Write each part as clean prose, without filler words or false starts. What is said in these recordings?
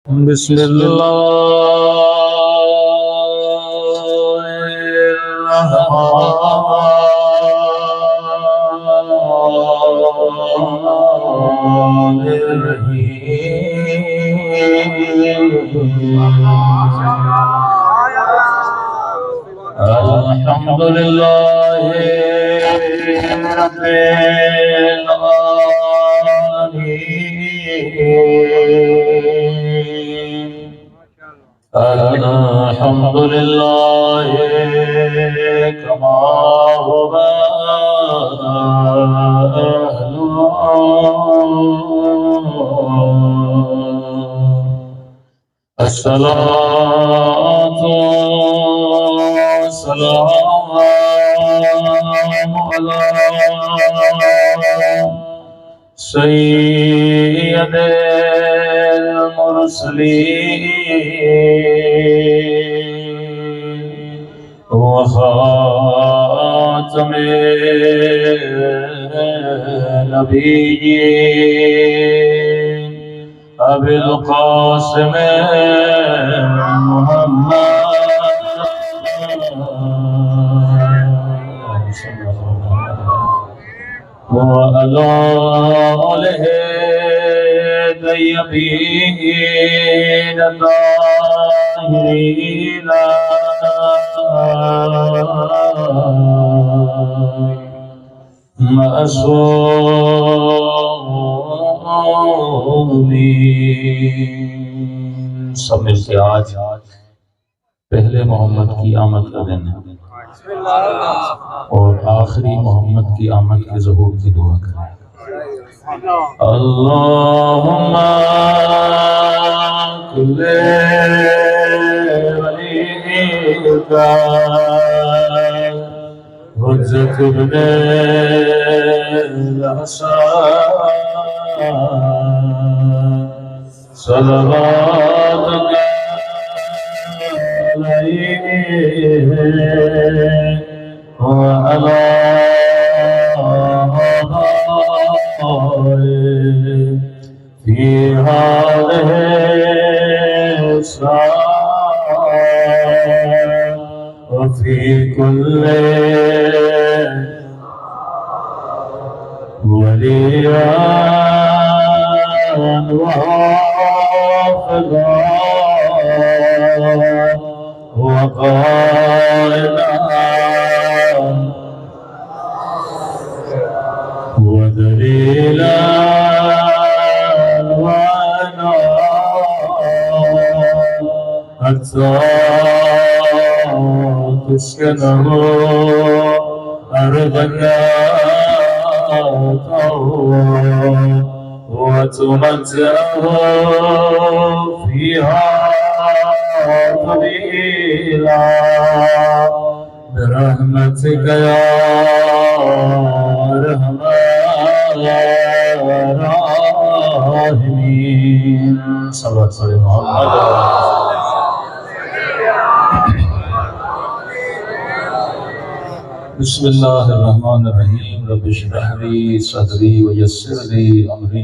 بسم الرحمن الرحيم الحمد لله رب العالمين الحمد لله كما هو الصلاة والسلام على سيد المرسلين وخاتم النبيين أبي القاسم محمد وعلى آله الطيبين الطاهرين معصومين. سب مل کے آج پہلے محمد کی آمد کا دن ہے اور آخری محمد کی آمد کے ظہور کی دعا کریں. اللہم کل ولیک حجت ابن الحسن صلواتک علیہ وعلی فی هذه الساعة وفي كل وليان وحافظا وقائدا ودليلا حتى تسكنه أرضك وتمتعه فيها طويلا برحمتك يا أرحم الراحمين. صلى الله عليه محمد. بسم اللہ الرحمن الرحیم. رب اشرح لي صدری ويسر لي امری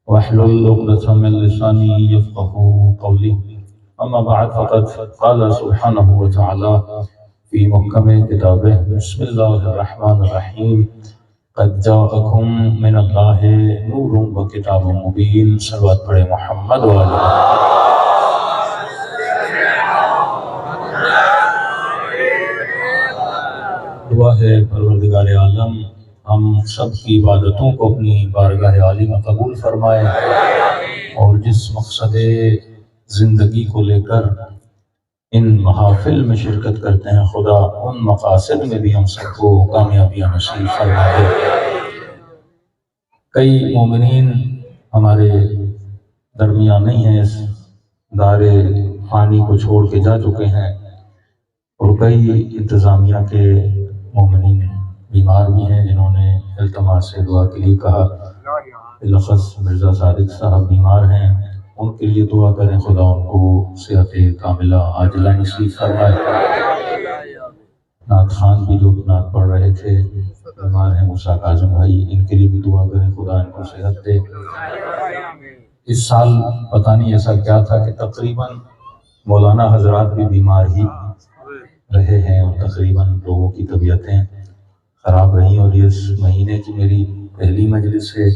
واحلل عقدۃ من لسانی یفقهوا قولی. اما بعد فقد قال سبحانہ وتعالی فی محکم کتابہ بسم اللہ الرحمن الرحیم قد جاءکم من اللہ نور وکتاب مبین. صلوات پڑھے محمد وعلی دعا ہے پروردگار عالم ہم سب کی عبادتوں کو اپنی بارگاہ عالی میں قبول فرمائے اور جس مقصد زندگی کو لے کر ان محافل میں شرکت کرتے ہیں خدا ان مقاصد میں بھی ہم سب کو کامیابیاں نصیب فرما دے. کئی مومنین ہمارے درمیان نہیں ہیں، اس دار فانی کو چھوڑ کے جا چکے ہیں اور کئی انتظامیہ کے مومنین بیمار بھی ہیں جنہوں نے التماس سے دعا کے لیے کہا. بلخص مرزا صادق صاحب بیمار ہیں، ان کے لیے دعا کریں خدا ان کو صحت کاملہ عاجلہ نصیب فرمائے. نعت خان بھی جو نعت پڑھ رہے تھے بیمار ہیں موسیٰ کاظم بھائی، ان کے لیے بھی دعا کریں خدا ان کو صحت دے. اس سال پتہ نہیں ایسا کیا تھا کہ تقریباً مولانا حضرات بھی بیمار ہی رہے ہیں اور تقریباً لوگوں کی طبیعتیں خراب رہی، اور یہ اس مہینے کی میری پہلی مجلس ہے،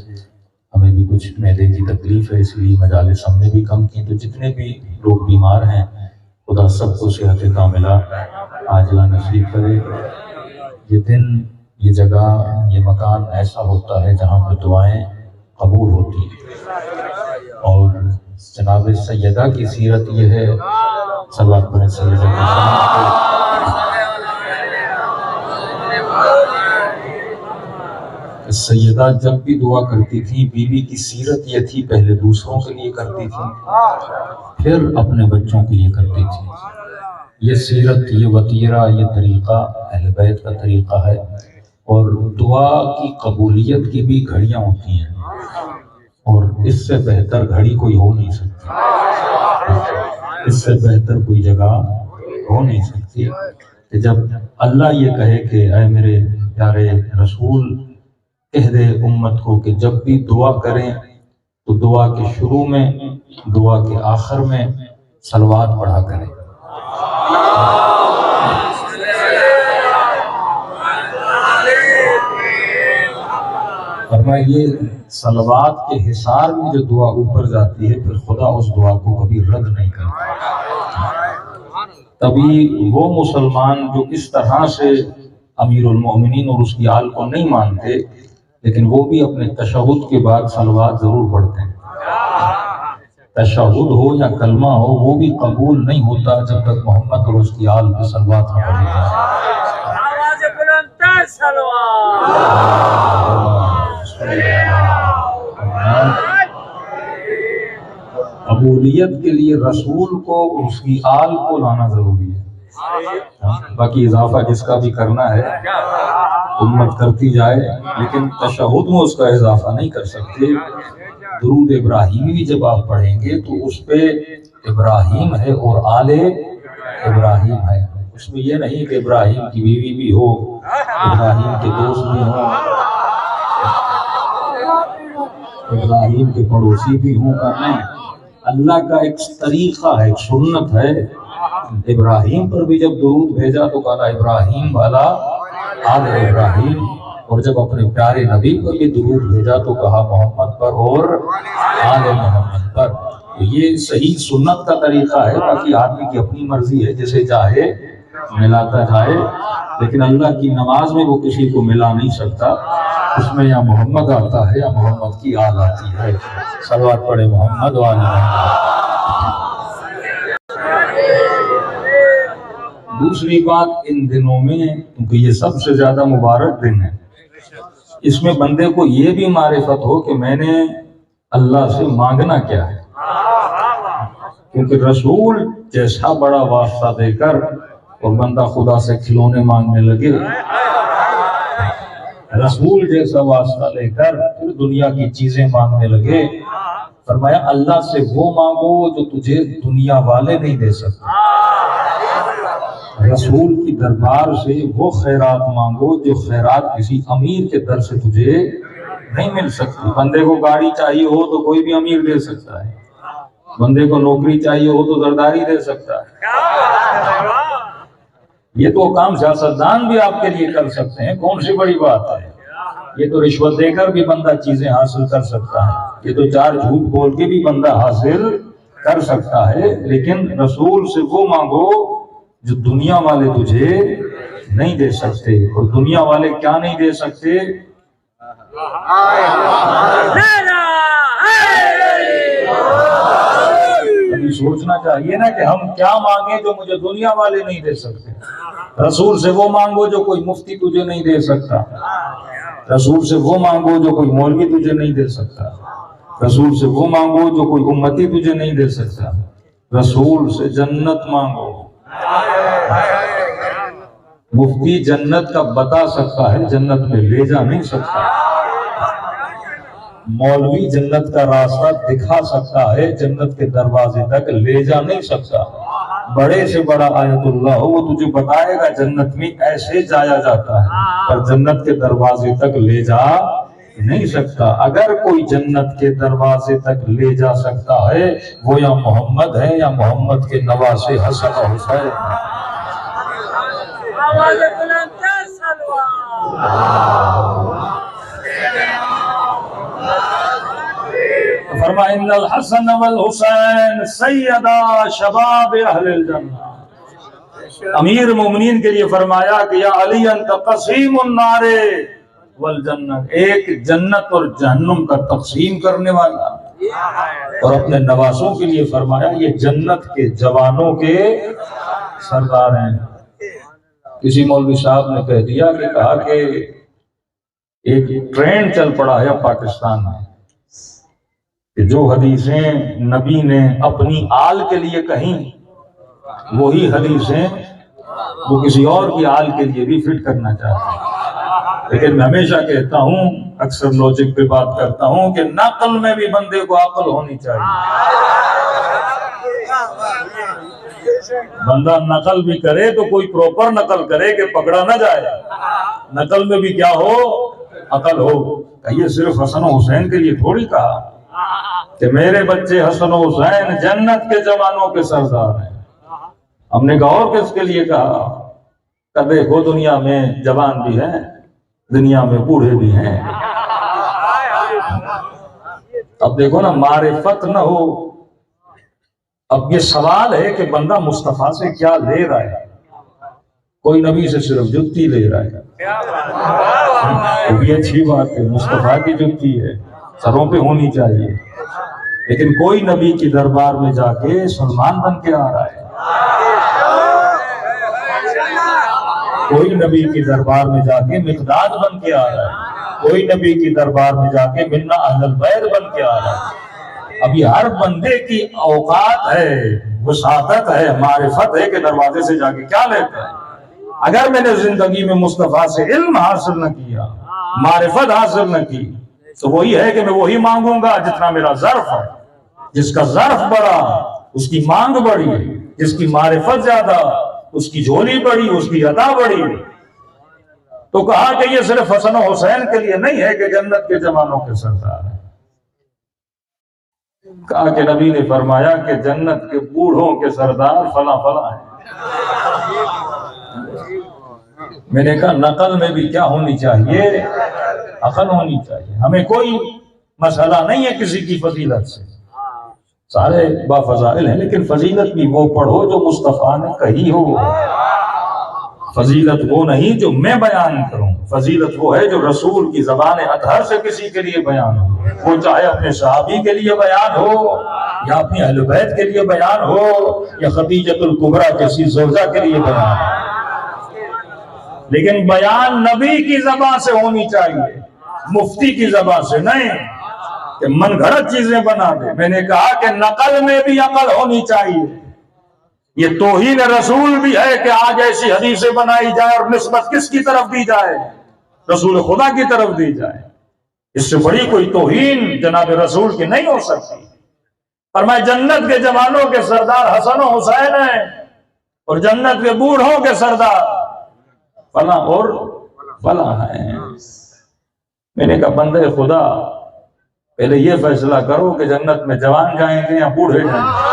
ہمیں بھی کچھ معدے کی تکلیف ہے، اس لیے مجالس ہم نے بھی کم کی۔ تو جتنے بھی لوگ بیمار ہیں خدا سب کو صحت کاملہ عاجلہ نصیب کرے۔ یہ دن، یہ جگہ، یہ مکان ایسا ہوتا ہے جہاں پر دعائیں قبول ہوتی ہیں، اور جناب سیدہ کی سیرت یہ ہے، صلوات پڑھیں سیدہ کی سیدہ جب بھی دعا کرتی تھی، بیوی کی سیرت یہ تھی، پہلے دوسروں کے لیے کرتی تھی، پھر اپنے بچوں کے لیے کرتی تھی۔ یہ سیرت، یہ وطیرہ، یہ طریقہ اہل بیت کا طریقہ ہے، اور دعا کی قبولیت کی بھی گھڑیاں ہوتی ہیں، اور اس سے بہتر گھڑی کوئی ہو نہیں سکتی، اس سے بہتر کوئی جگہ ہو نہیں سکتی کہ جب اللہ یہ کہے کہ اے میرے پیارے رسول کہہ دے امت کو کہ جب بھی دعا کریں تو دعا کے شروع میں، دعا کے آخر میں صلوات پڑھا کریں۔ فرمایا یہ صلوات کے حصار میں جو دعا اوپر جاتی ہے، پھر خدا اس دعا کو کبھی رد نہیں کرتا۔ تبھی وہ مسلمان جو اس طرح سے امیر المومنین اور اس کی آل کو نہیں مانتے، لیکن وہ بھی اپنے تشہد کے بعد صلوات ضرور پڑھتے ہیں، تشہد ہو یا کلمہ ہو وہ بھی قبول نہیں ہوتا جب تک محمد اور اس کی آل پہ صلوات نہ پڑھی جائے۔ قبولیت کے لیے رسول کو اور اس کی آل کو لانا ضروری ہے، باقی اضافہ جس کا بھی کرنا ہے امت کرتی جائے، لیکن تشہد میں اس کا اضافہ نہیں کر سکتے۔ درود ابراہیمی بھی جب آپ پڑھیں گے تو اس پہ ابراہیم ہے اور آل ابراہیم ہے، اس میں یہ نہیں کہ ابراہیم کی بیوی بھی ہو، ابراہیم کے دوست بھی ہوں، ابراہیم کے پڑوسی بھی ہوں، نہیں، اللہ کا ایک طریقہ ہے، ایک سنت ہے۔ ابراہیم پر بھی جب درود بھیجا تو کہا ابراہیم والا آل ابراہیم، اور جب اپنے پیارے نبی پر بھی درود بھیجا تو کہا محمد پر اور آل محمد پر۔ یہ صحیح سنت کا طریقہ ہے، باقی آدمی کی اپنی مرضی ہے، جسے چاہے ملاتا جائے، لیکن اللہ کی نماز میں وہ کسی کو ملا نہیں سکتا، اس میں یا محمد آتا ہے یا محمد کی آل آتی ہے۔ صلوات پڑھے محمد و آل محمد۔ دوسری بات، ان دنوں میں کیونکہ یہ سب سے زیادہ مبارک دن ہے، اس میں بندے کو یہ بھی معرفت ہو کہ میں نے اللہ سے مانگنا کیا ہے، کیونکہ رسول جیسا بڑا واسطہ دے کر اور بندہ خدا سے کھلونے مانگنے لگے، رسول جیسا واسطہ لے کر پھر دنیا کی چیزیں مانگنے لگے، فرمایا اللہ سے وہ مانگو جو تجھے دنیا والے نہیں دے سکتے، رسول کی دربار سے وہ خیرات مانگو جو خیرات کسی امیر کے در سے تجھے نہیں مل سکتی۔ بندے کو گاڑی چاہیے ہو تو کوئی بھی امیر دے سکتا ہے، بندے کو نوکری چاہیے ہو تو زرداری دے سکتا ہے، یہ تو کام سیاستدان بھی آپ کے لیے کر سکتے ہیں، کون سی بڑی بات ہے؟ یہ تو رشوت دے کر بھی بندہ چیزیں حاصل کر سکتا ہے، یہ تو چار جھوٹ بول کے بھی بندہ حاصل کر سکتا ہے، لیکن رسول سے وہ مانگو جو دنیا والے تجھے نہیں دے سکتے۔ اور دنیا والے کیا نہیں دے سکتے؟ ابھی سوچنا چاہیے نا کہ ہم کیا مانگیں جو مجھے دنیا والے نہیں دے سکتے۔ رسول سے وہ مانگو جو کوئی مفتی تجھے نہیں دے سکتا، رسول سے وہ مانگو جو کوئی مولوی تجھے نہیں دے سکتا، رسول سے وہ مانگو جو کوئی امتی تجھے نہیں دے سکتا، رسول سے جنت مانگو۔ مفتی جنت کا بتا سکتا ہے، جنت میں لے جا نہیں سکتا، مولوی جنت کا راستہ دکھا سکتا ہے، جنت کے دروازے تک لے جا نہیں سکتا، بڑے سے بڑا آیت اللہ ہو وہ تجھے بتائے گا جنت میں ایسے جایا جاتا ہے، پر جنت کے دروازے تک لے جا نہیں سکتا۔ اگر کوئی جنت کے دروازے تک لے جا سکتا ہے وہ یا محمد ہے یا محمد کے نواسے حسن و حسین۔ فرمایا ان الحسن والحسین سیدا شباب اہل الجنہ۔ امیر مومنین کے لیے فرمایا کہ یا علی انت قسیم النار والجنہ، ایک جنت اور جہنم کا تقسیم کرنے والا۔ اور اپنے نواسوں کے لیے فرمایا یہ جنت کے جوانوں کے سردار ہیں۔ کسی مولوی صاحب نے کہہ دیا کہ کہا کہ ایک ٹرینڈ چل پڑا ہے پاکستان میں کہ جو حدیثیں نبی نے اپنی آل کے لیے کہیں وہی حدیثیں وہ کسی اور کی آل کے لیے بھی فٹ کرنا چاہتے ہیں۔ لیکن میں ہمیشہ کہتا ہوں، اکثر لوجک پہ بات کرتا ہوں کہ نقل میں بھی بندے کو عقل ہونی چاہیے۔ بندہ نقل بھی کرے تو کوئی پروپر نقل کرے کہ پکڑا نہ جائے۔ نقل میں بھی کیا ہو؟ عقل ہو۔ یہ صرف حسن و حسین کے لیے تھوڑی کہا کہ میرے بچے حسن و حسین جنت کے جوانوں کے سردار ہیں۔ ہم نے کہا اور کس کے لیے کہا؟ کہ دیکھو دنیا میں جوان بھی ہیں، دنیا میں بوڑھے بھی ہیں۔ اب دیکھو نا، معرفت نہ ہو۔ اب یہ سوال ہے کہ بندہ مصطفیٰ سے کیا لے رہا ہے؟ کوئی نبی سے صرف جتی لے رہا ہے، وہ بھی اچھی بات ہے، مصطفیٰ کی جتی ہے، سروں پہ ہونی چاہیے۔ لیکن کوئی نبی کی دربار میں جا کے سلمان بن کے آ رہا ہے، کوئی نبی کی دربار میں جا کے مقداد بن کے آ رہا ہے، کوئی نبی کی دربار میں جا کے منا اہل البیت بن کے آ رہا ہے۔ ابھی ہر بندے کی اوقات ہے، وسعت ہے، معرفت ہے کہ دروازے سے جا کے کیا لیتا ہے۔ اگر میں نے زندگی میں مصطفیٰ سے علم حاصل نہ کیا، معرفت حاصل نہ کی، تو وہی ہے کہ میں وہی مانگوں گا جتنا میرا ظرف ہے۔ جس کا ظرف بڑا اس کی مانگ بڑی، جس کی معرفت زیادہ اس کی جھولی بڑی، اس کی عطا بڑی۔ تو کہا کہ یہ صرف حسن و حسین کے لیے نہیں ہے کہ جنت کے جوانوں کے سردار ہیں۔ کہا کہ نبی نے فرمایا کہ جنت کے بوڑھوں کے سردار فلاں فلاں ہیں۔ میں نے کہا نقل میں بھی کیا ہونی چاہیے؟ عقل ہونی چاہیے۔ ہمیں کوئی مسئلہ نہیں ہے کسی کی فضیلت سے، سارے با فضائل ہیں، لیکن فضیلت بھی وہ پڑھو جو مصطفیٰ نے کہی ہو۔ فضیلت وہ نہیں جو میں بیان کروں، فضیلت وہ ہے جو رسول کی زبان اطہر سے کسی کے لیے بیان ہو، وہ چاہے اپنے صحابی کے لیے بیان ہو یا اپنی اہل بیت کے لیے بیان ہو یا خدیجۃ الکبریٰ جیسی زوجہ کے لیے بیان ہو، لیکن بیان نبی کی زبان سے ہونی چاہیے، مفتی کی زبان سے نہیں کہ من گھڑت چیزیں بنا دے۔ میں نے کہا کہ نقل میں بھی عقل ہونی چاہیے۔ یہ توہین رسول بھی ہے کہ آج ایسی حدیثیں بنائی جائے اور نسبت کس کی طرف دی جائے؟ رسول خدا کی طرف دی جائے۔ اس سے بڑی کوئی توہین جناب رسول کی نہیں ہو سکتی۔ فرمایا جنت کے جوانوں کے سردار حسن و حسین ہیں اور جنت کے بوڑھوں کے سردار فلاں اور فلاں ہیں۔ میں نے کہا بندے خدا پہلے یہ فیصلہ کرو کہ جنت میں جوان جائیں گے یا بوڑھے جائیں گے۔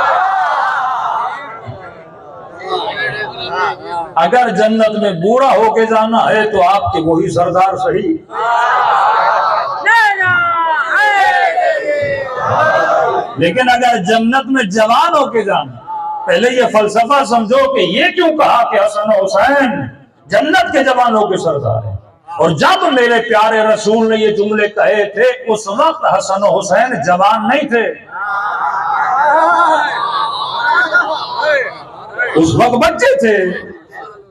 اگر جنت میں بوڑھا ہو کے جانا ہے تو آپ کے وہی سردار صحیح، لیکن اگر جنت میں جوان ہو کے جانا، پہلے یہ فلسفہ سمجھو کہ یہ کیوں کہا کہ حسن و حسین جنت کے جوانوں کے سردار ہیں، اور جب میرے پیارے رسول نے یہ جملے کہے تھے اس وقت حسن و حسین جوان نہیں تھے، اس وقت بچے تھے۔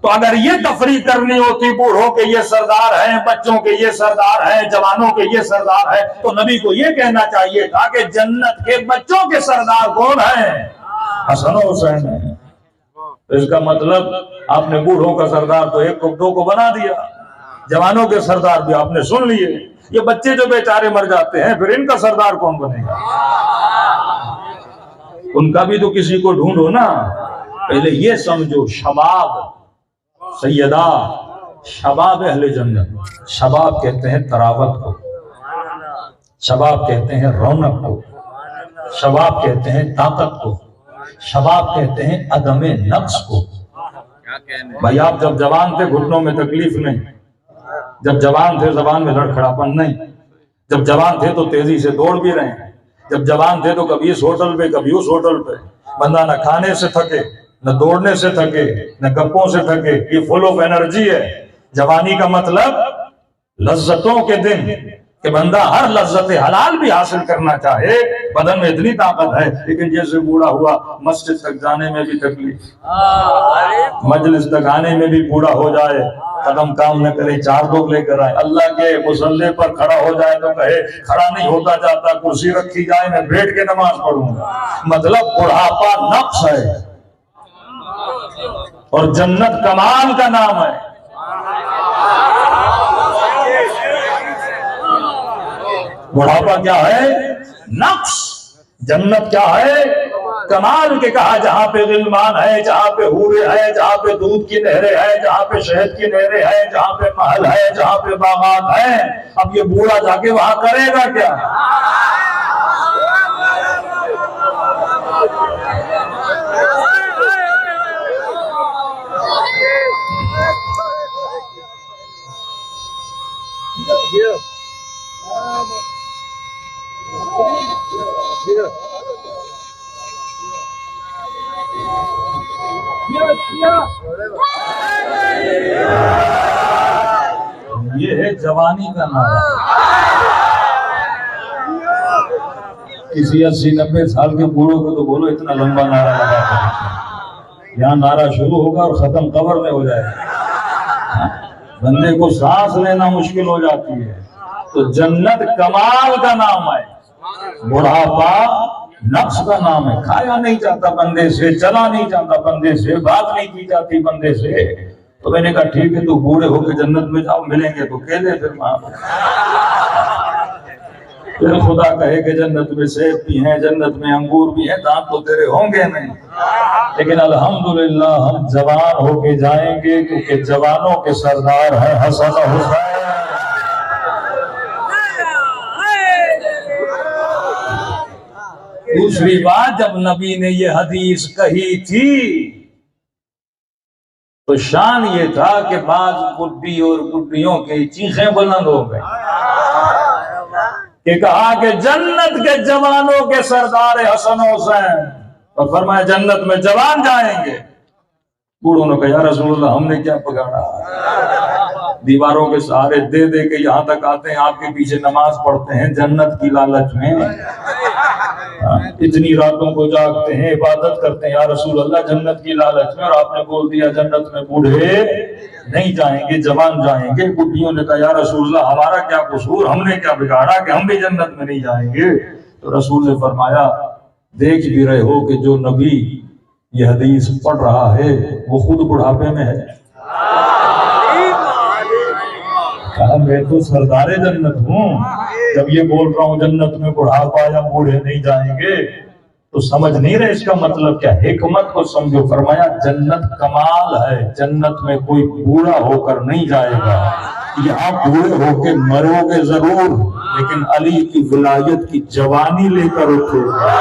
تو اگر یہ تفریق کرنی ہوتی بوڑھوں کے یہ سردار ہیں، بچوں کے یہ سردار ہیں، جوانوں کے یہ سردار ہیں، تو نبی کو یہ کہنا چاہیے تھا کہ جنت کے بچوں کے سردار کون ہیں؟ حسن و حسین ہیں۔ اس کا مطلب آپ نے بوڑھوں کا سردار تو ایک کو دو کو بنا دیا، جوانوں کے سردار بھی آپ نے سن لیے، یہ بچے جو بیچارے مر جاتے ہیں پھر ان کا سردار کون بنے گا؟ ان کا بھی تو کسی کو ڈھونڈو نا۔ پہلے یہ سمجھو شباب سیدہ، شباب اہل جنت، شباب کہتے ہیں تراوت کو، شباب کہتے ہیں رونق کو، شباب کہتے ہیں طاقت کو، شباب کہتے ہیں عدم نقص کو۔ بھائی آپ جب جوان تھے گھٹنوں میں تکلیف نہیں، جب جوان تھے زبان میں لڑکھڑاپن نہیں، جب جوان تھے تو تیزی سے دوڑ بھی رہے ہیں، جب جوان تھے تو کبھی اس ہوٹل پہ کبھی اس ہوٹل پہ، بندہ نہ کھانے سے تھکے نہ دوڑنے سے تھکے نہ گپوں سے تھکے، یہ فل آف انرجی ہے۔ جوانی کا مطلب لذتوں کے دن کہ بندہ ہر لذت حلال بھی حاصل کرنا چاہے، بدن میں اتنی طاقت ہے، لیکن جیسے بوڑھا ہوا مسجد تک جانے میں بھی تکلیف، مجلس تک آنے میں بھی بوڑھا ہو جائے، قدم کام نہ کرے، چار لوگ لے کر آئے، اللہ کے مصلی پر کھڑا ہو جائے تو کہے کھڑا نہیں ہوتا جاتا، کرسی رکھی جائے میں بیٹھ کے نماز پڑھوں گا۔ مطلب بڑھاپا نقص ہے اور جنت کمال کا نام ہے۔ بڑھاپا کیا ہے؟ نقص۔ جنت کیا ہے؟ کمال کے کہا جہاں پہ غلمان ہے، جہاں پہ حوریں ہیں، جہاں پہ دودھ کی نہریں ہیں، جہاں پہ شہد کی نہریں ہیں، جہاں پہ محل ہے، جہاں پہ باغات ہیں۔ اب یہ بوڑھا جا کے وہاں کرے گا کیا؟ یہ ہے جوانی کا نعرہ۔ کسی 80-90 سال کے بوڑھوں کو تو بولو اتنا لمبا نعرہ لگا کر، یہاں نعرہ شروع ہوگا اور ختم قبر میں ہو جائے گا، بندے کو سانس لینا مشکل ہو جاتی ہے۔ تو جنت کمال کا نام ہے، بڑھاپا نقص کا نام ہے۔ کھایا نہیں جاتا بندے سے، چلا نہیں جاتا بندے سے، بات نہیں کی جاتی بندے سے۔ تو میں نے کہا ٹھیک ہے تو بوڑھے ہو کے جنت میں جاؤ، ملیں گے تو کیلے پھر وہاں پھر خدا کہے کہ جنت میں سیب بھی ہیں، جنت میں انگور بھی ہیں، دانت تو تیرے ہوں گے نہیں، لیکن الحمدللہ ہم جوان ہو کے جائیں گے کیونکہ جوانوں کے سردار ہیں حسن و حسین۔ دوسری بات، جب نبی نے یہ حدیث کہی تھی تو شان یہ تھا کہ بعض بڈھی اور بڈھیوں کی چیخیں بلند ہو گئی کہ کہا کہ جنت کے جوانوں کے سردار حسن و حسین، اور فرمایا جنت میں جوان جائیں گے۔ بوڑھوں نے کہا یا رسول اللہ ہم نے کیا بگاڑا، دیواروں کے سہارے دے دے کے یہاں تک آتے ہیں، آپ کے پیچھے نماز پڑھتے ہیں جنت کی لالچ میں، اتنی راتوں کو جاگتے ہیں، عبادت کرتے ہیں، یا رسول اللہ جنت کی لالچ میں، اور آپ نے بول دیا جنت میں بوڑھے نہیں جائیں گے جوان جائیں گے۔ بڈھیوں نے کہا یا رسول اللہ ہمارا کیا قصور، ہم نے کیا بگاڑا کہ ہم بھی جنت میں نہیں جائیں گے؟ تو رسول نے فرمایا دیکھ بھی رہے ہو کہ جو نبی یہ حدیث پڑھ رہا ہے وہ خود بڑھاپے میں ہے۔ کہا میں تو سردار جنت ہوں، جب یہ بول رہا ہوں جنت میں بڑھاپا یا بوڑھے نہیں جائیں گے تو سمجھ نہیں رہے اس کا مطلب کیا، حکمت کو سمجھو۔ فرمایا جنت کمال ہے، جنت میں کوئی بوڑھا ہو کر نہیں جائے گا، یہاں بوڑھے ہو کے مرو گے ضرور لیکن علی کی ولایت کی جوانی لے کر اٹھو گے۔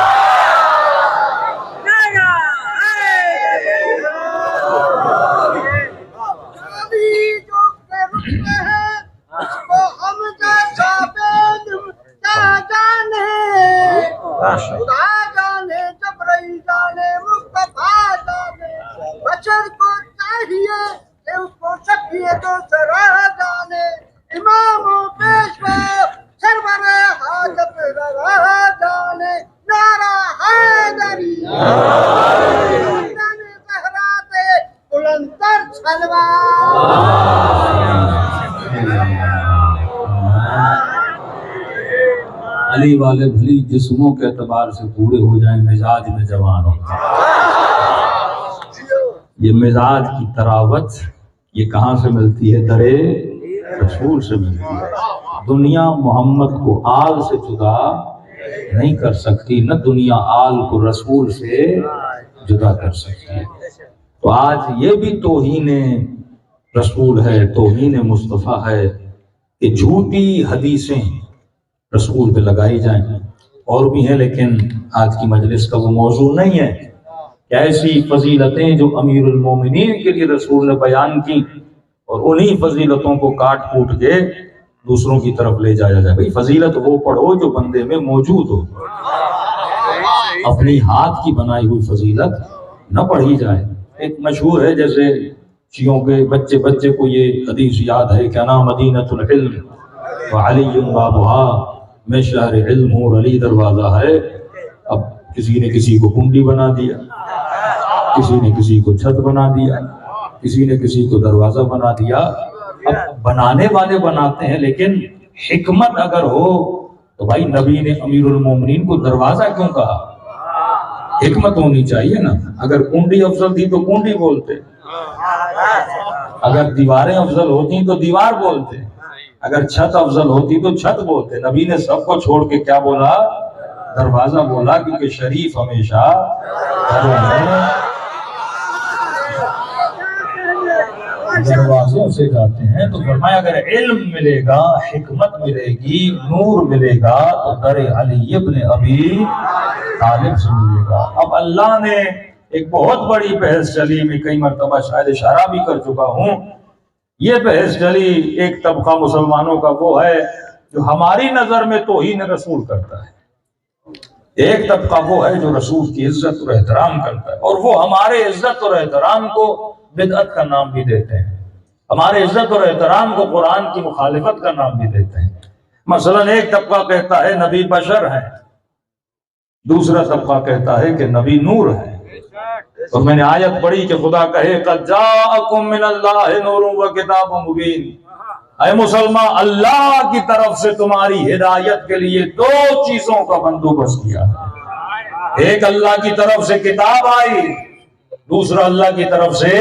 خدا جانے جبرائیل جانے مصطفیٰ جانے، بشر کو چاہیے کہ اس کو شخصیت و سرا جانے، امام و پیشوا سرور حاجت روا جانے، نعرہ حیدری جانے زہرا پہ بلندتر سلوات۔ علی والے بھلی جسموں کے اعتبار سے بوڑھے ہو جائیں، مزاج میں جوان ہو جائیں۔ یہ مزاج کی تراوت یہ کہاں سے ملتی ہے؟ درے رسول سے ملتی ہے۔ دنیا محمد کو آل سے جدا نہیں کر سکتی، نہ دنیا آل کو رسول سے جدا کر سکتی ہے۔ تو آج یہ بھی توہین رسول ہے، توہین مصطفیٰ ہے کہ جھوٹی حدیثیں رسول پہ لگائی جائیں. اور بھی ہیں لیکن آج کی مجلس کا وہ موضوع نہیں ہے کہ ایسی فضیلتیں جو امیر المومنین کے لیے رسول نے بیان کی اور انہی فضیلتوں کو کاٹ پوٹ کے دوسروں کی طرف لے جایا جائے. بھئی فضیلت وہ پڑھو جو بندے میں موجود ہو، اپنی ہاتھ کی بنائی ہوئی فضیلت نہ پڑھی جائے. ایک مشہور ہے، جیسے شیعوں کے بچے کو یہ حدیث یاد ہے کہ انا مدینۃ العلم وعلی بابها، میں شہر علم ہوں، علی دروازہ ہے. اب کسی نے کسی کو کنڈی بنا دیا، کسی نے کسی کو چھت بنا دیا، کسی نے کسی کو دروازہ بنا دیا. اب بنانے والے بناتے ہیں، لیکن حکمت اگر ہو تو بھائی نبی نے امیر المومنین کو دروازہ کیوں کہا؟ حکمت ہونی چاہیے نا. اگر کنڈی افضل تھی تو کنڈی بولتے، اگر دیواریں افضل ہوتی تو دیوار بولتے، اگر چھت افضل ہوتی تو چھت بولتے. نبی نے سب کو چھوڑ کے کیا بولا؟ دروازہ بولا، کیونکہ شریف ہمیشہ دروازوں سے جاتے ہیں. تو فرمایا اگر علم ملے گا، حکمت ملے گی، نور ملے گا تو در علی ابن ابی طالب سے ملے گا. اب اللہ نے ایک بہت بڑی بحث چلی، میں کئی مرتبہ شاید اشارہ بھی کر چکا ہوں. یہ بحث چلی، ایک طبقہ مسلمانوں کا وہ ہے جو ہماری نظر میں توہین رسول کرتا ہے، ایک طبقہ وہ ہے جو رسول کی عزت اور احترام کرتا ہے، اور وہ ہمارے عزت اور احترام کو بدعت کا نام بھی دیتے ہیں، ہمارے عزت اور احترام کو قرآن کی مخالفت کا نام بھی دیتے ہیں. مثلا ایک طبقہ کہتا ہے نبی بشر ہے، دوسرا طبقہ کہتا ہے کہ نبی نور ہے. اور میں نے آیت پڑھی کہ خدا کہے قد جاءکم من اللہ نور و کتاب مبین. اے مسلمان، اللہ کی طرف سے تمہاری ہدایت کے لیے دو چیزوں کا بندوبست کیا ہے. ایک اللہ کی طرف سے کتاب آئی، دوسرا اللہ کی طرف سے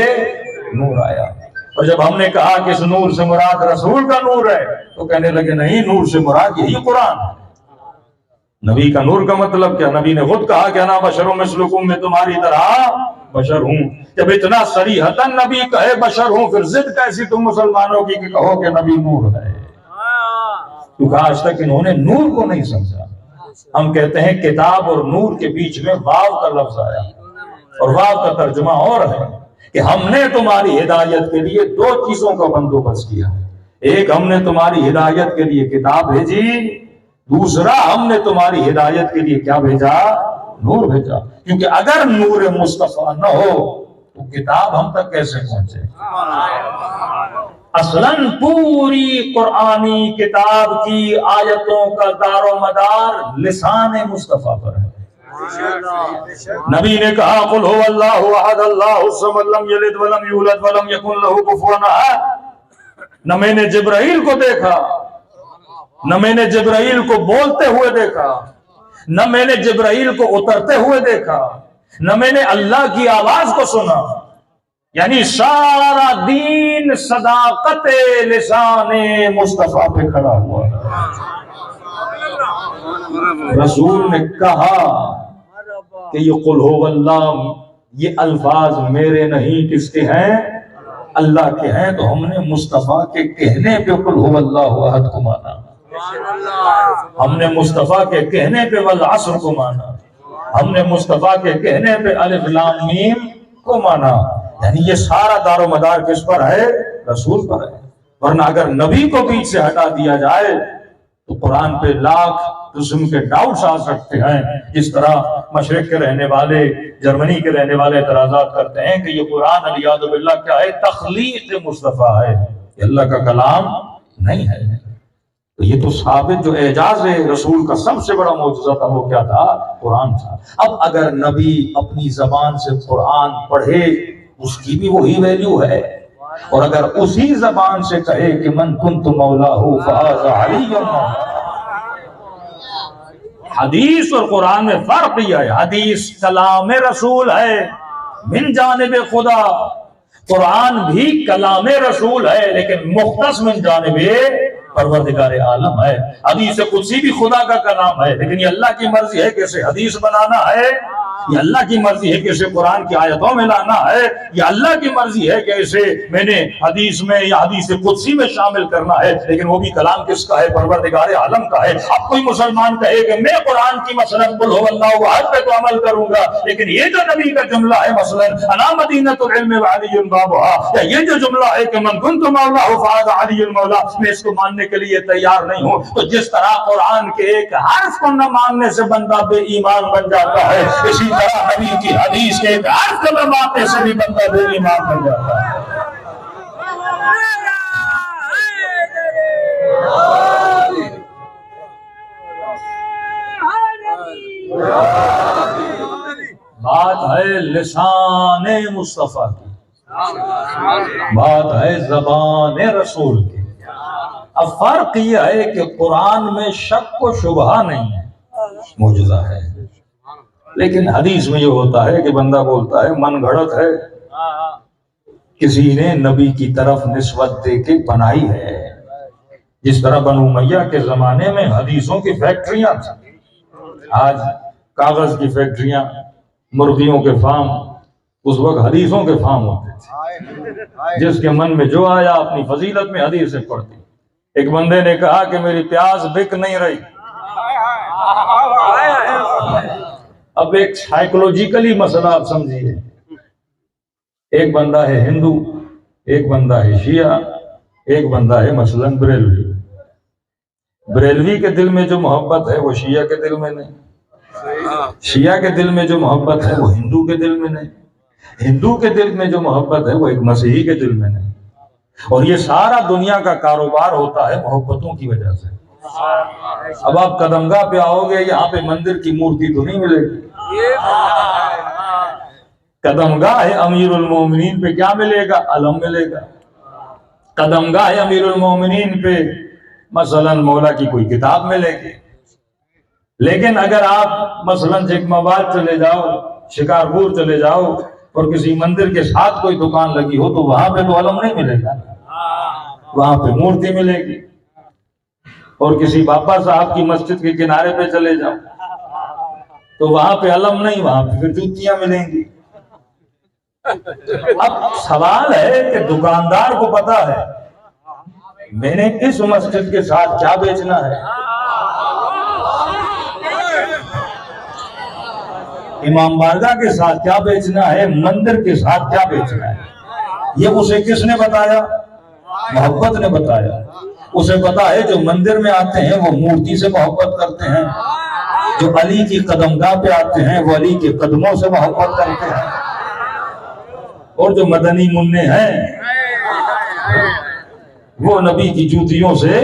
نور آیا. اور جب ہم نے کہا کہ اس نور سے مراد رسول کا نور ہے تو کہنے لگے نہیں، نور سے مراد یہی قرآن ہے. نبی کا نور کا مطلب کیا؟ نبی نے خود کہا کہ انا بشر مثلکم، میں تمہاری طرح بشر ہوں. جب اتنا صریحتاً نبی کہے بشر ہوں، پھر ضد کیسی تم مسلمانوں کی کہ کہو کہ نبی نور ہے؟ کیونکہ آج تک انہوں نے نور کو نہیں سمجھا. ہم کہتے ہیں کتاب اور نور کے بیچ میں واو کا لفظ آیا، اور واو کا ترجمہ اور ہے کہ ہم نے تمہاری ہدایت کے لیے دو چیزوں کا بندوبست کیا. ایک، ہم نے تمہاری ہدایت کے لیے کتاب بھیجی، دوسرا ہم نے تمہاری ہدایت کے لیے کیا بھیجا؟ نور بھیجا. کیونکہ اگر نور مصطفیٰ نہ ہو تو کتاب ہم تک کیسے پہنچے؟ اصلاً پوری قرآنی کتاب کی آیتوں کا دار و مدار لسان مصطفیٰ پر ہے. نبی نے کہا قل هو اللہ احد اللہ الصمد لم یلد ولم یولد ولم یکن له کفوا احد. نہ میں نے جبرائیل کو دیکھا، نہ میں نے جبرائیل کو بولتے ہوئے دیکھا، نہ میں نے جبرائیل کو اترتے ہوئے دیکھا، نہ میں نے اللہ کی آواز کو سنا. یعنی سارا دین صداقت لسان مصطفیٰ پہ کھڑا ہوا. رسول نے کہا کہ یہ قل هو اللہ، یہ الفاظ میرے نہیں، کس کے ہیں؟ اللہ کے ہیں. تو ہم نے مصطفیٰ کے کہنے پہ قل هو اللہ احد کو مانا، ہم نے مصطفیٰ کے کہنے پہ والعصر کو مانا، ہم نے مصطفیٰ کے کہنے پہ الف لام میم کو مانا. یعنی یہ سارا دار و مدار کس پر ہے؟ رسول پر ہے. ورنہ اگر نبی کو بیچ سے ہٹا دیا جائے تو قرآن پہ لاکھ قسم کے ڈاؤٹس آ سکتے ہیں. جس طرح مشرق کے رہنے والے، جرمنی کے رہنے والے اعتراضات کرتے ہیں کہ یہ قرآن علیہ باللہ کیا ہے؟ تخلیق مصطفیٰ ہے، یہ اللہ کا کلام نہیں ہے. تو یہ تو ثابت جو اعجاز رسول کا سب سے بڑا معجزہ تھا وہ کیا تھا؟ قرآن تھا. اب اگر نبی اپنی زبان سے قرآن پڑھے اس کی بھی وہی ویلیو ہے، اور اگر اسی زبان سے کہے کہ من کنت مولاہ فہذا علی مولا. حدیث اور قرآن میں فرق یہ ہے، حدیث کلام رسول ہے من جانب خدا، قرآن بھی کلام رسول ہے لیکن مختص من جانب پروردگار عالم ہے. حدیث قدسی بھی خدا کا کلام ہے، لیکن یہ اللہ کی مرضی ہے کہ اسے حدیث بنانا ہے یہ اللہ کی مرضی ہے کہ اسے قرآن کی آیتوں میں لانا ہے، یہ اللہ کی مرضی ہے کہ اسے میں نے حدیث میں یا حدیث قدسی میں شامل کرنا ہے، لیکن وہ بھی کلام کس کا ہے؟ پروردگار عالم کا ہے۔ اب کوئی مسلمان کہے کہ میں قرآن کی مثلا قل هو اللہ احد پہ تو عمل کروں گا، لیکن یہ جو نبی کا جملہ ہے مثلا انا مدینۃ العلم وعلی بابها، یا یہ جو جملہ ہے کہ من کنت مولاه فهذا علی المولا، میں اس کو ماننے کے لیے تیار نہیں ہوں۔ تو جس طرح قرآن کے ایک حرف کو نہ ماننے سے بندہ بے ایمان بن جاتا ہے، اسی طرح نبی کی حدیث کے ایک حرف کو نہ ماننے سے بھی بندہ بے ایمان بن جاتا ہے۔ بات ہے لسان مصطفیٰ کی، بات ہے زبان رسول کی۔ اب فرق یہ ہے کہ قرآن میں شک و شبہ نہیں ہے، معجزہ ہے، لیکن حدیث میں یہ ہوتا ہے کہ بندہ بولتا ہے من گھڑت ہے، کسی نے نبی کی طرف نسبت دے کے بنائی ہے۔ جس طرح بنو امیہ کے زمانے میں حدیثوں کی فیکٹریاں تھیں، آج کاغذ کی فیکٹریاں، مرغیوں کے فارم، اس وقت حدیثوں کے فارم ہوتے تھے۔ جس کے من میں جو آیا اپنی فضیلت میں حدیث سے پڑھتی۔ ایک بندے نے کہا کہ میری پیاز بک نہیں رہی۔ اب ایک سائیکولوجیکلی مسئلہ آپ سمجھیے، ایک بندہ ہے ہندو، ایک بندہ ہے شیعہ، ایک بندہ ہے مثلا بریلوی۔ بریلوی کے دل میں جو محبت ہے وہ شیعہ کے دل میں نہیں، شیعہ کے دل میں جو محبت ہے وہ ہندو کے دل میں نہیں، ہندو کے دل میں جو محبت ہے وہ ایک مسیحی کے دل میں نہیں۔ اور یہ سارا دنیا کا کاروبار ہوتا ہے محبتوں کی وجہ سے۔ اب آپ قدمگاہ پہ آؤ گے، یہاں پہ مندر کی مورتی تو نہیں ملے گی۔ قدمگاہ ہے امیر المومنین پہ کیا ملے گا؟ علم ملے گا۔ قدمگاہ ہے امیر المومنین پہ مثلا مولا کی کوئی کتاب ملے گی۔ لیکن اگر آپ مثلا جگمآباد چلے جاؤ، شکارپور چلے جاؤ اور کسی مندر کے ساتھ کوئی دکان لگی ہو تو وہاں پہ تو علم نہیں ملے گا، وہاں پہ مورتی ملے گی۔ اور کسی بابا صاحب کی مسجد کے کنارے پہ چلے جاؤ تو وہاں پہ علم نہیں، وہاں پہ پھر جوتیاں ملیں گی۔ اب سوال ہے کہ دکاندار کو پتا ہے میں نے اس مسجد کے ساتھ کیا بیچنا ہے، امام بارگاہ کے ساتھ کیا بیچنا ہے، مندر کے ساتھ کیا بیچنا ہے۔ یہ اسے کس نے بتایا؟ محبت نے بتایا۔ اسے پتا ہے جو مندر میں آتے ہیں وہ مورتی سے محبت کرتے ہیں، جو علی کی قدمگاہ پہ آتے ہیں وہ علی کے قدموں سے محبت کرتے ہیں، اور جو مدنی منع ہیں وہ نبی کی جوتیوں سے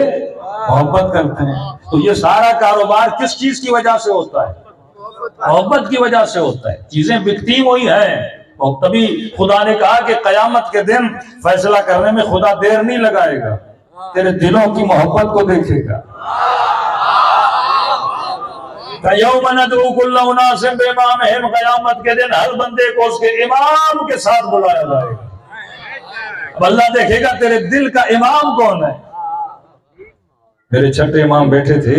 محبت کرتے ہیں۔ تو یہ سارا کاروبار کس چیز کی وجہ سے ہوتا ہے؟ محبت کی وجہ سے ہوتا ہے۔ چیزیں بکتی ہوئی ہیں، اور تبھی خدا نے کہا کہ قیامت کے دن فیصلہ کرنے میں خدا دیر نہیں لگائے گا، تیرے دلوں کی محبت کو دیکھے گا۔ یوم ندعو کل اناس بامامہم، قیامت کے دن ہر بندے کو اس کے امام کے ساتھ بلایا جائے گا۔ اب اللہ دیکھے گا تیرے دل کا امام کون ہے۔ میرے چھٹے امام بیٹھے تھے،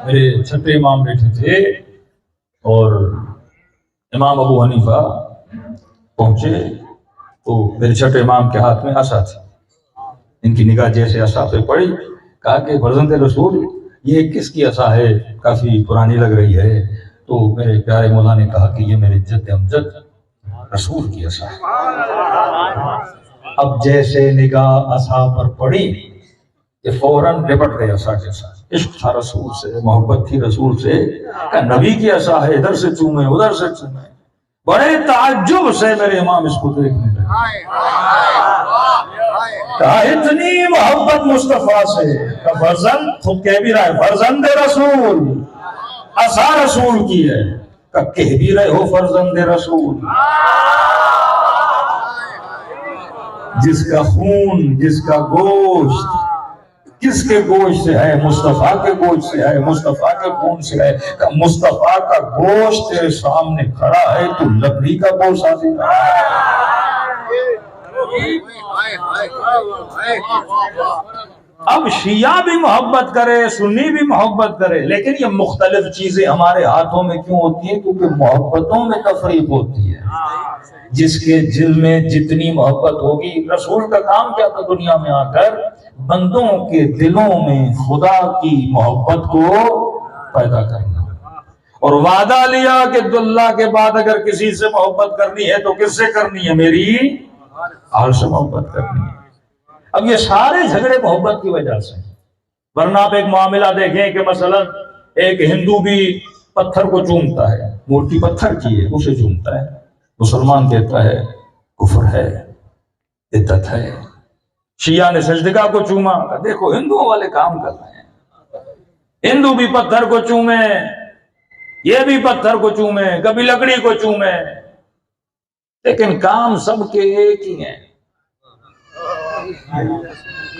میرے چھٹے امام بیٹھے تھے اور امام ابو حنیفہ پہنچے تو میرے چھٹے امام کے ہاتھ میں عصا تھی۔ ان کی نگاہ جیسے عصا پہ پڑی، کہا کہ فرزند رسول یہ کس کی عصا ہے، کافی پرانی لگ رہی ہے۔ تو میرے پیارے مولا نے کہا کہ یہ میرے جد امجد رسول کی عصا ہے۔ اب جیسے نگاہ عصا پر پڑی کہ فوراً لپٹ گئے عصا کے ساتھ۔ عشق تھا رسول سے، محبت تھی رسول سے، کہ نبی کی عصا ہے، ادھر سے چومے ادھر سے چومے۔ بڑے تعجب سے میرے امام اس کو دیکھنے لگے، کہا اتنی محبت مصطفیٰ سے، کہ فرزند، خود کہہ بھی رہا ہے فرزند رسول، عصا رسول کی ہے، کہ کہہ بھی رہے ہو فرزند رسول۔ جس کا خون، جس کا گوشت کس کے گوشت سے ہے؟ مصطفیٰ کے گوشت سے ہے، مصطفیٰ کے خون سے ہے۔ کہ مصطفیٰ کا گوشت تیرے سامنے کھڑا ہے، تو لکڑی کا گوشت حاصل ہے۔ اب شیعہ بھی محبت کرے، سنی بھی محبت کرے، لیکن یہ مختلف چیزیں ہمارے ہاتھوں میں کیوں ہوتی ہیں؟ کیونکہ محبتوں میں تفریق ہوتی ہے۔ جس کے دل میں جتنی محبت ہوگی، رسول کا کام کیا تھا دنیا میں آ کر؟ بندوں کے دلوں میں خدا کی محبت کو پیدا کرنا، اور وعدہ لیا کہ اللہ کے بعد اگر کسی سے محبت کرنی ہے تو کس سے کرنی ہے؟ میری آل سے محبت کرنی ہے۔ اب یہ سارے جھگڑے محبت کی وجہ سے، ورنہ آپ ایک معاملہ دیکھیں کہ مثلا ایک ہندو بھی پتھر کو چومتا ہے، مورتی پتھر کی ہے اسے چومتا ہے، مسلمان کہتا ہے کفر ہے، بدعت ہے۔ شیعہ نے سجدگاہ کو چوما، دیکھو ہندوؤں والے کام کر رہے ہیں، ہندو بھی پتھر کو چومے، یہ بھی پتھر کو چومے، کبھی لکڑی کو چومے، لیکن کام سب کے ایک ہی ہیں،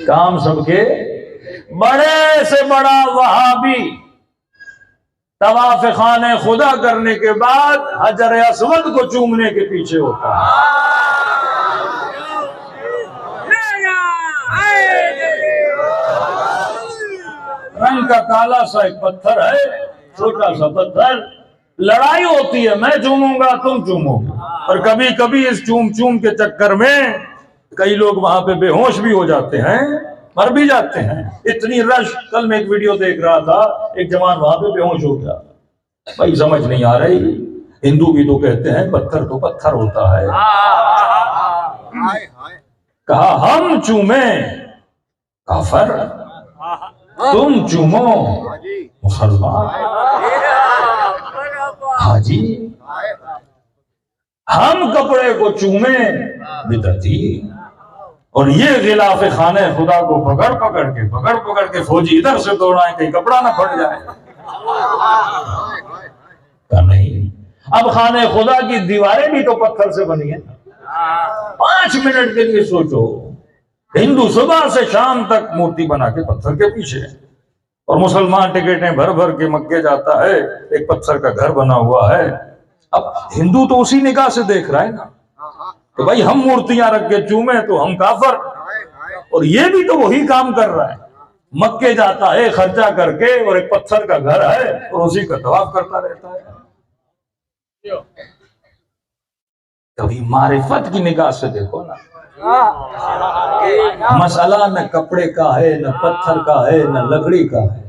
کام سب کے۔ بڑے سے بڑا وہابی طواف خانے خدا کرنے کے بعد حجر اسود کو چومنے کے پیچھے ہوتا ہے۔ رنگ کا کالا سا ایک پتھر ہے، چھوٹا سا پتھر، لڑائی ہوتی ہے، میں چوموں گا تم چومو گے، اور کبھی کبھی اس چوم کے چکر میں کئی لوگ وہاں پہ بے ہوش بھی ہو جاتے ہیں، مر بھی جاتے ہیں، اتنی رش۔ کل میں ایک ویڈیو دیکھ رہا تھا، ایک جوان وہاں پہ بے ہوش ہو گیا، بھائی سمجھ نہیں آ رہی، ہندو بھی تو کہتے ہیں پتھر تو پتھر ہوتا ہے، کہا ہم چومیں کافر، تم چومو مسلمان۔ ہاں جی، ہم کپڑے کو چومیں بدعتی، اور یہ غلاف خانے خدا کو پکڑ کے فوجی ادھر سے دوڑائیں کہیں کپڑا نہ پھٹ جائے۔ کہ نہیں، اب خانے خدا کی دیواریں بھی تو پتھر سے بنی ہیں۔ 5 منٹ کے لیے سوچو، ہندو صبح سے شام تک مورتی بنا کے پتھر کے پیچھے، اور مسلمان ٹکٹیں بھر کے مکے جاتا ہے، ایک پتھر کا گھر بنا ہوا ہے۔ اب ہندو تو اسی نگاہ سے دیکھ رہا ہے نا کہ بھائی ہم مورتیاں رکھ کے چومیں تو ہم کافر، اور یہ بھی تو وہی کام کر رہا ہے، مکے جاتا ہے خرچہ کر کے، اور ایک پتھر کا گھر ہے اور اسی کا طواف کرتا رہتا ہے۔ کبھی معرفت کی نگاہ سے دیکھو نا، مسئلہ نہ کپڑے کا ہے، نہ پتھر کا ہے، نہ لکڑی کا ہے،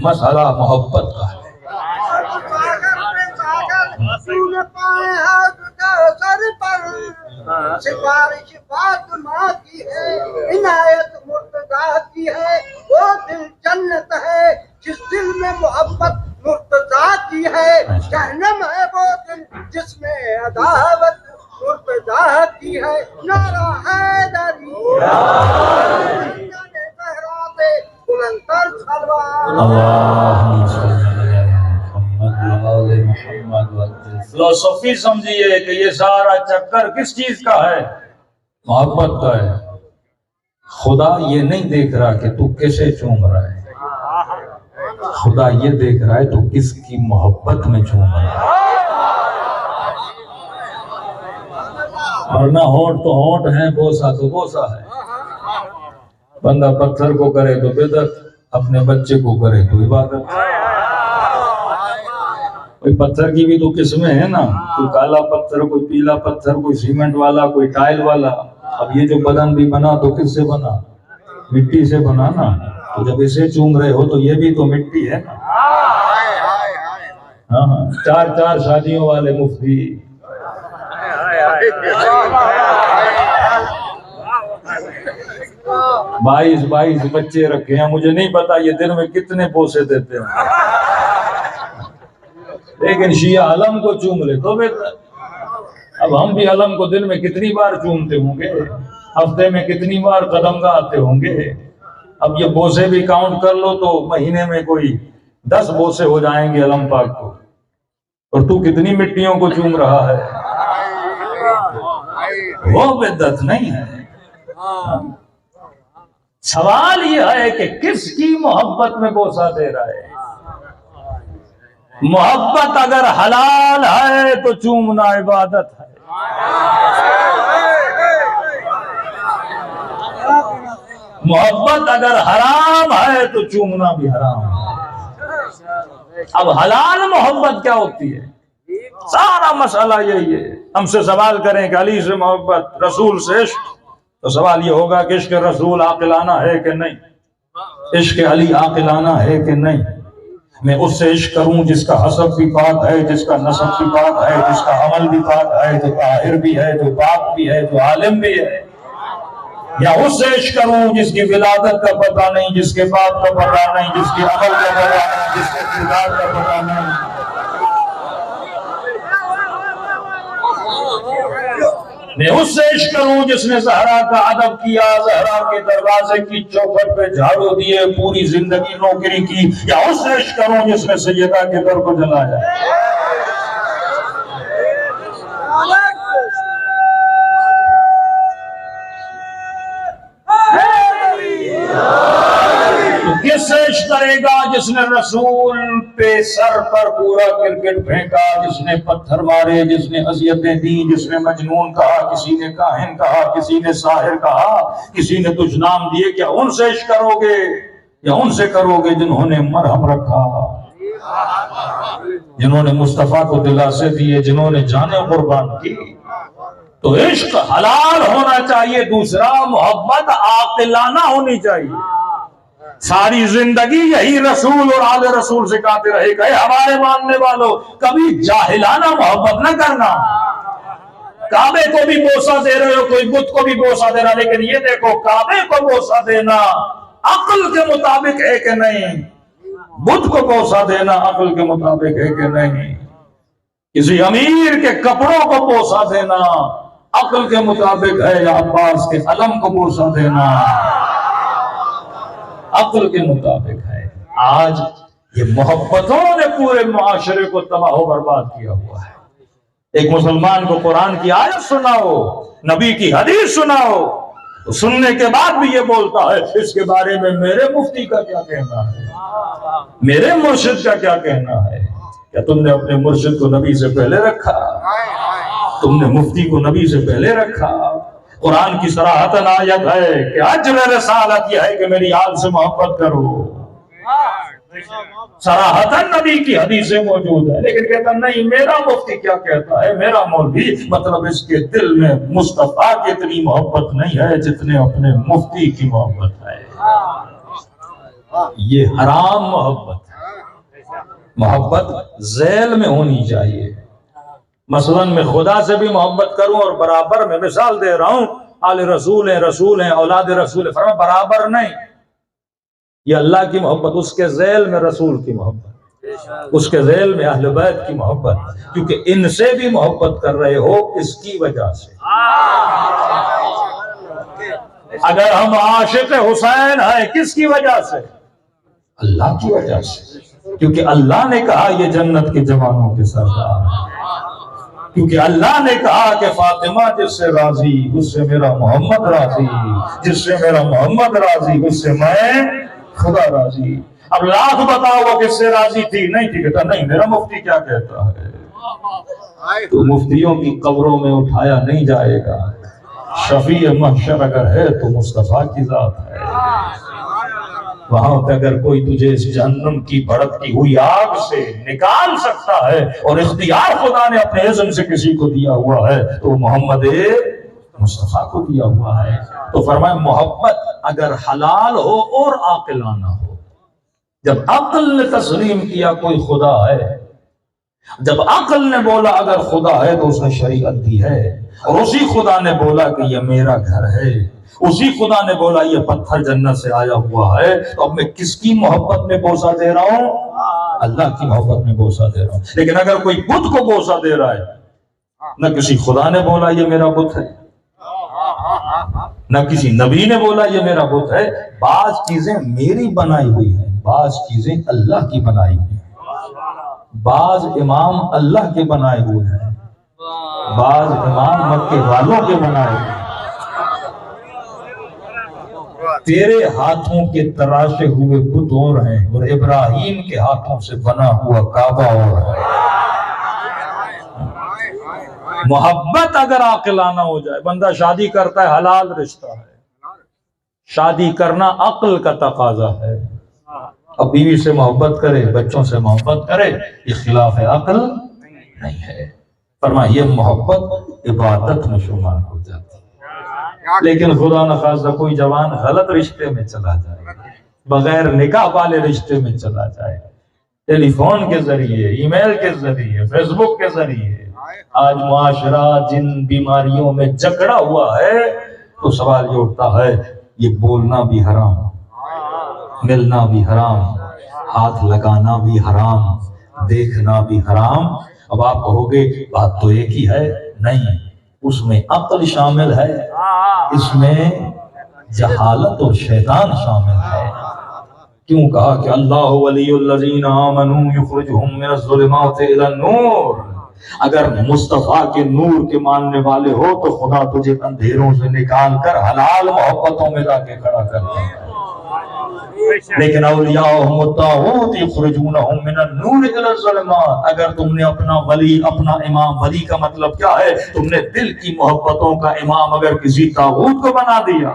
مسئلہ محبت کا ہے۔ سفارش فاطمہ کی ہے، عنایت مرتضیٰ کی ہے، وہ دل جنت ہے جس دل میں محبت مرتضیٰ کی ہے، جہنم ہے وہ دل جس میں عداوت مرتضیٰ کی ہے۔ نعرہ حیدری، زہرا پہ بلندتر صلوات۔ اللہم صلی محمد۔ فلسفی سمجھیے کہ یہ سارا چکر کس چیز کا ہے؟ محبت کا ہے۔ خدا یہ نہیں دیکھ رہا کہ تو کیسے چوم رہا ہے، خدا یہ دیکھ رہا ہے تو کس کی محبت میں چوم رہا ہے۔ ورنہ ہونٹ تو ہونٹ ہے، بوسا تو بوسا ہے۔ بندہ پتھر کو کرے تو بدعت، اپنے بچے کو کرے تو عبادت۔ کوئی پتھر کی بھی تو قسمیں ہیں نا، کوئی کالا پتھر، کوئی پیلا پتھر، کوئی سیمنٹ والا، کوئی ٹائل والا۔ اب یہ جو بدن بھی بنا تو کس سے بنا؟ مٹی سے بنا نا، تو جب اسے چوم رہے ہو تو یہ بھی تو مٹی ہے نا۔ ہاں، 4 شادیوں والے مفتی، 22 بچے رکھے ہیں، مجھے نہیں پتا یہ دن میں کتنے بوسے دیتے ہیں، لیکن شیعہ علم کو چوم لے تو بہتر۔ اب ہم بھی علم کو دن میں کتنی بار چومتے ہوں گے، ہفتے میں کتنی بار قدم گاتے ہوں گے۔ اب یہ بوسے بھی کاؤنٹ کر لو تو مہینے میں کوئی 10 بوسے ہو جائیں گے علم پاک کو، اور تو کتنی مٹیوں کو چوم رہا ہے۔ وہ بدعت نہیں ہے۔ سوال یہ ہے کہ کس کی محبت میں بوسہ دے رہا ہے۔ محبت اگر حلال ہے تو چومنا عبادت ہے، محبت اگر حرام ہے تو چومنا بھی حرام ہے۔ اب حلال محبت کیا ہوتی ہے؟ سارا مسئلہ یہی ہے۔ ہم سے سوال کریں کہ علی سے محبت، رسول سے عشق، تو سوال یہ ہوگا کہ عشق رسول عاقلانہ ہے کہ نہیں، عشق علی عاقلانہ ہے کہ نہیں۔ میں اس سے عشق کروں جس کا حسب بھی پاک ہے، جس کا نسب بھی پاک ہے، جس کا عمل بھی پاک ہے، جو طاہر بھی ہے، جو پاک بھی ہے، جو عالم بھی ہے، یا اس سے عشق کروں جس کی ولادت کا پتہ نہیں، جس کے باپ کا پتہ نہیں، جس کے عمل کا پتہ نہیں، جس کے کردار کا پتہ نہیں۔ میں اس سے عشق کروں جس نے زہرا کا ادب کیا، زہرا کے دروازے کی چوکھٹ پہ جھاڑو دیے، پوری زندگی نوکری کی، یا اس سے عشق کروں جس نے سیدہ کے در کو جلایا۔ تو کس سے عشق کرے گا؟ جس نے رسول پہ سر پر پورا کرکٹ پھینکا، جس نے پتھر مارے، جس نے اذیتیں دی، جس نے مجنون کہا، کسی نے کاہن کہا، کسی نے ساحر کہا، کسی نے کچھ نام دیے۔ کیا ان سے عشق کرو گے یا ان سے کرو گے جنہوں نے مرہم رکھا، جنہوں نے مصطفیٰ کو دلاسے دیے، جنہوں نے جانیں قربان کی؟ تو عشق حلال ہونا چاہیے۔ دوسرا، محبت عاقلانہ ہونی چاہیے۔ ساری زندگی یہی رسول اور آل رسول سکھاتے رہے گئے ہمارے ماننے والوں، کبھی جاہلانہ محبت نہ کرنا۔ کعبے کو بھی بوسہ دے رہے ہو، کوئی بت کو بھی بوسہ دے رہا، لیکن یہ دیکھو کعبے کو بوسہ دینا عقل کے مطابق ہے کہ نہیں، بت کو بوسہ دینا عقل کے مطابق ہے کہ نہیں، کسی امیر کے کپڑوں کو بوسہ دینا عقل کے مطابق ہے، یا عباس کے علم کو بوسہ دینا عقل کے مطابق ہے۔ آج یہ محبتوں نے پورے معاشرے کو تباہ و برباد کیا ہوا ہے۔ ایک مسلمان کو قرآن کی آیت سناؤ، نبی کی حدیث سناؤ، تو سننے کے بعد بھی یہ بولتا ہے اس کے بارے میں میرے مفتی کا کیا کہنا ہے، میرے مرشد کا کیا کہنا ہے۔ کیا تم نے اپنے مرشد کو نبی سے پہلے رکھا؟ تم نے مفتی کو نبی سے پہلے رکھا؟ قرآن کی صراحتاً آیت ہے کہ اجر رسالت یہ ہے کہ میری آل سے محبت کرو، صراحتاً نبی کی حدیثیں موجود ہے، لیکن کہتا نہیں میرا مفتی کیا کہتا ہے، میرا مولوی، مطلب اس کے دل میں مصطفیٰ کی اتنی محبت نہیں ہے جتنے اپنے مفتی کی محبت ہے۔ یہ حرام محبت ہے۔ محبت ذیل میں ہونی چاہیے۔ مثلا میں خدا سے بھی محبت کروں اور برابر میں مثال دے رہا ہوں، آل رسول ہیں، رسول ہیں، اولاد رسول ہیں، فرما برابر نہیں۔ یہ اللہ کی محبت، اس کے ذیل میں رسول کی محبت، اس کے ذیل میں اہل بیت کی محبت، کیونکہ ان سے بھی محبت کر رہے ہو اس کی وجہ سے۔ اگر ہم عاشق حسین ہیں کس کی وجہ سے؟ اللہ کی وجہ سے، کیونکہ اللہ نے کہا یہ جنت کے جوانوں کے سردار ہیں، کیونکہ اللہ نے کہا کہ فاطمہ جس سے راضی اس سے میرا محمد راضی، جس سے میرا محمد راضی اس سے میں خدا راضی۔ اب لاکھ بتاؤ وہ کس سے راضی تھی؟ نہیں تھی، کہتا نہیں میرا مفتی کیا کہتا ہے۔ تو مفتیوں کی قبروں میں اٹھایا نہیں جائے گا، شفیع محشر اگر ہے تو مصطفیٰ کی ذات ہے۔ وہاں پہ اگر کوئی تجھے اس جہنم کی بھڑکتی ہوئی آگ سے نکال سکتا ہے اور اختیار خدا نے اپنے اذن سے کسی کو دیا ہوا ہے تو محمد مصطفیٰ کو دیا ہوا ہے۔ تو فرمائے محبت اگر حلال ہو اور عاقلانہ ہو۔ جب عقل نے تسلیم کیا کوئی خدا ہے، جب عقل نے بولا اگر خدا ہے تو اس نے شریعت دی ہے، اور اسی خدا نے بولا کہ یہ میرا گھر ہے، اسی خدا نے بولا یہ پتھر جنت سے آیا ہوا ہے، تو اب میں کس کی محبت میں بوسہ دے رہا ہوں؟ اللہ کی محبت میں بوسہ دے رہا ہوں۔ لیکن اگر کوئی بت کو بوسہ دے رہا ہے، نہ کسی خدا نے بولا یہ میرا بت ہے، نہ کسی نبی نے بولا یہ میرا بت ہے، بعض چیزیں میری بنائی ہوئی ہیں، بعض چیزیں اللہ کی بنائی ہوئی ہیں، بعض امام اللہ کے بنائے ہوئے ہیں، بعض امام مکے والوں کے بنائے ہوئے ہیں۔ تیرے ہاتھوں کے تراشے ہوئے بت اور ہیں اور ابراہیم کے ہاتھوں سے بنا ہوا کعبہ اور ہے۔ محبت اگر عاقلانہ ہو جائے، بندہ شادی کرتا ہے حلال رشتہ ہے، شادی کرنا عقل کا تقاضا ہے. اب بیوی سے محبت کرے، بچوں سے محبت کرے، یہ خلاف عقل نہیں ہے. فرمایا یہ محبت عبادت میں شمار ہو جاتی ہے. لیکن خدا نخواستہ کوئی جوان غلط رشتے میں چلا جائے، بغیر نکاح والے رشتے میں چلا جائے، ٹیلی فون کے ذریعے، ای میل کے ذریعے، فیس بک کے ذریعے، آج معاشرہ جن بیماریوں میں جکڑا ہوا ہے تو سوال یہ اٹھتا ہے یہ بولنا بھی حرام، ملنا بھی حرام، ہاتھ لگانا بھی حرام، دیکھنا بھی حرام. اب آپ کہو گے بات تو ایک ہی ہے. نہیں، اس میں عقل شامل ہے، اس میں جہالت اور شیطان شامل ہے. کیوں کہا کہ اللہ ولی الذین آمنوا یخرجہم من الظلمات الی النور. اگر مصطفیٰ کے نور کے ماننے والے ہو تو خدا تجھے اندھیروں سے نکال کر حلال محبتوں میں لا کے کھڑا کرتا ہے. لیکن اولیاءہم الطاغوت یخرجونہم من النور الی الظلمات. اگر تم نے اپنا ولی، اپنا امام، ولی کا مطلب کیا ہے؟ تم نے دل کی محبتوں کا امام اگر کسی طاغوت کو بنا دیا،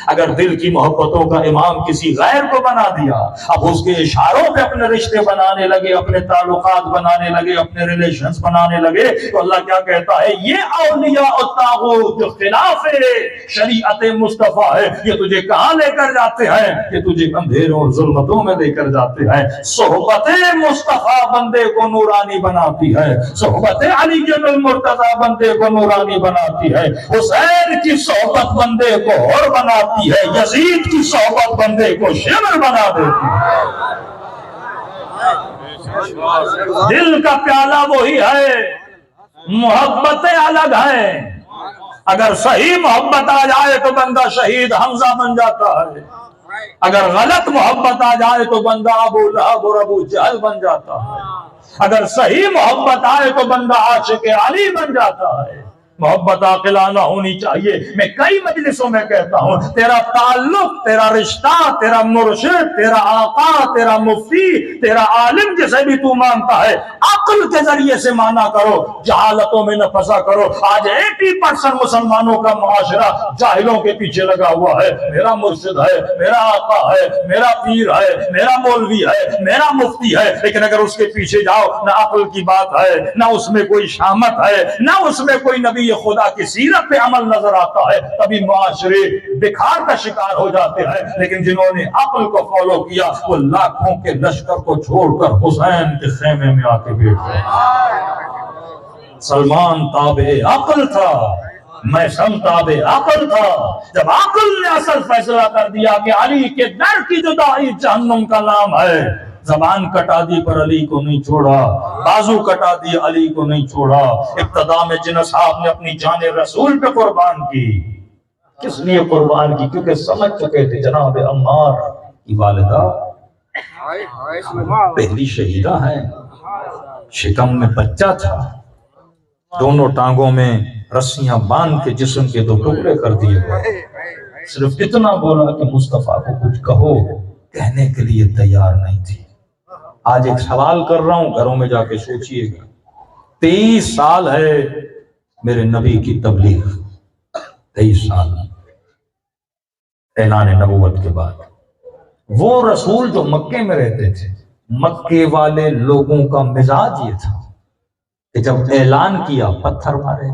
اگر دل کی محبتوں کا امام کسی غیر کو بنا دیا، اب اس کے اشاروں پہ اپنے رشتے بنانے لگے، اپنے تعلقات بنانے لگے، اپنے ریلیشنز بنانے لگے، تو اللہ کیا کہتا ہے؟ یہ اولیاء الطاغوت جو خلاف شریعت مصطفیٰ ہے، یہ تجھے کہاں لے کر جاتے ہیں؟ یہ تجھے اندھیروں اور ظلمتوں میں لے کر جاتے ہیں. صحبت مصطفیٰ بندے کو نورانی بناتی ہے، صحبت علی المرتضیٰ بندے کو نورانی بناتی ہے، حسین کی صحبت بندے کو اور بناتی ہے، یزید کی صحبت بندے کو شمر بنا دیتی ہے. دل کا پیالہ وہی ہے، محبتیں الگ ہیں. اگر صحیح محبت آ جائے تو بندہ شہید حمزہ بن جاتا ہے، اگر غلط محبت آ جائے تو بندہ ابو لہب اور ابو جہل بن جاتا ہے. اگر صحیح محبت آئے تو بندہ عاشق علی بن جاتا ہے. محبت عاقلانہ ہونی چاہیے. میں کئی مجلسوں میں کہتا ہوں تیرا تعلق، تیرا رشتہ، تیرا مرشد، تیرا آقا، تیرا مفتی، تیرا عالم جسے بھی تو مانتا ہے، عقل کے ذریعے سے مانا کرو، جہالتوں میں نہ پھنسا کرو. آج 80% مسلمانوں کا معاشرہ جاہلوں کے پیچھے لگا ہوا ہے. میرا مرشد ہے، میرا آقا ہے، میرا پیر ہے، میرا مولوی ہے، میرا مفتی ہے، لیکن اگر اس کے پیچھے جاؤ نہ عقل کی بات ہے، نہ اس میں کوئی شامت ہے، نہ اس میں کوئی نبی خدا کی سیرت پہ عمل نظر آتا ہے، تبھی معاشرے بکھار کا شکار ہو جاتے ہیں. لیکن جنہوں نے عقل کو فالو کیا وہ لاکھوں کے لشکر کو چھوڑ کر حسین کے خیمے میں آ کے بیٹھ گئے. سلمان تابع عقل تھا، میثم تابع عقل تھا. جب عقل نے اصل فیصلہ کر دیا کہ علی کے در کی جدائی جہنم کا نام ہے، زبان کٹا دی پر علی کو نہیں چھوڑا، بازو کٹا دی علی کو نہیں چھوڑا. ابتدا میں جن اصحاب نے اپنی جان رسول پہ قربان کی، کس لیے قربان کی؟ کیونکہ سمجھ چکے تھے جناب عمار کی والدہ پہلی شہیدہ ہے، شکم میں بچہ تھا، دونوں ٹانگوں میں رسیاں باندھ کے جسم کے 2 ٹکڑے کر دیے گئے. صرف اتنا بولا کہ مصطفیٰ کو کچھ کہو، کہنے کے لیے تیار نہیں تھی. آج ایک سوال کر رہا ہوں، گھروں میں جا کے سوچئے گا. 23 سال ہے میرے نبی کی تبلیغ، 23 سال اعلان نبوت کے بعد. وہ رسول جو مکے میں رہتے تھے، مکے والے لوگوں کا مزاج یہ تھا کہ جب اعلان کیا پتھر مارے.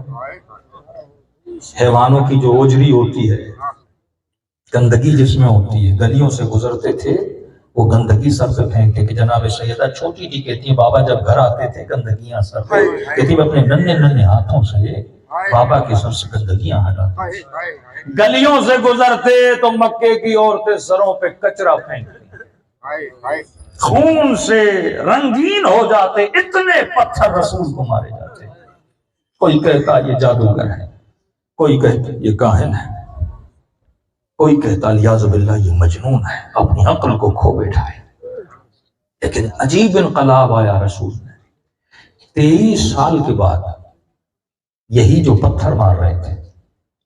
حیوانوں کی جو اوجری ہوتی ہے، گندگی جس میں ہوتی ہے، گلیوں سے گزرتے تھے وہ گندگی سر سے پھینکتے. کہ جناب سیدہ چھوٹی جی کہتی ہے بابا جب گھر آتے تھے گندگیاں سر پہ، کہتی میں اپنے ننھے ننھے ہاتھوں سے بابا کے سر سے گندگیاں ہٹاتی. گلیوں سے گزرتے تو مکے کی عورتیں سروں پہ کچرا پھینکتی، خون سے رنگین ہو جاتے، اتنے پتھر رسول کو مارے جاتے. کوئی کہتا یہ جادوگر ہے، کوئی کہتا یہ کاہن ہے، کوئی کہتا الیاذ باللہ یہ مجنون ہے، اپنی عقل کو کھو بیٹھا ہے. لیکن عجیب انقلاب آیا رسول میں. 23 سال کے بعد یہی جو پتھر مار رہے تھے،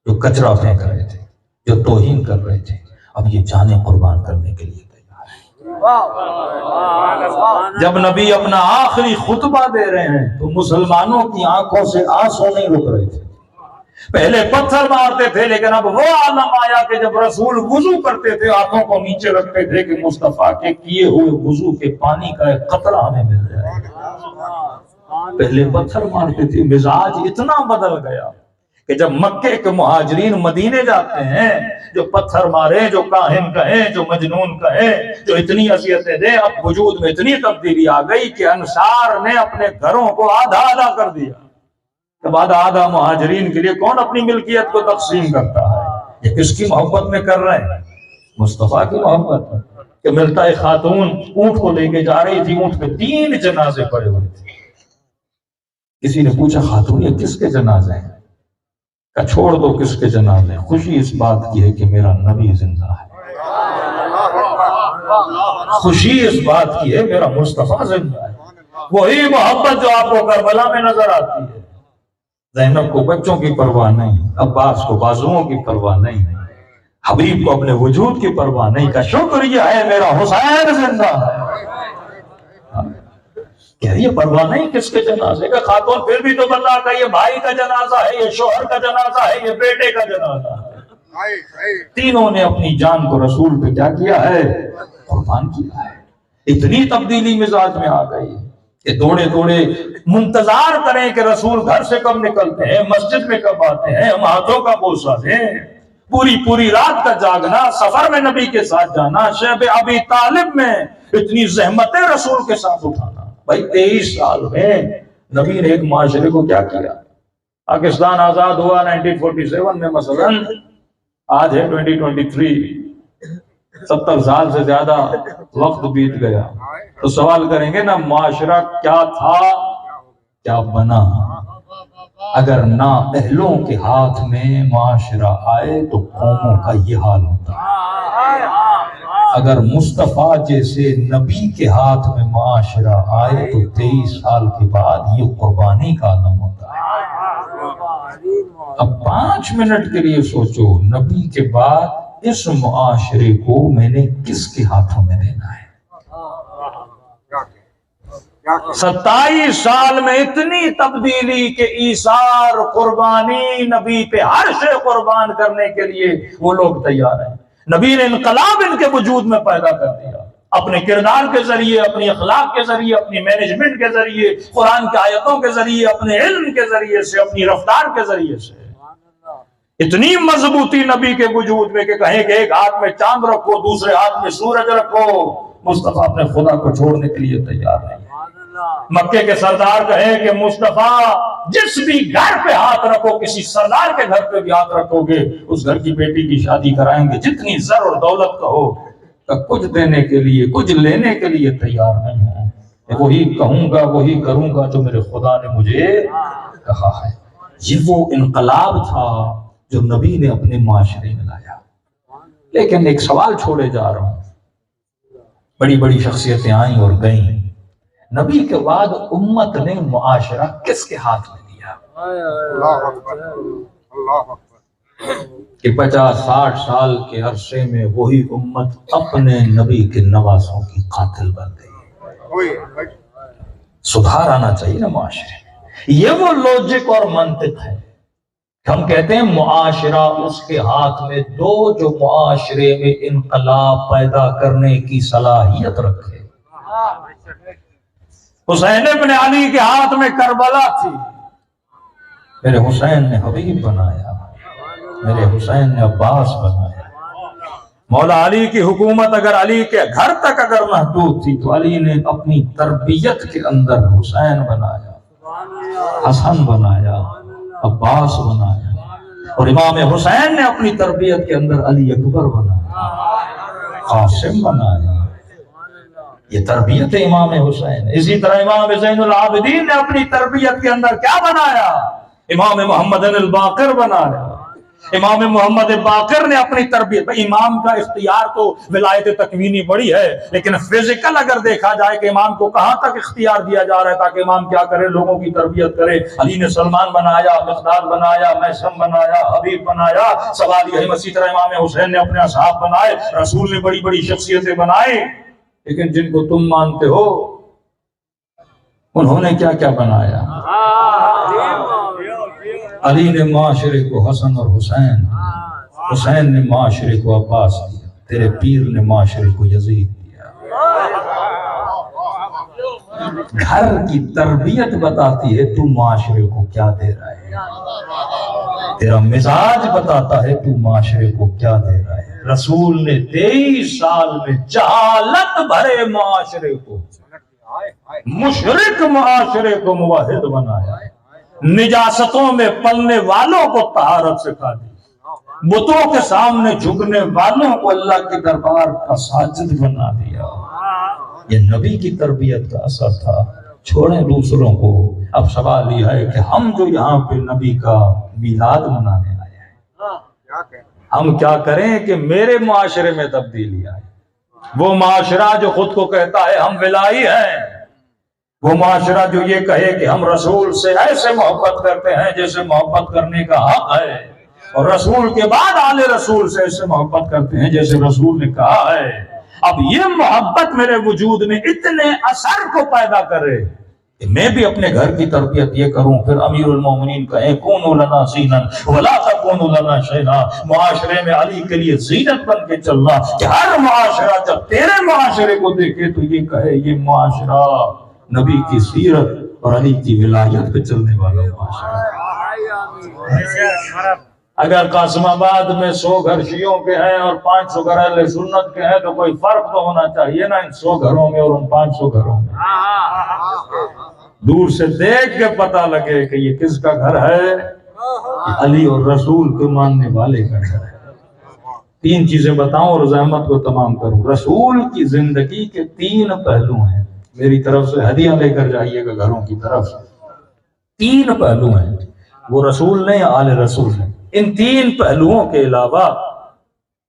جو کچرا پھینک رہے تھے، جو توہین کر رہے تھے، اب یہ جانیں قربان کرنے کے لیے تیار ہیں. جب نبی اپنا آخری خطبہ دے رہے ہیں تو مسلمانوں کی آنکھوں سے آنسو نہیں رک رہے تھے. پہلے پتھر مارتے تھے، لیکن اب وہ عالم آیا کہ جب رسول وضو کرتے تھے ہاتھوں کو نیچے رکھتے تھے کہ مصطفیٰ کے کیے ہوئے وضو کے پانی کا ایک قطرہ ہمیں مل جائے۔ پہلے پتھر مارتے تھے، مزاج اتنا بدل گیا کہ جب مکے کے مہاجرین مدینے جاتے ہیں، جو پتھر مارے، جو کاہن کہیں، جو مجنون کہیں، جو اتنی اذیتیں دیں، اب وجود میں اتنی تبدیلی آ گئی کہ انصار نے اپنے گھروں کو آدھا آدھا کر دیا۔ اب آدھا مہاجرین کے لیے کون اپنی ملکیت کو تقسیم کرتا ہے؟ یہ کس کی محبت میں کر رہے ہیں؟ مصطفیٰ کی محبت میں۔ کہ ملتا ہے خاتون اونٹ کو لے کے جا رہی تھی، اونٹ پہ 3 جنازے پڑے ہوئے تھے۔ کسی نے پوچھا خاتون یہ کس کے جنازے ہیں؟ کہ چھوڑ دو کس کے جنازے ہیں، خوشی اس بات کی ہے کہ میرا نبی زندہ ہے، خوشی اس بات کی ہے میرا مصطفیٰ زندہ ہے۔ وہی محبت جو آپ کو کربلا میں نظر آتی ہے۔ زینب کو بچوں کی پرواہ نہیں، عباس کو بازوؤں کی پرواہ نہیں، حبیب کو اپنے وجود کی پرواہ نہیں، کا شکر یہ ہے میرا حسین زندہ ہے۔ کیا یہ پرواہ نہیں کس کے جنازے کا؟ خاتون پھر بھی تو بتا کہ یہ بھائی کا جنازہ ہے، یہ شوہر کا جنازہ ہے، یہ بیٹے کا جنازہ ہے۔ تینوں نے اپنی جان کو رسول پہ کیا کیا ہے؟ قربان کیا ہے۔ اتنی تبدیلی مزاج میں آ گئی کہ دوڑے دوڑے منتظار کریں کہ رسول گھر سے کب نکلتے ہیں، مسجد میں کب آتے ہیں، ہم ہاتھوں کا بوسہ دیں، پوری رات کا جاگنا، سفر میں نبی کے ساتھ جانا، شیب ابی طالب میں اتنی زحمتیں رسول کے ساتھ اٹھانا۔ بھائی 23 سال میں نبی نے ایک معاشرے کو کیا کیا؟ پاکستان آزاد ہوا 1947 میں، مثلا آج ہے 2023، 70 سال سے زیادہ وقت بیت گیا، تو سوال کریں گے نا معاشرہ کیا تھا کیا بنا؟ اگر نا اہلوں کے ہاتھ میں معاشرہ آئے تو قوموں کا یہ حال ہوتا ہے، اگر مصطفیٰ جیسے نبی کے ہاتھ میں معاشرہ آئے تو 23 سال کے بعد یہ قربانی کا عالم ہوتا ہے۔ اب 5 منٹ کے لیے سوچو، نبی کے بعد اس معاشرے کو میں نے کس کے ہاتھوں میں دینا ہے؟ 27 سال میں اتنی تبدیلی کہ ایثار، قربانی، نبی پہ ہر شے قربان کرنے کے لیے وہ لوگ تیار ہیں۔ نبی نے انقلاب ان کے وجود میں پیدا کر دیا، اپنے کردار کے ذریعے، اپنی اخلاق کے ذریعے، اپنی مینجمنٹ کے ذریعے، قرآن کی آیتوں کے ذریعے، اپنے علم کے ذریعے سے، اپنی رفتار کے ذریعے سے۔ اتنی مضبوطی نبی کے وجود میں کہ کہیں کہ ایک ہاتھ میں چاند رکھو، دوسرے ہاتھ میں سورج رکھو، مصطفیٰ اپنے خدا کو چھوڑنے کے لیے تیار نہیں۔ مکے کے سردار کہیں کہ مصطفیٰ جس بھی گھر پہ ہاتھ رکھو، کسی سردار کے گھر پہ بھی ہاتھ رکھو گے، اس گھر کی بیٹی کی شادی کرائیں گے، جتنی زر اور دولت کہو، کچھ دینے کے لیے، کچھ لینے کے لیے تیار نہیں ہوں، وہی کہوں گا، وہی کروں گا جو میرے خدا نے مجھے کہا ہے۔ یہ وہ انقلاب تھا جو نبی نے اپنے معاشرے میں لایا۔ لیکن ایک سوال چھوڑے جا رہا ہوں، بڑی بڑی شخصیتیں آئیں اور گئیں، نبی کے بعد امت نے معاشرہ کس کے ہاتھ میں دیا؟ اللہ اکبر، اللہ اکبر۔ کہ 50-60 سال کے عرصے میں وہی امت اپنے نبی کے نواسوں کی قاتل بن گئی۔ سدھار آنا چاہیے نا معاشرے میں۔ یہ وہ لوجک اور منطق ہے، ہم کہتے ہیں معاشرہ اس کے ہاتھ میں دو جو معاشرے میں انقلاب پیدا کرنے کی صلاحیت رکھے۔ حسین ابن علی کے ہاتھ میں کربلا تھی، میرے حسین نے حبیب بنایا، میرے حسین نے عباس بنایا۔ مولا علی کی حکومت اگر علی کے گھر تک اگر محدود تھی تو علی نے اپنی تربیت کے اندر حسین بنایا، حسن بنایا، عباس بنایا، اور امام حسین نے اپنی تربیت کے اندر علی اکبر بنایا، قاسم بنایا۔ یہ تربیت امام حسین۔ اسی طرح امام زین العابدین نے اپنی تربیت کے اندر کیا بنایا؟ امام محمد الباقر بنایا۔ امام محمد باقر نے اپنی تربیت، امام کا اختیار تو ولایت تکوینی بڑی ہے، لیکن فزیکل اگر دیکھا جائے کہ امام کو کہاں تک اختیار دیا جا رہا ہے تاکہ امام کیا کرے، لوگوں کی تربیت کرے۔ علی نے سلمان بنایا، مقداد بنایا، میثم بنایا، حبیب بنایا۔ سوال یہ ہے، اسی طرح امام حسین نے اپنے اصحاب بنائے، رسول نے بڑی بڑی شخصیتیں بنائی، لیکن جن کو تم مانتے ہو انہوں نے کیا کیا بنایا؟ علی نے معاشرے کو حسن اور حسین دیا، حسین نے معاشرے کو عباس دیا، تیرے پیر نے معاشرے کو یزید دیا۔ گھر کی تربیت بتاتی ہے تو معاشرے کو کیا دے رہا ہے، تیرا مزاج بتاتا ہے تو معاشرے کو کیا دے رہا ہے۔ رسول نے 23 سال میں جہالت بھرے معاشرے کو، مشرک معاشرے کو موحد بنایا، نجاستوں میں پلنے والوں کو طہارت سکھا دی، بتوں کے سامنے جھکنے والوں کو اللہ کے دربار کا ساجد بنا دیا۔ یہ نبی کی تربیت کا اثر تھا۔ چھوڑیں دوسروں کو، اب سوال یہ ہے کہ ہم جو یہاں پہ نبی کا میلاد منانے آئے ہیں، ہم کیا کریں کہ میرے معاشرے میں تبدیلی آئے۔ وہ معاشرہ جو خود کو کہتا ہے ہم ولائی ہیں، وہ معاشرہ جو یہ کہے کہ ہم رسول سے ایسے محبت کرتے ہیں جیسے محبت کرنے کا حق ہے، اور رسول کے بعد آل رسول سے ایسے محبت کرتے ہیں جیسے رسول نے کہا ہے، اب یہ محبت میرے وجود میں اتنے اثر کو پیدا کرے کہ میں بھی اپنے گھر کی تربیت یہ کروں، پھر امیر المومنین کہیں کونوا لنا زینا ولا تکونوا لنا شیئا، معاشرے میں علی کے لیے زینت بن کے چلنا، کہ ہر معاشرہ جب تیرے معاشرے کو دیکھے تو یہ کہے یہ معاشرہ نبی کی سیرت اور علی کی ولایت پہ چلنے والا معاشرہ۔ اگر قاسم آباد میں 100 گھر شیعوں کے ہیں اور 500 گھر اہل سنت کے ہیں تو کوئی فرق تو ہونا چاہیے نا ان 100 گھروں میں اور ان 500 گھروں میں۔ دور سے دیکھ کے پتہ لگے کہ یہ کس کا گھر ہے، یہ علی اور رسول کو ماننے والے کا گھر ہے۔ 3 چیزیں بتاؤں اور زحمت کو تمام کروں۔ رسول کی زندگی کے 3 پہلو ہیں، میری طرف سے ہدیہ لے کر جائیے گا گھروں کی طرف۔ 3 پہلو ہیں، وہ رسول نے یا آل رسول نے۔ ان 3 پہلوؤں کے علاوہ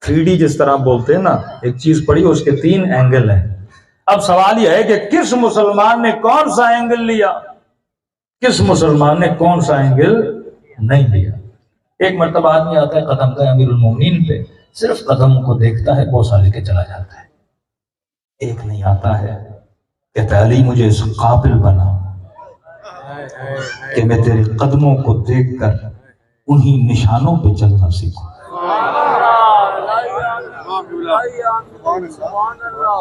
3D جس طرح بولتے ہیں نا، ایک چیز پڑھی اس کے 3 اینگل ہیں۔ اب سوال یہ ہے کہ کس مسلمان نے کون سا اینگل لیا، کس مسلمان نے کون سا اینگل نہیں لیا۔ ایک مرتبہ آدمی آتا ہے قدم کا امیر المومنین پہ، صرف قدم کو دیکھتا ہے، بوسہ لے کے چلا جاتا ہے۔ ایک نہیں آتا ہے، کہتا ہے علی مجھے اس قابل بنا کہ میں تیرے قدموں کو دیکھ کر انہی نشانوں پہ چلنا سیکھوں۔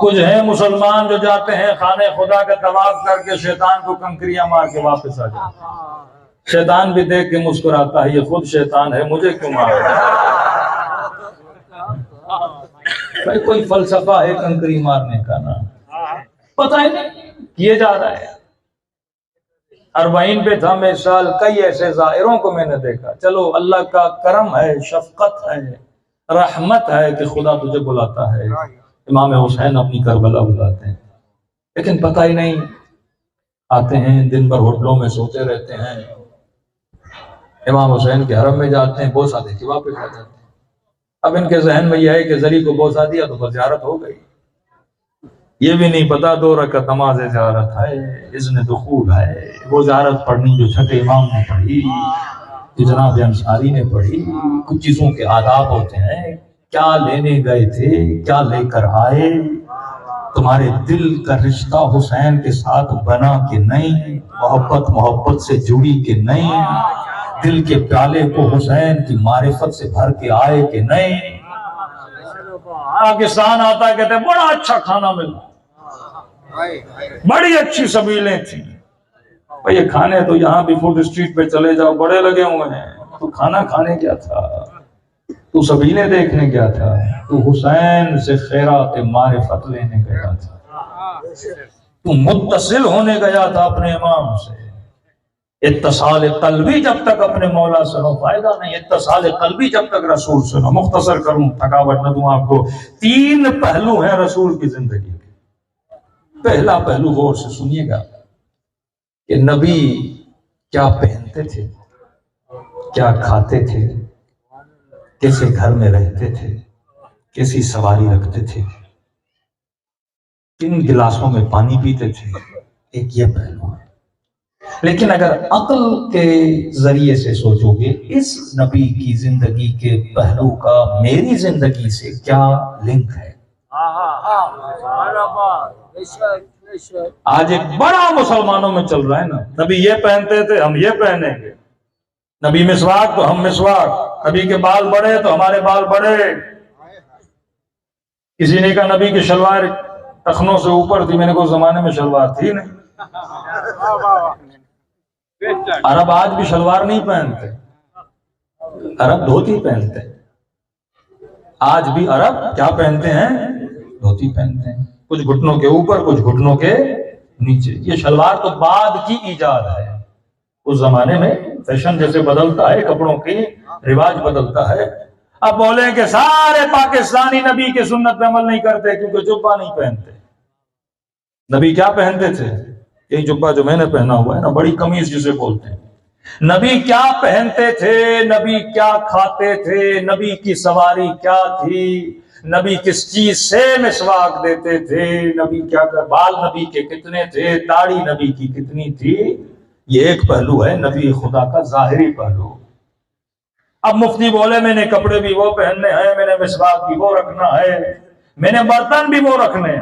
کچھ ہیں مسلمان جو جاتے ہیں خانہ خدا کا طواف کر کے شیطان کو کنکریاں مار کے واپس آ جاتے ہیں، شیطان بھی دیکھ کے مسکراتا ہے یہ خود شیطان ہے، مجھے کیوں مار رہا ہے؟ کوئی فلسفہ ہے کنکری مارنے کا نا، پتہ ہی نہیں کیے جا رہا ہے۔ 40 پہ تھا میں سال، کئی ایسے زائروں کو میں نے دیکھا۔ چلو اللہ کا کرم ہے، شفقت ہے، رحمت ہے کہ خدا تجھے بلاتا ہے۔ امام حسین اپنی کربلا بلاتے ہیں، لیکن پتہ ہی نہیں، آتے ہیں دن بھر ہوٹلوں میں سوتے رہتے ہیں، امام حسین کے حرم میں جاتے ہیں، بوسہ دے کے واپس آ جاتے ہیں۔ اب ان کے ذہن میں یہ ہے کہ زلی کو بوسہ دیا تو بس زیارت ہو گئی، یہ بھی نہیں پتا 2 رکعت نماز زیارت ہے، اذن دخول ہے، وہ زیارت پڑھنی جو چھٹے امام نے پڑھی، جو جناب انصاری نے پڑھی۔ کچھ چیزوں کے آداب ہوتے ہیں، کیا لینے گئے تھے، کیا لے کر آئے، تمہارے دل کا رشتہ حسین کے ساتھ بنا کہ نہیں، محبت سے جڑی کہ نہیں، دل کے پیالے کو حسین کی معرفت سے بھر کے آئے کہ نہیں۔ پاکستان آتا ہے کہتے ہیں بڑا اچھا کھانا ملا، بڑی اچھی سبیلیں تھیں۔ یہ کھانے تو یہاں بھی فوڈ اسٹریٹ پہ چلے جاؤ بڑے لگے ہوئے ہیں، تو کھانا کھانے کیا تھا، تو سبیلیں دیکھنے کیا تھا، تو حسین سے خیرات معرفت لینے گیا تھا، تو متصل ہونے گیا تھا اپنے امام سے۔ اتصال قلبی جب تک اپنے مولا سے ہو فائدہ نہیں، اتصال قلبی جب تک رسول سے ہو۔ مختصر کروں، تھکاوٹ نہ دوں آپ کو، 3 پہلو ہیں رسول کی زندگی کے۔ پہلا پہلو غور سے سنیے گا کہ نبی کیا پہنتے تھے، کیا کھاتے تھے، کیسے گھر میں رہتے تھے، کیسی سواری رکھتے تھے، کن گلاسوں میں پانی پیتے تھے، ایک یہ پہلو ہے۔ لیکن اگر عقل کے ذریعے سے سوچو گے اس نبی کی زندگی کے پہلو کا میری زندگی سے کیا لنک ہے۔ آج ایک بڑا مسلمانوں میں چل رہا ہے نا، نبی یہ پہنتے تھے ہم یہ پہنیں گے، نبی مسواک تو ہم مسواک، نبی کے بال بڑے تو ہمارے بال بڑے. کسی نے کہا نبی کی شلوار ٹخنوں سے اوپر تھی. میں نے کہا اس زمانے میں شلوار تھی نہیں. عرب آج بھی شلوار نہیں پہنتے، عرب دھوتی پہنتے. آج بھی عرب کیا پہنتے ہیں؟ دھوتی پہنتے ہیں، کچھ گھٹنوں کے اوپر کچھ گھٹنوں کے نیچے. یہ شلوار تو بعد کی ایجاد ہے. اس زمانے میں فیشن جیسے بدلتا ہے، کپڑوں کی رواج بدلتا ہے. اب بولیں کہ سارے پاکستانی نبی کے سنت پہ عمل نہیں کرتے کیونکہ جبہ نہیں پہنتے. نبی کیا پہنتے تھے؟ یہی جبہ جو میں نے پہنا ہوا ہے نا، بڑی قمیض جسے بولتے ہیں. نبی کیا پہنتے تھے؟ نبی کیا کھاتے تھے؟ نبی کی سواری کیا تھی؟ نبی کس چیز سے مسواک دیتے تھے؟ نبی کیا بال نبی کے کتنے تھے؟ داڑھی نبی کی کتنی تھی؟ یہ ایک پہلو ہے نبی خدا کا ظاہری پہلو. اب مفتی بولے میں نے کپڑے بھی وہ پہننے ہیں، میں نے مسواک بھی وہ رکھنا ہے، میں نے برتن بھی وہ رکھنے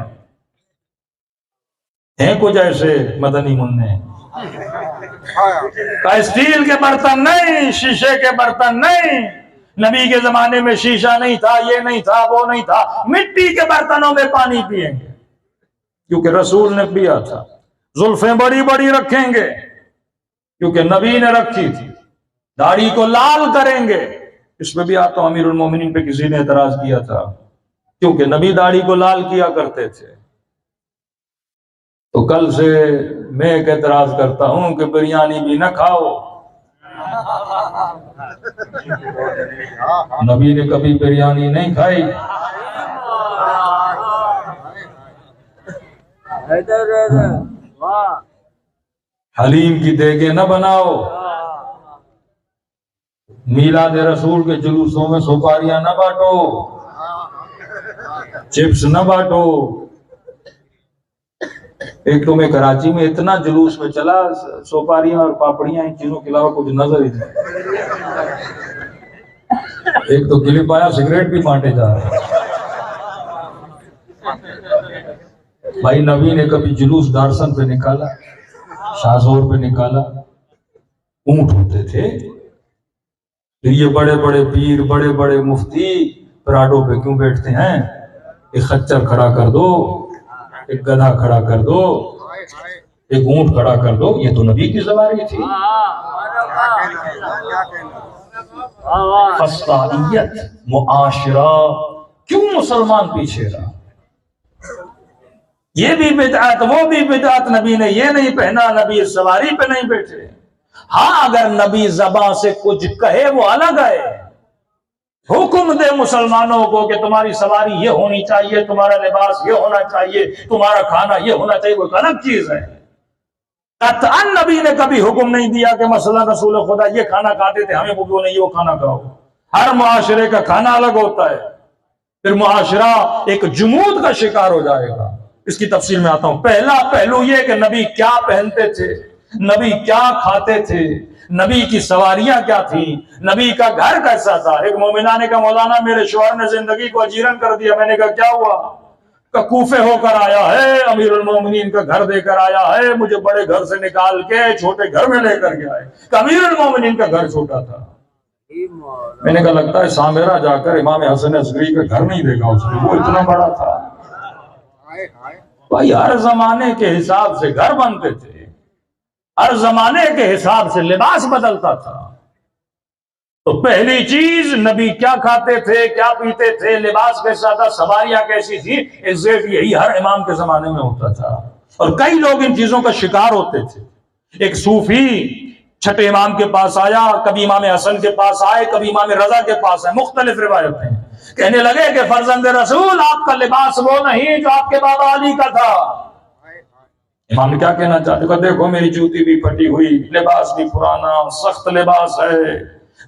ہیں کچھ ایسے مدنی منع کا اسٹیل کے برتن نہیں، شیشے کے برتن نہیں. نبی کے زمانے میں شیشہ نہیں تھا، یہ نہیں تھا، وہ نہیں تھا. مٹی کے برتنوں میں پانی پیئیں گے کیونکہ رسول نے پیا تھا. زلفیں بڑی بڑی رکھیں گے کیونکہ نبی نے رکھی تھی. داڑھی کو لال کریں گے. اس پہ بھی آتا ہوں، امیر المومنین پہ کسی نے اعتراض کیا تھا کیونکہ نبی داڑھی کو لال کیا کرتے تھے. تو کل سے میں ایک اعتراض کرتا ہوں کہ بریانی بھی نہ کھاؤ. نبی نے کبھی بریانی نہیں کھائی. حلیم کی دیگیں نہ بناؤ. میلاد رسول کے جلوسوں میں سپاریاں نہ بانٹو، چپس نہ بانٹو. ایک تو میں کراچی میں اتنا جلوس میں چلا، سوپاریاں اور پاپڑیاں ان چیزوں کے علاوہ کچھ نظر ہی نہیں. ایک تو کلپ آیا، سگریٹ بھی بانٹے جا رہے. بھائی نبی نے کبھی جلوس ڈارسن پہ نکالا، شاہزور پہ نکالا؟ اونٹ ہوتے تھے. یہ بڑے بڑے پیر، بڑے بڑے مفتی پراڈو پہ کیوں بیٹھتے ہیں؟ ایک خچر کھڑا کر دو، ایک گدھا کھڑا کر دو، ایک اونٹ کھڑا کر دو. یہ تو نبی کی سواری تھی. فصاحیت، معاشرہ، کیوں مسلمان پیچھے رہا؟ یہ بھی بدعت، وہ بھی بدعت. نبی نے یہ نہیں پہنا، نبی سواری پہ نہیں بیٹھے. ہاں اگر نبی زبان سے کچھ کہے وہ الگ ہے. حکم دے مسلمانوں کو کہ تمہاری سواری یہ ہونی چاہیے، تمہارا لباس یہ ہونا چاہیے، تمہارا کھانا یہ ہونا چاہیے، وہ الگ چیز ہے. قطعاً نبی نے کبھی حکم نہیں دیا کہ مثلا رسول خدا یہ کھانا کھاتے تھے، ہمیں وہ نہیں وہ کھانا کھاؤ. ہر معاشرے کا کھانا الگ ہوتا ہے. پھر معاشرہ ایک جمود کا شکار ہو جائے گا. اس کی تفصیل میں آتا ہوں. پہلا پہلو یہ کہ نبی کیا پہنتے تھے، نبی کیا کھاتے تھے، نبی کی سواریاں کیا تھیں، نبی کا گھر کیسا تھا. ایک مومنہ نے کہا مولانا میرے شوہر نے زندگی کو اجیرن کر دیا. میں نے کہا کیا ہوا؟ کہ کوفے ہو کر آیا ہے، امیر المومنین کا گھر دے کر آیا ہے، مجھے بڑے گھر سے نکال کے چھوٹے گھر میں لے کر گیا ہے. کہ امیر المومنین کا گھر چھوٹا تھا. میں نے کہا لگتا ہے سامرا جا کر امام حسن عسکری کا گھر نہیں دیکھا اس نے، وہ اتنا بڑا تھا. بھائی ہر زمانے کے حساب سے گھر بنتے تھے، ہر زمانے کے حساب سے لباس بدلتا تھا. تو پہلی چیز نبی کیا کھاتے تھے، کیا پیتے تھے، لباس کیسا تھا، سواریاں کیسی تھی، ایگزیکٹ یہی ہر امام کے زمانے میں ہوتا تھا. اور کئی لوگ ان چیزوں کا شکار ہوتے تھے. ایک صوفی چھٹے امام کے پاس آیا، کبھی امام حسن کے پاس آئے، کبھی امام رضا کے پاس آئے، مختلف روایتیں. کہنے لگے کہ فرزند رسول آپ کا لباس وہ نہیں جو آپ کے بابا علی کا تھا. امام نے کیا کہنا چاہتے کہ دیکھو میری جوتی بھی پھٹی ہوئی، لباس بھی پرانا، سخت لباس ہے،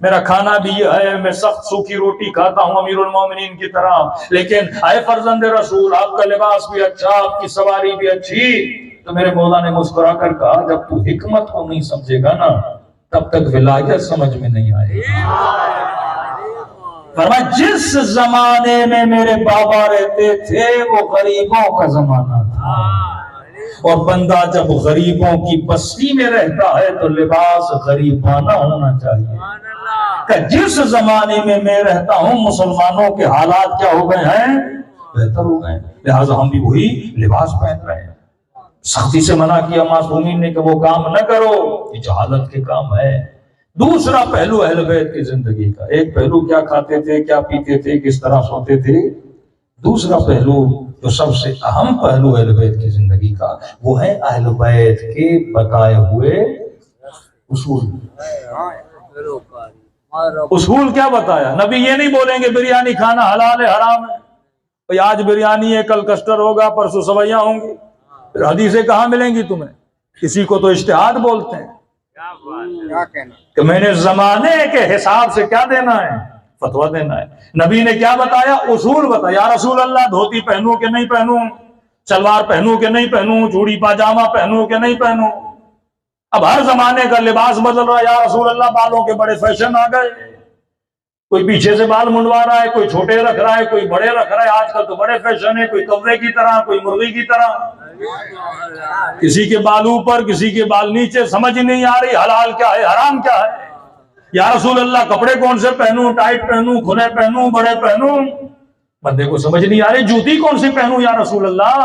میرا کھانا بھی یہ ہے، میں سخت سوکھی روٹی کھاتا ہوں امیر المومنین کی طرح. لیکن اے فرزند رسول آپ کا لباس بھی اچھا، آپ کی سواری بھی اچھی. تو میرے مولا نے مسکرا کر کہا جب تو حکمت کو نہیں سمجھے گا نا تب تک ولایت سمجھ میں نہیں آئے گی. فرمایا جس زمانے میں میرے بابا رہتے تھے وہ غریبوں کا زمانہ تھا. اور بندہ جب غریبوں کی بستی میں رہتا ہے تو لباس غریبانہ ہونا چاہیے کہ جس زمانے میں رہتا ہوں مسلمانوں کے حالات کیا ہو گئے ہیں، بہتر ہو گئے ہیں، لہٰذا ہم بھی وہی لباس پہن رہے ہیں۔ سختی سے منع کیا معصومین نے کہ وہ کام نہ کرو، یہ جہالت کے کام ہے۔ دوسرا پہلو اہل بیت کی زندگی کا، ایک پہلو کیا کھاتے تھے، کیا پیتے تھے، کس طرح سوتے تھے، دوسرا پہلو جو سب سے اہم پہلو اہل بیت کی زندگی کا وہ ہے اہل بیت کے بتائے ہوئے اصول۔ اصول کیا بتایا نبی؟ یہ نہیں بولیں گے بریانی کھانا حلال ہے حرام ہے، بھئی آج بریانی ہے کل کسٹر ہوگا پرسوں سویاں ہوں گی، پھر حدیثیں کہاں ملیں گی تمہیں؟ کسی کو تو اجتہاد بولتے ہیں کہ میں نے زمانے کے حساب سے کیا دینا ہے، فتویٰ دینا ہے۔ نبی نے کیا بتایا؟ اصول بتایا۔ یا رسول اللہ دھوتی پہنوں کہ نہیں پہنوں، شلوار پہنوں کہ نہیں پہنوں، چوڑی پاجامہ پہنوں کہ نہیں پہنوں؟ اب ہر زمانے کا لباس بدل رہا ہے۔ یا رسول اللہ بالوں کے بڑے فیشن آ گئے، کوئی پیچھے سے بال منڈوا رہا ہے، کوئی چھوٹے رکھ رہا ہے، کوئی بڑے رکھ رہا ہے، آج کل تو بڑے فیشن ہے، کوئی کوے کی طرح، کوئی مرغی کی طرح، کسی کے بال اوپر کسی کے بال نیچے، سمجھ نہیں آ رہی حلال کیا ہے حرام کیا ہے۔ یا رسول اللہ کپڑے کون سے پہنوں، ٹائٹ پہنوں، کھلے پہنوں، بڑے پہنوں؟ بندے کو سمجھ نہیں آ رہی جوتی کون سی پہنوں یا رسول اللہ؟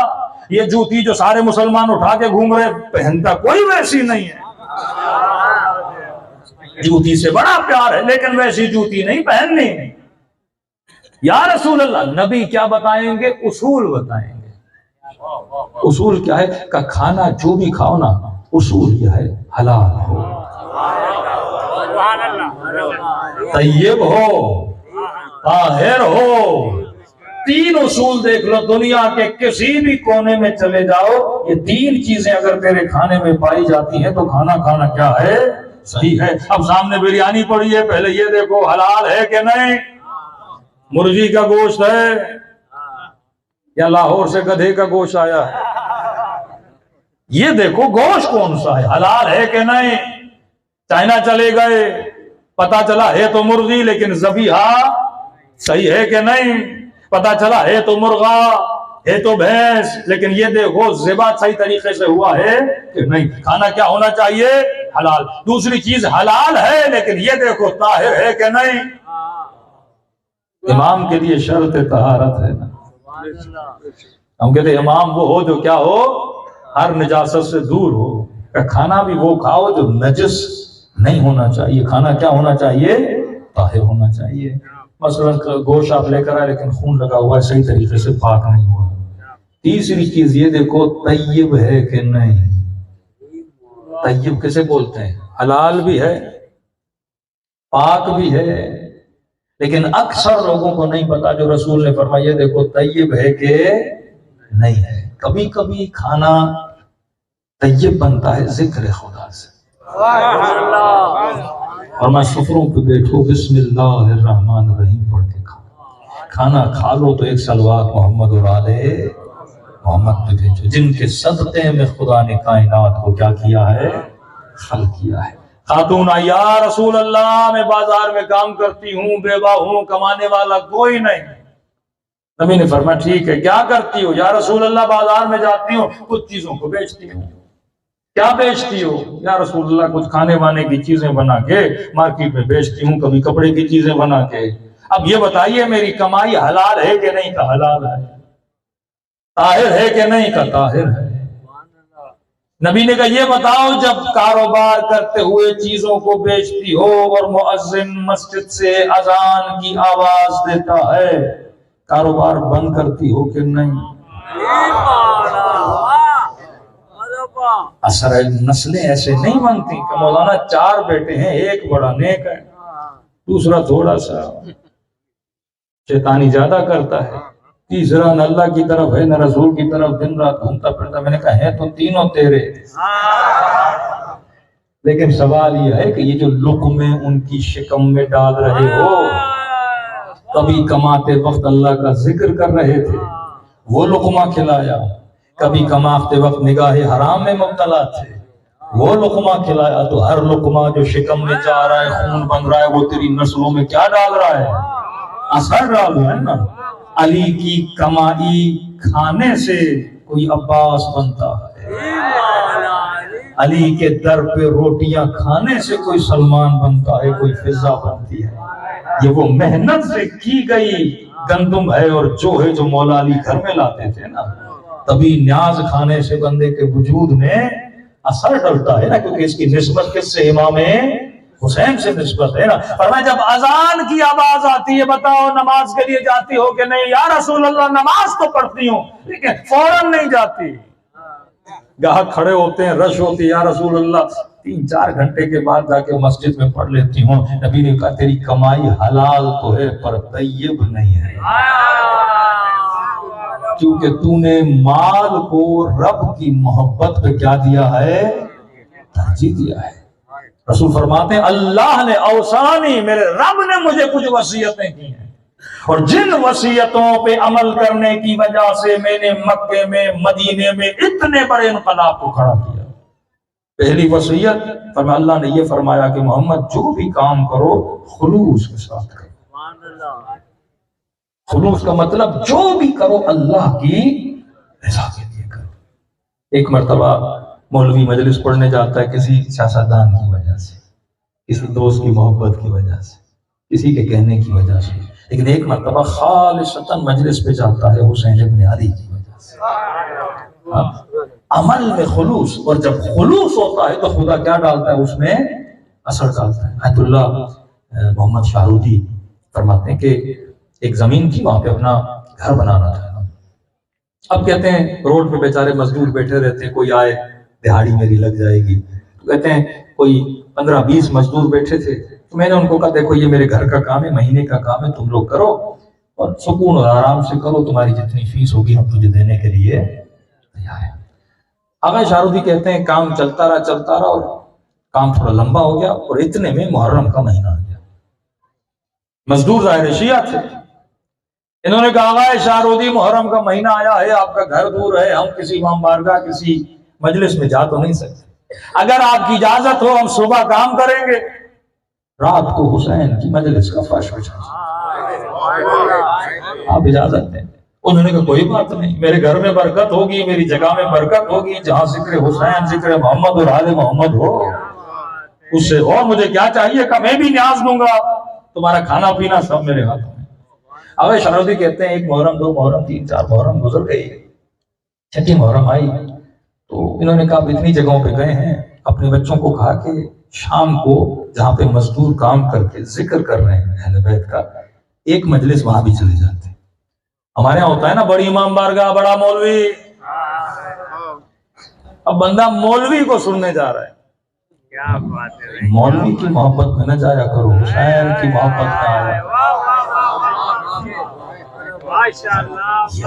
یہ جوتی جو سارے مسلمان اٹھا کے گھوم رہے پہنتا کوئی ویسی نہیں ہے، جوتی سے بڑا پیار ہے لیکن ویسی جوتی نہیں پہننی۔ یا رسول اللہ نبی کیا بتائیں گے؟ اصول بتائیں گے۔ اصول کیا ہے کہ کھانا جو بھی کھاؤ نا، اصول یہ ہے حلال ہو، طیب ہو، طاہر ہو۔ تین اصول دیکھ لو، دنیا کے کسی بھی کونے میں چلے جاؤ، یہ تین چیزیں اگر تیرے کھانے میں پائی جاتی ہیں تو کھانا کھانا کیا ہے؟ صحیح ہے۔ اب سامنے بریانی پڑی ہے، پہلے یہ دیکھو حلال ہے کہ نہیں، مرغی کا گوشت ہے یا لاہور سے گدھے کا گوشت آیا ہے، یہ دیکھو گوشت کون سا ہے، حلال ہے کہ نہیں۔ چائنا چلے گئے، پتا چلا ہے تو مرغی لیکن ذبیحہ صحیح ہے کہ نہیں، پتا چلا ہے تو مرغا ہے تو بھینس لیکن یہ دیکھو ذبح صحیح طریقے سے ہوا ہے کہ نہیں۔ کھانا کیا ہونا چاہیے؟ حلال۔ دوسری چیز حلال ہے لیکن یہ دیکھو طاہر ہے کہ نہیں۔ امام کے لیے شرط طہارت ہے نا، ہم کہتے ہیں امام وہ ہو جو کیا ہو، ہر نجاست سے دور ہو، کہ کھانا بھی وہ کھاؤ جو نجس نہیں ہونا چاہیے، کھانا کیا ہونا چاہیے؟ طاہر ہونا چاہیے۔ مثلا گوشت آپ لے کر آئے لیکن خون لگا ہوا ہے، صحیح طریقے سے پاک نہیں ہوا۔ تیسری چیز یہ دیکھو طیب ہے کہ نہیں۔ طیب کسے بولتے ہیں؟ حلال بھی ہے، پاک بھی ہے، لیکن اکثر لوگوں کو نہیں پتا جو رسول نے فرمایا دیکھو طیب ہے کہ نہیں ہے۔ کبھی کبھی کھانا طیب بنتا ہے ذکر خدا سے، اور میں سفروں پہ بیٹھو بسم اللہ الرحمن الرحیم پڑھ کے کھاؤ، کھانا کھا لو تو ایک صلوات محمد اور آل محمد پہ بھیجو، جن کے صدقے میں خدا نے کائنات کو کیا کیا ہے؟ خلق کیا ہے۔ خاتون یا رسول اللہ میں بازار میں کام کرتی ہوں، بیوہ ہوں، کمانے والا کوئی نہیں۔ نبی نے فرمایا ٹھیک ہے، کیا کرتی ہو؟ یا رسول اللہ بازار میں جاتی ہوں، کچھ چیزوں کو بیچتی ہوں۔ کیا بیچتی ہو؟ یا رسول اللہ کچھ کھانے وانے کی چیزیں بنا کے مارکیٹ میں بیچتی ہوں، کبھی کپڑے کی چیزیں بنا کے۔ اب یہ بتائیے میری کمائی حلال ہے کہ نہیں؟ کا حلال ہے۔ طاہر ہے کہ نہیں؟ کا طاہر ہے۔ نبی نے کہا یہ بتاؤ جب کاروبار کرتے ہوئے چیزوں کو بیچتی ہو اور مؤذن مسجد سے اذان کی آواز دیتا ہے، کاروبار بند کرتی ہو کہ نہیں؟ اثر نسلیں ایسے نہیں بنتی کہ مولانا 4 بیٹے ہیں، ایک بڑا نیک ہے، دوسرا تھوڑا سا شیطانی زیادہ کرتا ہے، تیسرا نہ اللہ کی طرف ہے نہ رسول کی طرف، دن رات گھومتا پھرتا۔ میں نے کہا ہے تو تینوں تیرے، لیکن سوال یہ ہے کہ یہ جو لقمے ان کی شکم میں ڈال رہے ہو، کبھی کماتے وقت اللہ کا ذکر کر رہے تھے، وہ لقمہ کھلایا، کبھی کماتے وقت نگاہ حرام میں مبتلا تھے، وہ لقمہ کھلایا، تو ہر لقمہ جو شکم میں جا رہا ہے، خون بن رہا ہے، وہ تیری نسلوں میں کیا ڈال رہا ہے؟ اثر ڈال رہا ہے نا۔ علی کی کمائی کھانے سے کوئی عباس بنتا ہے، علی کے در پہ روٹیاں کھانے سے کوئی سلمان بنتا ہے، کوئی فضا بنتی ہے. یہ وہ محنت سے کی گئی گندم ہے اور جو ہے جو مولا علی گھر میں لاتے تھے نا، تبھی نیاز کھانے سے بندے کے وجود میں اثر ڈلتا ہے نا، کیونکہ اس کی نسبت کس سے؟ امام حسین سے نسبت ہے نا. فرمایا جب اذان کی آواز آتی ہے، بتاؤ نماز کے لیے جاتی ہو کہ نہیں؟ یا رسول اللہ نماز تو پڑھتی ہوں لیکن فوراً نہیں جاتی. گاہک کھڑے ہوتے ہیں، رش ہوتی ہے، یا رسول اللہ 3-4 گھنٹے کے بعد جا کے مسجد میں پڑھ لیتی ہوں. نبی نے کہا تیری کمائی حلال تو ہے پر طیب نہیں ہے، کیونکہ تو نے مال کو رب کی محبت پہ کیا دیا ہے؟ ترجیح دیا ہے. رسول فرماتے ہیں اللہ نے اوصانی، میرے رب نے مجھے کچھ وصیتیں کی ہیں، اور جن وصیتوں پہ عمل کرنے کی وجہ سے میں نے مکے میں مدینے میں اتنے بڑے انقلاب کو کھڑا کیا. پہلی وصیت فرمایا اللہ نے یہ فرمایا کہ محمد جو بھی کام کرو خلوص کے ساتھ کرو. خلوص کا مطلب جو بھی کرو اللہ کی رضا کے لیے کرو. ایک مرتبہ مولوی مجلس پڑھنے جاتا ہے کسی سیاستدان کی وجہ سے، کسی دوست کی محبت کی وجہ سے، کسی کے کہنے کی وجہ سے، لیکن ایک مرتبہ خالصتاً مجلس پہ جاتا ہے حسین ابن علی کی وجہ سے. عمل میں خلوص، اور جب خلوص ہوتا ہے تو خدا کیا ڈالتا ہے؟ اس میں اثر ڈالتا ہے. آیت اللہ محمد شاہرودی فرماتے ہیں کہ ایک زمین تھی، وہاں پہ اپنا گھر بنانا تھا. اب کہتے ہیں روڈ پہ بیچارے مزدور بیٹھے رہتے ہیں، کوئی آئے دہاڑی میری لگ جائے گی. تو کہتے ہیں کوئی 15-20 مزدور بیٹھے تھے. تو میں نے ان کو کہا دیکھو یہ میرے گھر کا کام ہے، مہینے کا کام ہے، تم لوگ کرو اور سکون اور آرام سے کرو، تمہاری جتنی فیس ہوگی ہم تجھے دینے کے لیے تیار ہیں. آغا شاہرودی کہتے ہیں کام چلتا رہا اور کام تھوڑا لمبا ہو گیا، اور اتنے میں محرم کا مہینہ آ گیا. مزدور ظاہر شیعہ تھے. انہوں نے کہا آغا شاہرودی محرم کا مہینہ آیا ہے، آپ کا گھر دور ہے، ہم کسی امام بارگاہ کسی مجلس میں جا تو نہیں سکتے، اگر آپ کی اجازت ہو ہم صبح کام کریں گے، رات کو حسین کی مجلس کا فرش بچھا آپ اجازت دیں. انہوں نے کہا کوئی بات نہیں، میرے گھر میں برکت ہوگی، میری جگہ میں برکت ہوگی، جہاں ذکر حسین ذکر محمد اور آل محمد ہو اس سے اور مجھے کیا چاہیے کہ میں بھی نیاز دوں گا، تمہارا کھانا پینا سب میرے ہاتھوں میں. اب شاہرودی کہتے ہیں 1 محرم 2 محرم 3 4 محرم گزر گئی. 6 محرم آئی تو انہوں نے کہا اتنی جگہوں پہ گئے ہیں، اپنے بچوں کو کہا کہ شام کو جہاں پہ مزدور کام کر کے ذکر کر رہے ہیں اہل بیت کا، ایک مجلس وہاں بھی چلے جاتے ہیں. ہمارے یہاں ہوتا ہے نا بڑی امام بارگاہ، بڑا مولوی، اب بندہ مولوی کو سننے جا رہا ہے. مولوی کی محبت میں نہ جایا کرو، حسین کی محبت میں آیا.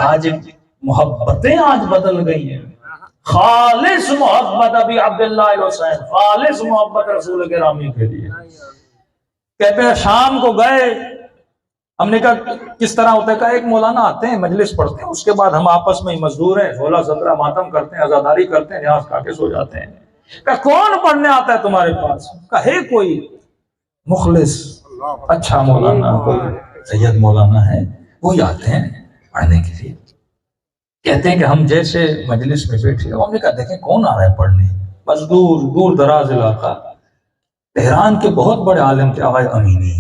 آج محبتیں آج بدل گئی ہیں. خالص محبت ابھی عبداللہ حسین، خالص محبت رسول گرامی کے لیے. کہتے ہیں شام کو گئے، ہم نے کہا کس طرح ہوتا ہے؟ کہا ایک مولانا آتے ہیں مجلس پڑھتے ہیں، اس کے بعد ہم آپس میں ہی مزدور ہیں 16-17 ماتم کرتے ہیں، عزاداری کرتے ہیں، نیاز کھا کے سو جاتے ہیں. کہا کون پڑھنے آتا ہے تمہارے پاس؟ کہا ہے کوئی مخلص اچھا مولانا، کوئی سید مولانا ہے، وہی آتے ہیں پڑھنے کے لیے. کہتے ہیں کہ ہم جیسے مجلس میں بیٹھے، ہم نے کہا دیکھیں کون آ رہا ہے پڑھنے؟ مزدور، دور دراز علاقہ. تہران کے بہت بڑے عالم تھے آغا امینی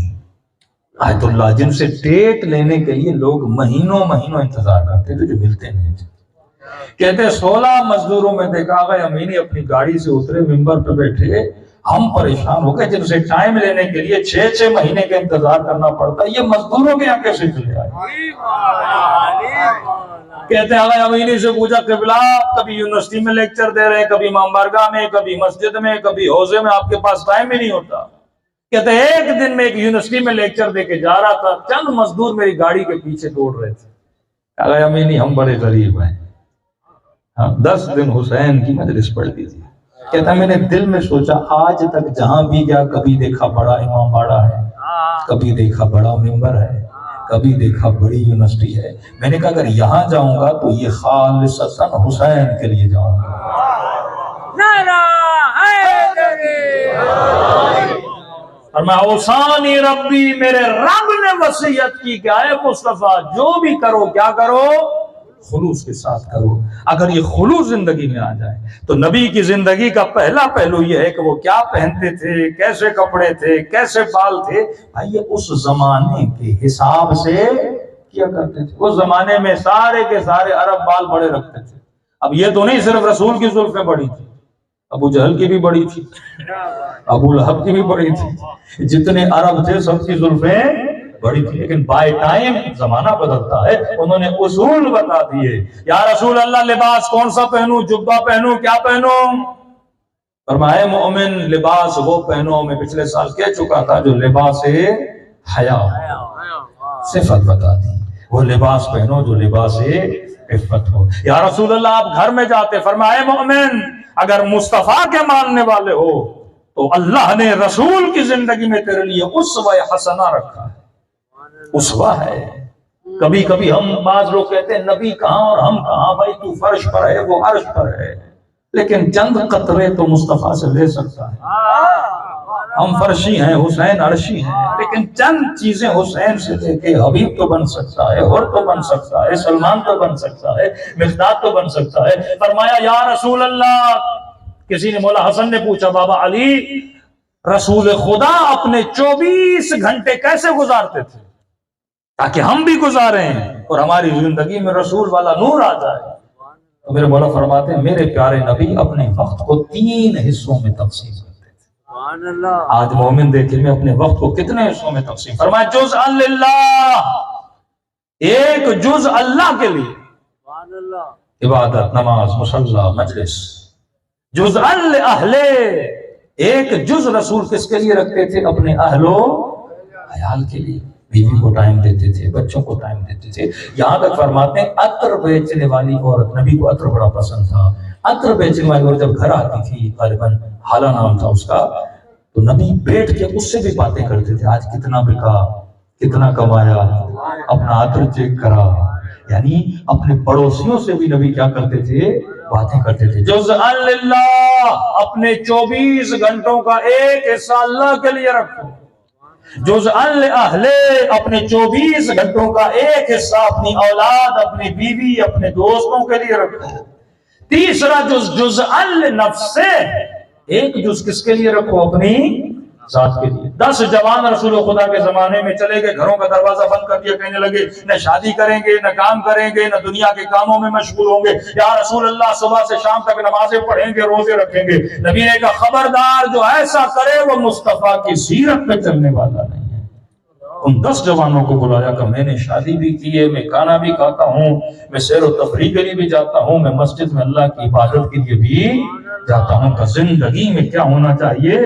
آیت اللہ، جن سے ڈیٹ لینے کے لیے لوگ مہینوں انتظار کرتے تھے، جو ملتے نہیں تھے. کہتے ہیں 16 مزدوروں میں دیکھا آغا امینی اپنی گاڑی سے اترے، منبر پہ بیٹھے. ہم پریشان ہو گئے، جن سے ٹائم لینے کے لیے 6 مہینے کا انتظار کرنا پڑتا ہے، یہ مزدوروں کے یہاں کیسے چلے آئے؟ کہتے ہیں آغا امینی سے پوچھا قبلہ کبھی یونیورسٹی میں لیکچر دے رہے ہیں، کبھی امام بارگاہ میں، کبھی مسجد میں، کبھی حوضے میں، آپ کے پاس ٹائم ہی نہیں ہوتا. کہتے ہیں ایک دن میں ایک یونیورسٹی میں لیکچر دے کے جا رہا تھا، چند مزدور میری گاڑی کے پیچھے دوڑ رہے تھے. آغا امینی ہم بڑے غریب ہیں، 10 دن حسین کی مجلس پڑھ دیجیے. کہتا میں نے دل میں سوچا آج تک جہاں بھی گیا کبھی دیکھا بڑا امام باڑا ہے، کبھی دیکھا بڑا ممبر ہے، کبھی دیکھا بڑی یونیورسٹی ہے. میں نے کہا اگر یہاں جاؤں گا تو یہ خالصتاً حسین کے لیے جاؤں گا. اور میں اوصانی ربی، میرے رب نے وصیت کی کہ اے مصطفیٰ جو بھی کرو کیا کرو خلوص کے ساتھ کرو. اگر یہ خلوص زندگی میں آ جائے تو نبی کی زندگی کا پہلا پہلو یہ ہے کہ وہ کیا پہنتے تھے, کیسے کپڑے تھے, کیسے بال تھے. بھائی اس زمانے کے حساب سے کیا کرتے تھے. اس زمانے میں سارے کے سارے عرب بال بڑے رکھتے تھے. اب یہ تو نہیں صرف رسول کی زلفیں بڑی تھی, ابو جہل کی بھی بڑی تھی, ابو لہب کی بھی بڑی تھی, جتنے عرب تھے سب کی زلفیں بڑی تھی. لیکن بائی ٹائم زمانہ بدلتا ہے, انہوں نے اصول بتا دیے. یا رسول اللہ لباس کون سا پہنوں, جبہ پہنوں, کیا پہنوں؟ فرمایا مومن لباس وہ پہنو, میں پچھلے سال کہہ چکا تھا, جو لباس حیا صفت بتا دی. وہ لباس پہنو جو لباس عفت ہو. یا رسول اللہ آپ گھر میں جاتے, فرمایا مومن اگر مصطفیٰ کے ماننے والے ہو تو اللہ نے رسول کی زندگی میں تیرے لیے اسوہ حسنہ رکھا ہے. اسوہ ہے. کبھی کبھی ہم بعض لوگ کہتے ہیں نبی کہاں اور ہم کہاں. بھائی تو فرش پر ہے, وہ عرش پر ہے, لیکن چند قطرے تو مصطفیٰ سے لے سکتا ہے. ہم فرشی ہیں, حسین عرشی ہیں, لیکن چند چیزیں حسین سے لے کے حبیب تو بن سکتا ہے, اور تو بن سکتا ہے, سلمان تو بن سکتا ہے, مقداد تو بن سکتا ہے. فرمایا یا رسول اللہ, کسی نے مولا حسن نے پوچھا بابا علی رسول خدا اپنے 24 گھنٹے کیسے گزارتے تھے تاکہ ہم بھی گزاریں اور ہماری زندگی میں رسول والا نور آ جائے. تو میرے مولا فرماتے ہیں میرے پیارے نبی اپنے وقت کو 3 حصوں میں تقسیم کرتے تھے. آج مومن دیکھیں میں اپنے وقت کو کتنے حصوں میں تقسیم. فرمایا جزءا للہ, ایک جز اللہ کے لیے, عبادت, نماز, مصلی, مجلس. جزءا لأہل, ایک جز رسول کس کے لیے رکھتے تھے؟ اپنے اہل و عیال کے لیے. بیوی کو ٹائم دیتے تھے, بچوں کو ٹائم دیتے تھے. یہاں تک فرماتے ہیں عطر بیچنے والی عورت, نبی کو عطر بڑا پسند تھا. عطر بیچنے والی عورت جب گھر آتی تھی, غالباً حالہ نام تھا اس کا, تو نبی بیٹھ کے اس سے بھی باتیں کرتے تھے. آج کتنا بکا, کتنا کمایا, اپنا عطر چیک کرا. یعنی اپنے پڑوسیوں سے بھی نبی کیا کرتے تھے؟ باتیں کرتے تھے. جزءا للہ, اپنے 24 گھنٹوں کا ایک حصہ اللہ کے لیے رکھو. جزءا لأہل, اپنے 24 گھنٹوں کا ایک حصہ اپنی اولاد, اپنی بیوی, اپنے دوستوں کے لیے رکھو. تیسرا جزءا لنفس, ایک جز کس کے لیے رکھو؟ اپنی ذات کے لیے. 10 جوان رسول خدا کے زمانے میں چلے گئے, گھروں کا دروازہ بند کر دیا, کہنے لگے نہ شادی کریں گے, نہ کام کریں گے, نہ دنیا کے کاموں میں مشغول ہوں گے. یا رسول اللہ صبح سے شام تک نمازیں پڑھیں گے, روزے رکھیں گے. نبی نے کہا خبردار, جو ایسا کرے وہ مصطفیٰ کی سیرت پہ چلنے والا نہیں ہے. ان 10 جوانوں کو بلایا کہ میں نے شادی بھی کی ہے, میں کھانا بھی کھاتا ہوں, میں سیر و تفریح کے لیے بھی جاتا ہوں, میں مسجد میں اللہ کی عبادت کے لیے بھی جاتا ہوں. کہ زندگی میں کیا ہونا چاہیے؟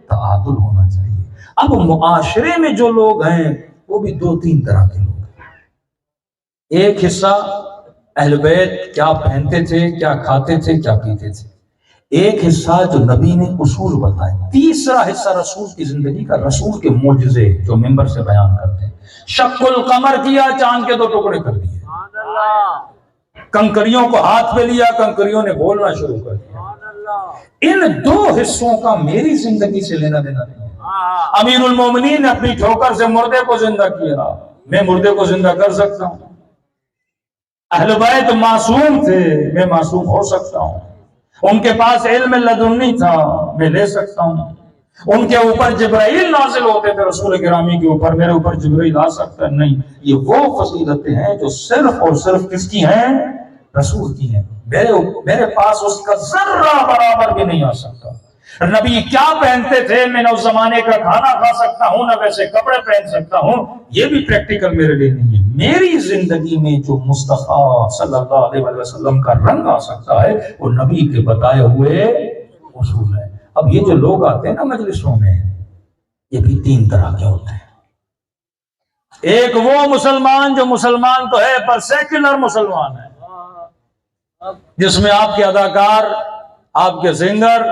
تعادل ہونا چاہیے. اب معاشرے میں جو لوگ ہیں وہ بھی 2-3 طرح کے لوگ ہیں. ایک حصہ اہل بیت کیا پہنتے تھے, کیا کھاتے تھے, کیا پیتے تھے. ایک حصہ جو نبی نے اصول بتائے. تیسرا حصہ رسول کی زندگی کا, رسول کے معجزے جو منبر سے بیان کرتے ہیں. شق القمر کیا, چاند کے 2 ٹکڑے کر دیے. کنکریوں کو ہاتھ پہ لیا, کنکریوں نے بولنا شروع کر دیا. ان 2 حصوں کا میری زندگی سے لینا دینا نہیں ہے. امیر المومنین نے اپنی ٹھوکر سے مردے کو زندہ کیا, میں مردے کو زندہ کر سکتا ہوں. اہل بیت معصوم تھے, میں معصوم ہو سکتا ہوں. ان کے پاس علم لدنی تھا, میں لے سکتا ہوں. ان کے اوپر جبرائیل نازل ہوتے تھے, رسول گرامی کے اوپر میرے اوپر جبرائیل آ سکتا ہے نہیں. یہ وہ فضیلتیں ہیں جو صرف اور صرف کس کی ہیں؟ رسول کی ہیں. میرے پاس اس کا ذرہ برابر بھی نہیں آ سکتا. نبی کیا پہنتے تھے, میں نہ اس زمانے کا کھانا کھا سکتا ہوں, نہ ویسے کپڑے پہن سکتا ہوں. یہ بھی پریکٹیکل میرے لیے نہیں ہے. میری زندگی میں جو مصطفیٰ صلی اللہ علیہ وسلم کا رنگ آ سکتا ہے وہ نبی کے بتائے ہوئے اصول ہے. اب یہ جو لوگ آتے ہیں نا مجلسوں میں, یہ بھی 3 طرح کے ہوتے ہیں. ایک وہ مسلمان جو مسلمان تو ہے پر سیکولر مسلمان ہے, جس میں آپ کے اداکار, آپ کے سنگر,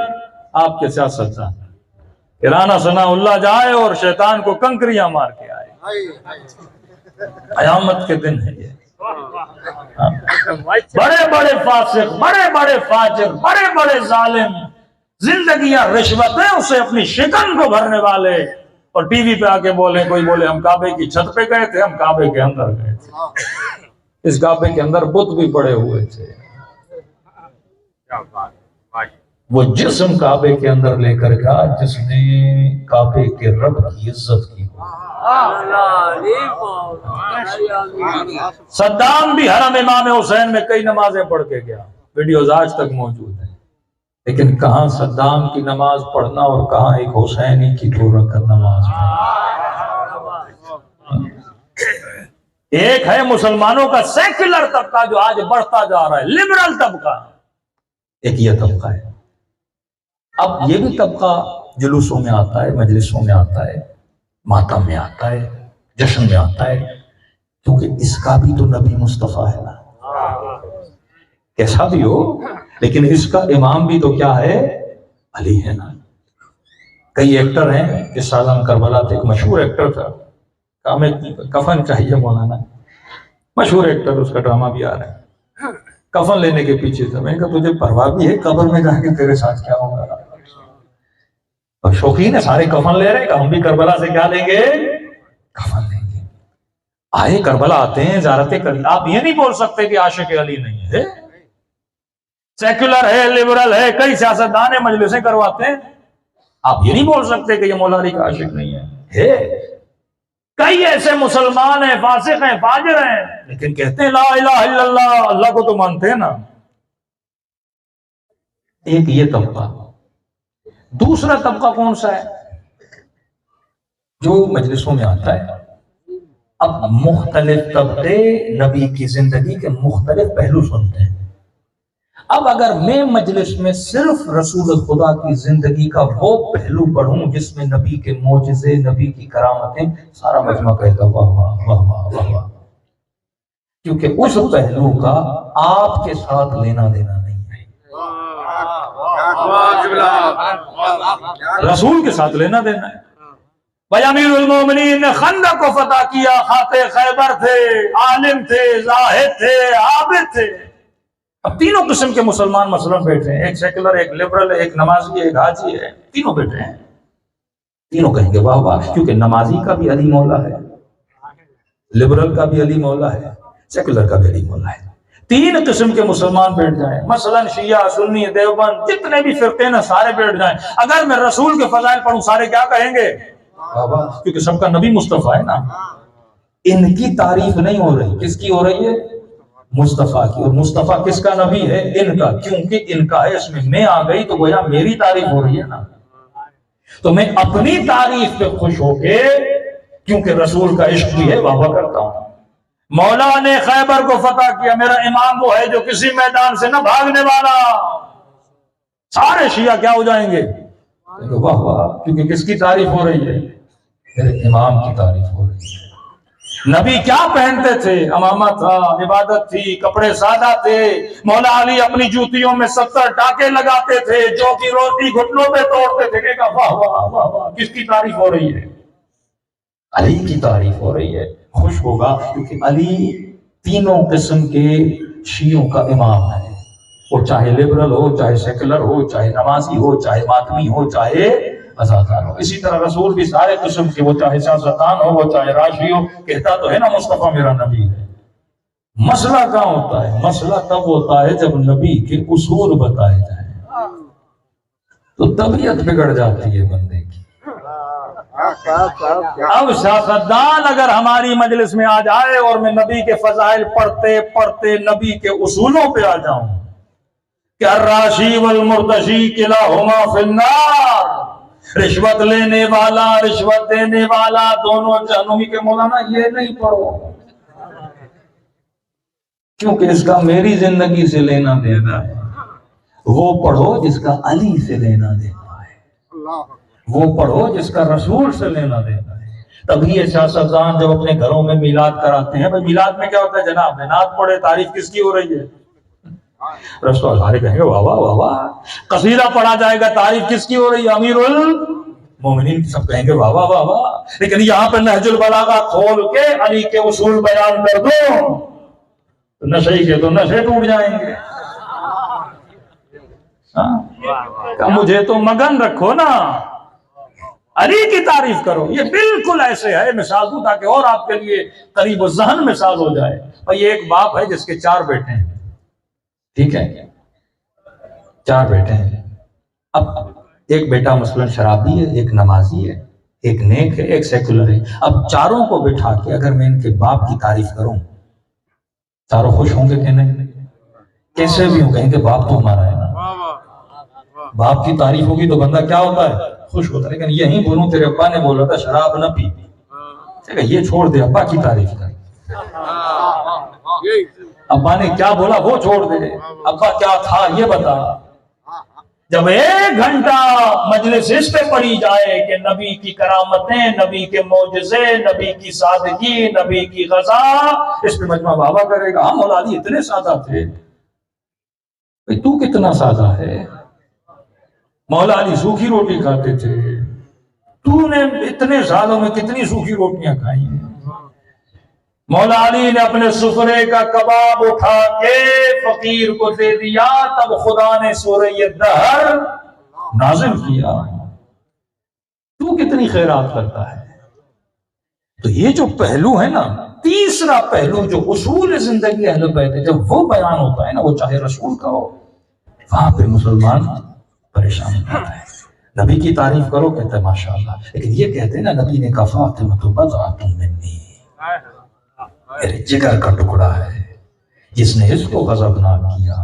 آپ کے سیاستدان رانا ثنا اللہ جائے اور شیطان کو کنکریاں مار کے آئے. قیامت کے دن ہے یہ. بڑے بڑے فاسق, بڑے بڑے فاجر, بڑے بڑے ظالم, زندگیاں رشوتیں اسے اپنی شکن کو بھرنے والے, اور ٹی وی پہ آ کے بولے, کوئی بولے ہم کعبے کی چھت پہ گئے تھے, ہم کعبے کے اندر گئے تھے. اس کعبے کے اندر بت بھی پڑے ہوئے تھے. وہ جسم کعبے کے اندر لے کر گیا جس نے کعبے کے رب کی عزت کی. صدام بھی حرم امام حسین میں کئی نمازیں پڑھ کے گیا، ویڈیوز آج تک موجود ہیں، لیکن کہاں صدام کی نماز پڑھنا اور کہاں ایک حسینی کی 2 رکعت نماز پڑھنا. ایک ہے مسلمانوں کا سیکولر طبقہ جو آج بڑھتا جا رہا ہے، لبرل طبقہ، ایک یہ طبقہ ہے. اب یہ بھی طبقہ جلوسوں میں آتا ہے، مجلسوں میں آتا ہے، ماتم میں آتا ہے، جشن میں آتا ہے، کیونکہ اس کا بھی تو نبی مصطفیٰ ہے نا. کیسا بھی ہو لیکن اس کا امام بھی تو کیا ہے؟ علی ہے نا. کئی ایکٹر ہیں، جس سال ہم کربلا تھے، ایک مشہور ایکٹر تھا، ہمیں کفن چاہیے مولانا، مشہور ایکٹر، اس کا ڈرامہ بھی آ رہا ہے، کفن لینے کے پیچھے تھا. میں نے کہا تجھے پرواہ بھی ہے قبر میں جا کے تیرے ساتھ کیا ہوگا؟ اور شوقین ہے، سارے کفن لے رہے ہیں کہ ہم بھی کربلا سے کیا لیں گے؟ کفن لیں گے. آئے کربلا آتے ہیں، زیارتیں کریں. آپ یہ نہیں بول سکتے کہ عاشق علی نہیں ہے. سیکولر ہے، لبرل ہے، کئی سیاستدان ہیں، مجلسیں کرواتے ہیں. آپ یہ نہیں بول سکتے کہ یہ مولا علی کا عاشق نہیں ہے. کئی ایسے مسلمان ہیں، فاسق ہیں، فاجر ہیں، لیکن کہتے ہیں لا الہ الا اللہ، اللہ کو تو مانتے ہیں نا. ایک یہ طبقہ. دوسرا طبقہ کون سا ہے؟ جو مجلسوں میں آتا ہے. اب مختلف طبقے نبی کی زندگی کے مختلف پہلو سنتے ہیں. اب اگر میں مجلس میں صرف رسول خدا کی زندگی کا وہ پہلو پڑھوں جس میں نبی کے معجزے، نبی کی کرامتیں، سارا مجمع کہے گا واہ واہ واہ واہ واہ واہ، کیونکہ اس پہلو کا آپ کے ساتھ لینا دینا نہیں ہے. رسول کے ساتھ لینا دینا ہے. بھائی امیر المومنین نے خندق کو فتح کیا، خاتح خیبر تھے، عالم تھے، زاہد تھے، عابد تھے. اب تینوں قسم کے مسلمان مثلا بیٹھے ہیں، ایک سیکولر، ایک لبرل، ایک نمازی، ایک حاجی ہے، تینوں بیٹھے ہیں. تینوں کہیں گے واہ واہ، کیونکہ نمازی کا بھی علی مولا ہے، لبرل کا بھی علی مولا ہے، سیکولر کا بھی علی مولا ہے. 3 قسم کے مسلمان بیٹھ جائیں، مثلا شیعہ، سنی، دیوبند، جتنے بھی فرقے نا سارے بیٹھ جائیں، اگر میں رسول کے فضائل پڑھوں سارے کیا کہیں گے؟ واہ واہ، کیونکہ سب کا نبی مصطفیٰ ہے نا. ان کی تعریف نہیں ہو رہی، کس کی ہو رہی ہے؟ مصطفیٰ کی. اور مصطفیٰ کس کا نبی ہے؟ ان کا. کیونکہ ان کا ہے، اس میں آ گئی تو گویا میری تعریف ہو رہی ہے نا. تو میں اپنی تعریف پہ خوش ہو کے، کیونکہ رسول کا عشق بھی ہے، واہ واہ کرتا ہوں. مولا نے خیبر کو فتح کیا، میرا امام وہ ہے جو کسی میدان سے نہ بھاگنے والا. سارے شیعہ کیا ہو جائیں گے؟ واہ واہ، کیونکہ کس کی تعریف ہو رہی ہے؟ میرے امام کی تعریف ہو رہی ہے. نبی کیا پہنتے تھے؟ امامہ تھا، عبادت تھی، کپڑے سادہ تھے. مولا علی اپنی جوتیوں میں 70 ٹاکے لگاتے تھے، جو کی روٹی گھٹنوں پہ توڑتے تھے. کہ واہ واہ واہ واہ، کس کی تعریف ہو رہی ہے؟ علی کی تعریف ہو رہی ہے. خوش ہوگا کیونکہ علی تینوں قسم کے شیعوں کا امام ہے. وہ چاہے لبرل ہو، چاہے سیکولر ہو، چاہے نمازی ہو، چاہے ماتمی ہو، چاہے ازادار ہو. اسی طرح رسول بھی سارے قسم کے، وہ چاہے سیاستدان ہو، وہ چاہے راشی ہو، کہتا تو ہے نا مصطفیٰ میرا نبی ہے. مسئلہ کہاں ہوتا ہے؟ مسئلہ تب ہوتا ہے جب نبی کے اصول بتائے جائیں تو طبیعت بگڑ جاتی ہے بندے کی. اب سیاستدان اگر ہماری مجلس میں آ جائے اور میں نبی کے فضائل پڑھتے پڑھتے نبی کے اصولوں پہ آ جاؤں کہ الراشی والمرتشی کلاہما فی النار، رشوت لینے والا، رشوت دینے والا دونوں جہنمی کے. مولانا یہ نہیں پڑھو کیونکہ اس کا میری زندگی سے لینا دینا ہے. وہ پڑھو جس کا علی سے لینا دینا ہے، وہ پڑھو جس کا رسول سے لینا دینا ہے. تبھی یہ سیاستدان جب اپنے گھروں میں میلاد کراتے ہیں، بھائی میلاد میں کیا ہوتا ہے جناب؟ نعت پڑھے، تعریف کس کی ہو رہی ہے؟ رسول سارے کہیں گے واہ واہ واہ واہ. قصیدہ پڑھا جائے گا، تعریف کس کی ہو رہی ہے؟ امیر المومنین کی. سب کہیں گے واہ واہ واہ واہ. لیکن یہاں پہ نہج البلاغہ کھول کے علی کے اصول بیان کر دو تو نشے کے تو نشے ٹوٹ جائیں گے. کہ مجھے تو مگن رکھو نا. علی کی تعریف کرو. یہ بالکل ایسے ہے، مثال دوں تاکہ اور آپ کے لیے قریب الذہن مثال ہو جائے. اور یہ ایک باپ ہے جس کے 4 بیٹے ہیں، ٹھیک ہے، 4 بیٹے ہیں. اب ایک بیٹا مثلاً شرابی ہے، ایک نمازی ہے، ایک نیک ہے، ایک سیکولر ہے. اب چاروں کو بٹھا کے اگر میں ان کے باپ کی تعریف کروں، چاروں خوش ہوں گے کہ نہیں؟ کیسے بھی ہوں، کہیں کہ باپ تو ہمارا ہے نا. باپ کی تعریف ہوگی تو بندہ کیا ہوتا ہے؟ خوش ہوتا ہے. لیکن یہی بولوں تیرے ابا نے بولا تھا شراب نہ پی، یہ چھوڑ دے، ابا کی تعریف کر. ابا نے کیا بولا وہ چھوڑ دے، ابا کیا تھا یہ بتا. جب 1 گھنٹہ مجلس اس پہ پڑھی جائے کہ نبی کی کرامتیں، نبی کے معجزے، نبی کی سادگی، نبی کی غزا، اس پہ مجمع بابا کرے گا ہم مولا علی اتنے سادہ تھے. بھئی تو کتنا سادہ ہے؟ مولا علی سوکھی روٹی کھاتے تھے، تو نے اتنے سالوں میں کتنی سوکھی روٹیاں کھائی ہیں. مولا علی نے اپنے سفرے کا کباب اٹھا کے فقیر کو دے دیا، تب خدا نے سورہ الدہر نازل کیا. تو کتنی خیرات کرتا ہے. تو یہ جو پہلو ہے نا، تیسرا پہلو جو اصول زندگی اہل بیت ہے، جب وہ بیان ہوتا ہے نا، وہ چاہے رسول کا ہو، وہاں پہ مسلمان پریشان ہوتا ہے. نبی کی تعریف کرو کہتے ہیں ماشاءاللہ، لیکن یہ کہتے ہیں نا نبی نے کہا فاطمہ بضعۃ منی، میرے جگر کا ٹکڑا ہے. جس نے اس کو غضبناک کیا،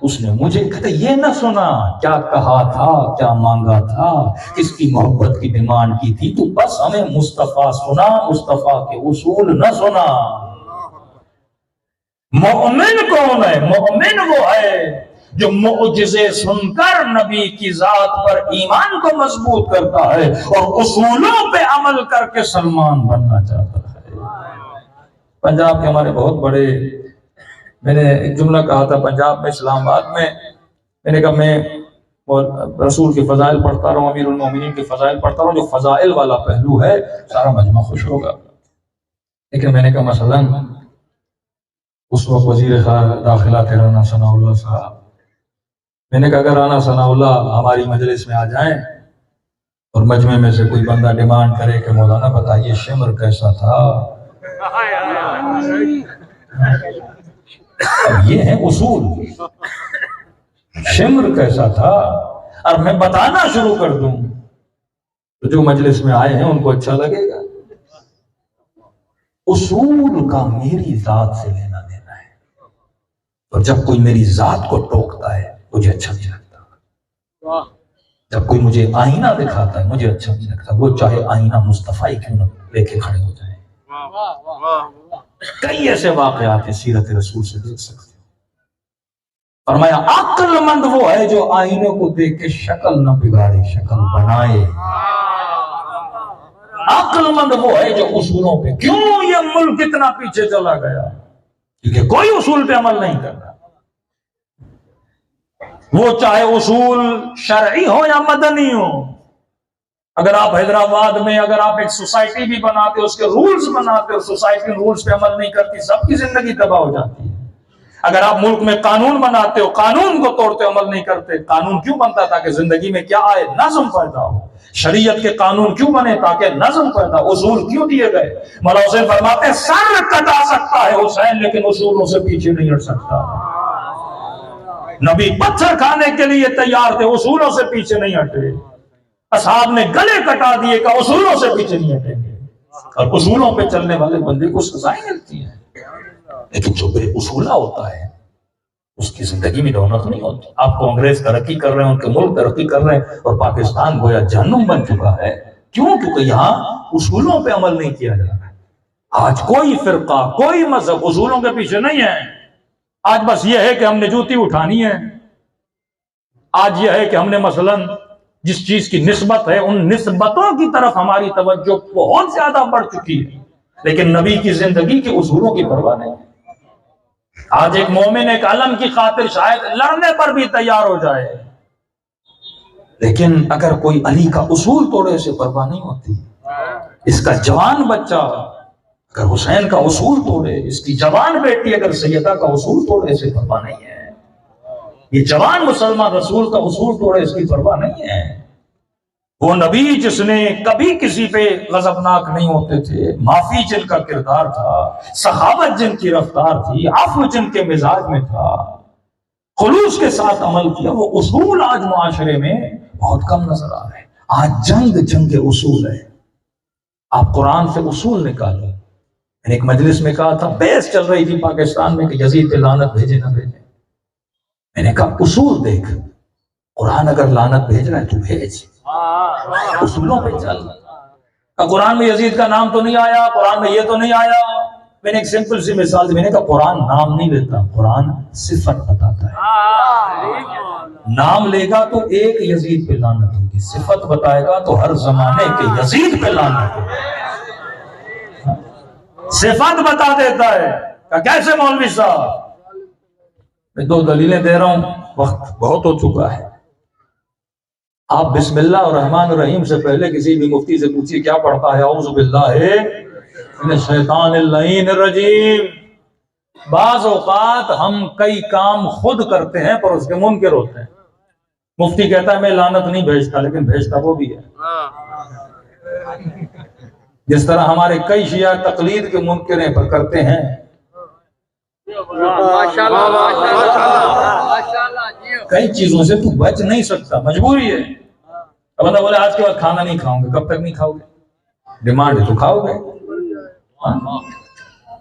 اس نے مجھے کہتے یہ نہ سنا کیا کہا تھا، کیا مانگا تھا، کس کی محبت کی ڈیمانڈ کی تھی. تو بس ہمیں مصطفیٰ سنا، مصطفیٰ کے اصول نہ سنا. مومن کون ہے؟ مومن وہ ہے جو معجزے سن کر نبی کی ذات پر ایمان کو مضبوط کرتا ہے اور اصولوں پہ عمل کر کے سلمان بننا چاہتا ہے. پنجاب کے ہمارے بہت بڑے، میں نے ایک جملہ کہا تھا پنجاب میں اسلام آباد میں نے کہا میں رسول کے فضائل پڑھتا رہا ہوں، امیر المومنین کے فضائل پڑھتا رہا ہوں، جو فضائل والا پہلو ہے سارا مجمع خوش ہوگا. لیکن میں نے کہا مثلا اس وقت وزیر داخلہ تھے رانا ثناء اللہ صاحب، میں نے کہا اگر رانا ثناء اللہ ہماری مجلس میں آ جائیں اور مجمع میں سے کوئی بندہ ڈیمانڈ کرے کہ مولانا بتائیے شمر کیسا تھا، یہ ہے اصول. شمر کیسا تھا اور میں بتانا شروع کر دوں تو جو مجلس میں آئے ہیں ان کو اچھا لگے گا. اصول کا میری ذات سے لینا دینا ہے، اور جب کوئی میری ذات کو ٹوکتا ہے مجھے اچھا نہیں لگتا. جب کوئی مجھے آئینہ دکھاتا ہے مجھے اچھا نہیں لگتا، وہ چاہے آئینہ مصطفیٰ کیوں نہ لے کے کھڑے ہو جائیں. کئی ایسے واقعات ہیں سیرت رسول سے دیکھ سکتے ہو. فرمایا عقل مند وہ ہے جو آئینے کو دیکھ کے شکل نہ بگاڑے، شکل بنائے. عقل مند وہ ہے جو اصولوں پہ. کیوں یہ ملک اتنا پیچھے چلا گیا؟ کیونکہ کوئی اصول پہ عمل نہیں کرتا. وہ چاہے اصول شرعی ہو یا مدنی ہو. اگر آپ حیدرآباد میں اگر آپ ایک سوسائٹی بھی بناتے، اس کے رولز بناتے اور سوسائٹی رولز پہ عمل نہیں کرتی، سب کی زندگی تباہ ہو جاتی ہے. اگر آپ ملک میں قانون بناتے ہو، قانون کو توڑتے عمل نہیں کرتے. قانون کیوں بنتا؟ تاکہ زندگی میں کیا آئے؟ نظم پیدا ہو. شریعت کے قانون کیوں بنے؟ تاکہ نظم پیدا ہو. اصول کیوں دیے گئے؟ مولا حسین فرماتے ہیں سر کٹا سکتا ہے حسین لیکن اصولوں سے پیچھے نہیں ہٹ سکتا. نبی پتھر کھانے کے لیے تیار تھے، اصولوں سے پیچھے نہیں ہٹے. اصحاب نے گلے کٹا دیے کہ اصولوں سے پیچھے نہیں ہٹیں گے. اور اصولوں پہ چلنے والے بندے کو سزائیں ملتی ہیں. لیکن جو بے اصولہ ہوتا ہے اس کی زندگی میں رونق نہیں ہوتی. آپ کو انگریز ترقی کر رہے ہیں، ان کے ملک ترقی کر رہے ہیں، اور پاکستان گویا جہنم بن چکا ہے. کیوں؟ کیونکہ یہاں اصولوں پہ عمل نہیں کیا جا رہا ہے. آج کوئی فرقہ، کوئی مذہب اصولوں کے پیچھے نہیں ہے. آج بس یہ ہے کہ ہم نے جوتی اٹھانی ہے. آج یہ ہے کہ ہم نے مثلاً جس چیز کی نسبت ہے ان نسبتوں کی طرف ہماری توجہ بہت زیادہ بڑھ چکی ہے، لیکن نبی کی زندگی کے اصولوں کی پرواہ نہیں. آج ایک مومن ایک علم کی خاطر شاید لڑنے پر بھی تیار ہو جائے، لیکن اگر کوئی علی کا اصول توڑے اسے پرواہ نہیں ہوتی. اس کا جوان بچہ اگر حسین کا اصول توڑے، اس کی جوان بیٹی اگر سیدہ کا اصول توڑے اسے پرواہ نہیں ہے. یہ جوان مسلمان رسول کا اصول توڑے اس کی پرواہ نہیں ہے. وہ نبی جس نے کبھی کسی پہ غضبناک نہیں ہوتے تھے، معافی جن کا کردار تھا، سخاوت جن کی رفتار تھی، عفو جن کے مزاج میں تھا، خلوص کے ساتھ عمل کیا، وہ اصول آج معاشرے میں بہت کم نظر آ رہے ہیں۔ آج جنگ اصول ہے۔ آپ قرآن سے اصول نکالو۔ میں نے ایک مجلس میں کہا تھا، بحث چل رہی تھی پاکستان میں کہ یزید پہ لعنت بھیجے نہ بھیجے۔ میں نے کہا اصول دیکھ، قرآن اگر لعنت بھیج رہا ہے تو بھیج، اصولوں پہ چل۔ قرآن میں یزید کا نام تو نہیں آیا، قرآن میں یہ تو نہیں آیا۔ میں نے ایک سمپل سی مثال دی، میں نے کہا قرآن نام نہیں لیتا، قرآن صفت بتاتا ہے۔ نام لے گا تو ایک یزید پہ لعنت ہوگی، صفت بتائے گا تو ہر زمانے کے یزید پہ لعنت ہوگی۔ صفت بتا دیتا ہے کہ کیسے مولوی صاحب؟ میں دو دلیلیں دے رہا ہوں، وقت بہت ہو چکا ہے۔ آپ بسم اللہ الرحمن الرحیم سے پہلے کسی بھی مفتی سے پوچھیے کیا پڑھتا ہے؟ اعوذ باللہ من الشیطان اللعین الرجیم۔ بعض اوقات ہم کئی کام خود کرتے ہیں پر اس کے منکر ہوتے ہیں۔ مفتی کہتا ہے میں لعنت نہیں بھیجتا، لیکن بھیجتا وہ بھی ہے۔ جس طرح ہمارے کئی شیعہ تقلید کے منکر ہیں پر کرتے ہیں۔ کئی چیزوں سے تو بچ نہیں سکتا، مجبوری ہے۔ اب بندہ بولے آج کے بعد کھانا نہیں کھاؤں گے، کب تک نہیں کھاؤ گے؟ ڈیمانڈ ہے تو کھاؤ گے۔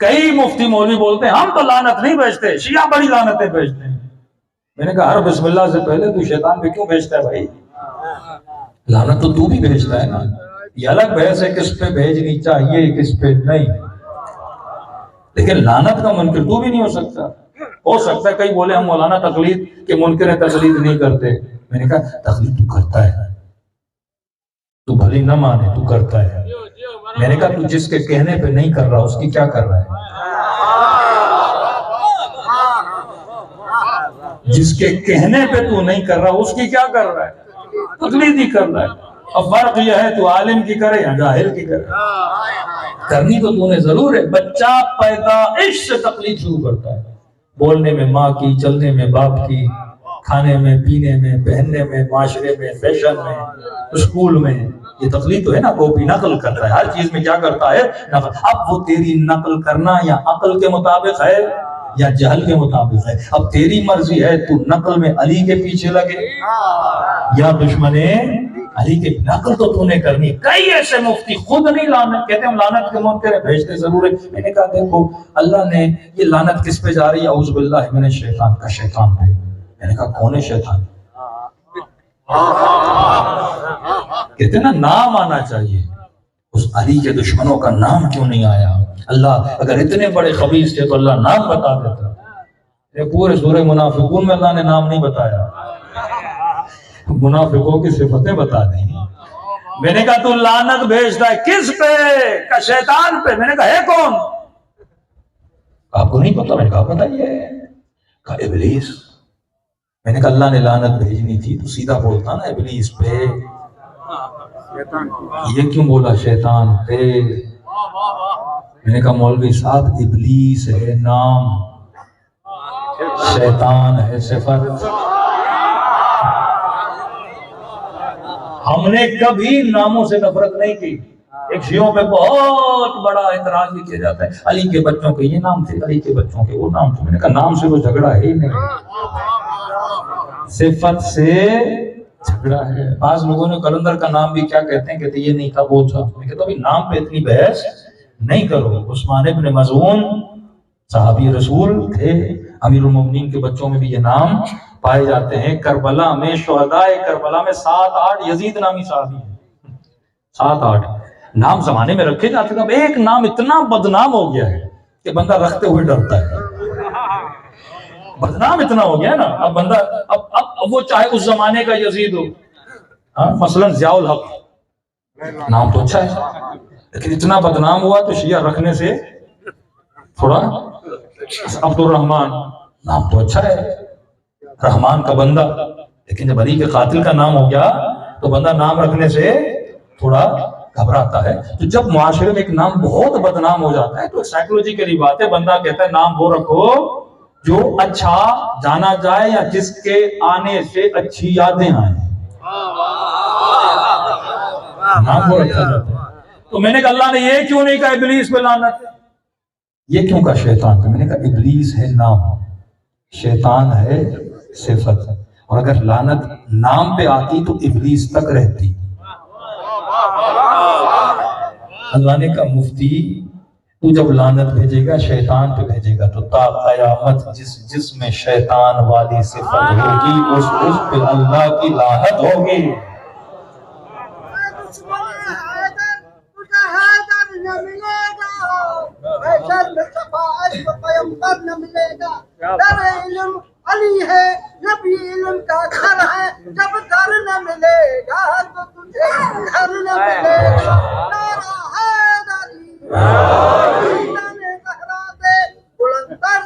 کئی مفتی مولوی بولتے ہیں ہم تو لعنت نہیں بھیجتے، شیعہ بڑی لعنتیں بھیجتے ہیں۔ میں نے کہا ہر بسم اللہ سے پہلے تو شیطان پہ کیوں بھیجتا ہے بھائی؟ لعنت تو بھی بھیجتا ہے نا۔ یہ الگ بحث ہے کس پہ بھیجنی چاہیے کس پہ نہیں، لیکن لعنت کا منکر تو بھی نہیں ہو سکتا۔ ہو سکتا ہے کئی بولے ہم مولانا تقلید کے منکر ہیں، تقلید نہیں کرتے۔ میں نے کہا تقلید تو کرتا ہے، تو بھلی نہ مانے تو کرتا ہے۔ میں نے کہا تو جس کے کہنے پہ نہیں کر رہا اس کی کیا کر رہا ہے؟ جس کے کہنے پہ تو نہیں کر رہا اس کی کیا کر رہا ہے؟ تقلید ہی کر رہا ہے۔ اب فرق یہ ہے تو عالم کی کرے یا جاہل کی کرے، کرنی تو نے ضرور ہے۔ بچہ پیدائش سے تقلید شروع کرتا ہے، بولنے میں ماں کی، چلنے میں باپ کی، کھانے میں، پینے میں، پہننے میں، معاشرے میں، فیشن میں، اسکول میں۔ یہ تقلید تو ہے نا، کاپی نقل کرتا ہے ہر چیز میں۔ کیا کرتا ہے؟ نقل۔ اب وہ تیری نقل کرنا یا عقل کے مطابق ہے یا جہل کے مطابق ہے۔ اب تیری مرضی ہے تو نقل میں علی کے پیچھے لگے یا دشمن علی کے۔ نقل تو نے کرنی۔ کئی ایسے مفتی خود نہیں لعنت کہتے ہم لعنت کے منکر ہیں، بھیجتے ضرور ہے۔ میں نے کہا دیکھو اللہ نے یہ لعنت کس پہ جا رہی ہے؟ اعوذ باللہ من الشیطان کا شیطان پہ۔ میں نے کہا کون ہے شیطان؟ کہتے نا نام آنا چاہیے۔ اس علی کے دشمنوں کا نام کیوں نہیں آیا؟ اللہ اگر اتنے بڑے خبیث تھے تو اللہ نام بتا دیتا۔ یہ پورے سورہ منافقون میں اللہ نے نام نہیں بتایا، منافقوں کی صفتیں بتا دیں۔ میں نے کہا تو لعنت بھیجتا ہے کس پہ؟ کہ شیطان پہ۔ میں نے کہا ہے کون؟ آپ کو نہیں پتا؟ میں نے کہا بتائیے۔ کہا ابلیس۔ میں نے کہا اللہ نے لعنت بھیجنی تھی تو سیدھا بولتا نا ابلیس پہ، یہ کیوں بولا شیطان پہ؟ میں نے کہا مولوی صاحب ابلیس ہے نام، شیطان ہے صفت۔ ہم نے کبھی ناموں سے نفرت نہیں کی۔ ایک شیعوں پہ بہت بڑا اعتراض بھی کیا جاتا ہے، علی کے بچوں کے یہ نام تھے، علی کے بچوں کے وہ نام تھے۔ میں نے کہا نام سے وہ جھگڑا ہے ہی نہیں، صفت سے جھگڑا ہے۔ بعض لوگوں نے کلندر کا نام بھی کیا کہتے ہیں، کہتے یہ نہیں تھا وہ تھا۔ میں کہتا ابھی نام پہ اتنی بحث نہیں کرو۔ عثمان ابن مظعون صحابی رسول تھے، امیر المومنین کے بچوں میں بھی یہ نام پائے جاتے ہیں۔ کربلا میں شہدائے کربلا میں 7-8 یزید نامی صحابی ہیں، 7-8 نام زمانے میں رکھے جاتے تھے۔ اب ایک نام اتنا بدنام ہو گیا ہے کہ بندہ رکھتے ہوئے ڈرتا ہے، بدنام اتنا ہو گیا ہے نا۔ اب بندہ اب وہ چاہے اس زمانے کا یزید ہو، مثلا ضیاء الحق نام تو اچھا ہے لیکن اتنا بدنام ہوا تو شیعہ رکھنے سے تھوڑا۔ عبد الرحمن نام تو اچھا ہے، رحمان کا بندہ، لیکن جب علی کے قاتل کا نام ہو گیا تو بندہ نام رکھنے سے تھوڑا گھبراتا ہے۔ تو جب معاشرے میں ایک نام بہت بدنام ہو جاتا ہے تو سائیکولوجیکلی بات ہے، بندہ کہتا ہے نام وہ رکھو جو اچھا جانا جائے یا جس کے آنے سے اچھی یادیں آئیں۔ نام کو رکھا جاتا ہے. تو میں نے کہا اللہ نے یہ کیوں نہیں کہا ابلیس پہ لعنت، یہ کیوں کہا شیطان پہ؟ میں نے کہا ابلیس ہے نام، شیطان ہے صفت، اور اگر لعنت نام پہ آتی تو ابلیس تک رہتی. اللہ نے کہا مفتی تو جب لعنت بھیجے گا شیطان پہ بھیجے گا تو تا قیامت جس میں شیطان والی صفت ہوگی اس پہ اللہ کی لعنت ہوگی. علی ہے نبی علم کا گھر ہے، جب گھر نہ ملے گا تو تجھے گھر نہ ملے گا. نعرہ حیدری نے زہرا دے بلندر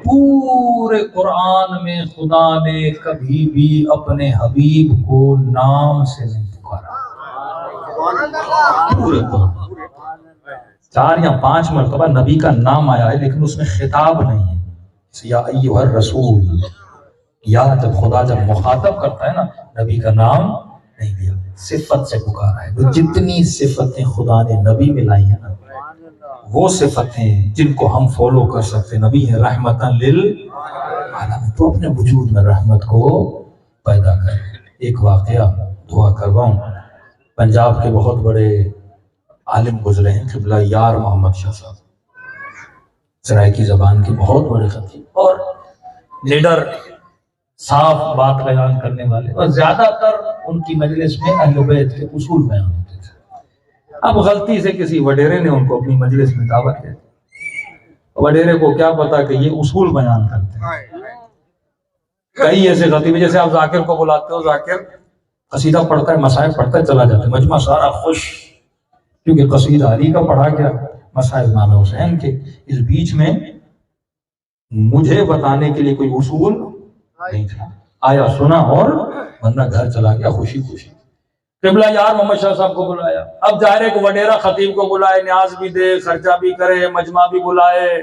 پورے قرآن میں خدا نے کبھی بھی اپنے حبیب کو نام سے نہیں پکارا. پورے قرآن 4 یا 5 مرتبہ نبی کا نام آیا ہے لیکن اس میں خطاب نہیں ہے. یا ایھا الرسول، یا جب مخاطب کرتا ہے نا نبی کا نام نہیں دیا، صفت سے پکارا ہے. تو جتنی صفتیں خدا نے نبی میں لائی ہیں نا وہ صفتیں جن کو ہم فالو کر سکتے. نبی ہے رحمتاً للعالمین، تو اپنے وجود میں رحمت کو پیدا کر. ایک واقعہ دعا کرواؤں، پنجاب کے بہت بڑے عالم گزرے ہیں قبلہ یار محمد شاہ صاحب، سرائیکی زبان کے بہت بڑے خطیب اور لیڈر، صاف بات بیان کرنے والے، اور زیادہ تر ان کی مجلس میں اہل بیت کے اصول بیان ہوتے تھے. اب غلطی سے کسی وڈیرے نے ان کو اپنی مجلس میں دعوت دی. وڈیرے کو کیا پتا کہ یہ اصول بیان کرتے ہیں. کئی ایسے خطیب جیسے آپ ذاکر کو بلاتے ہو، ذاکر قصیدہ پڑھتا ہے، مصائب پڑھتا ہے، چلا جاتا ہے، مجمع سارا خوش کیونکہ قصیدہ علی کا پڑھا گیا، مصائب امام حسین کے. اس بیچ میں مجھے بتانے کے لیے کوئی اصول نہیں تھا، آیا سنا اور بندہ گھر چلا گیا خوشی خوشی. قبلہ یار محمد شاہ صاحب کو بلایا. اب ظاہر ہے کہ وڈیرا خطیب کو بلائے، نیاز بھی دے، خرچہ بھی کرے، مجمع بھی بلائے،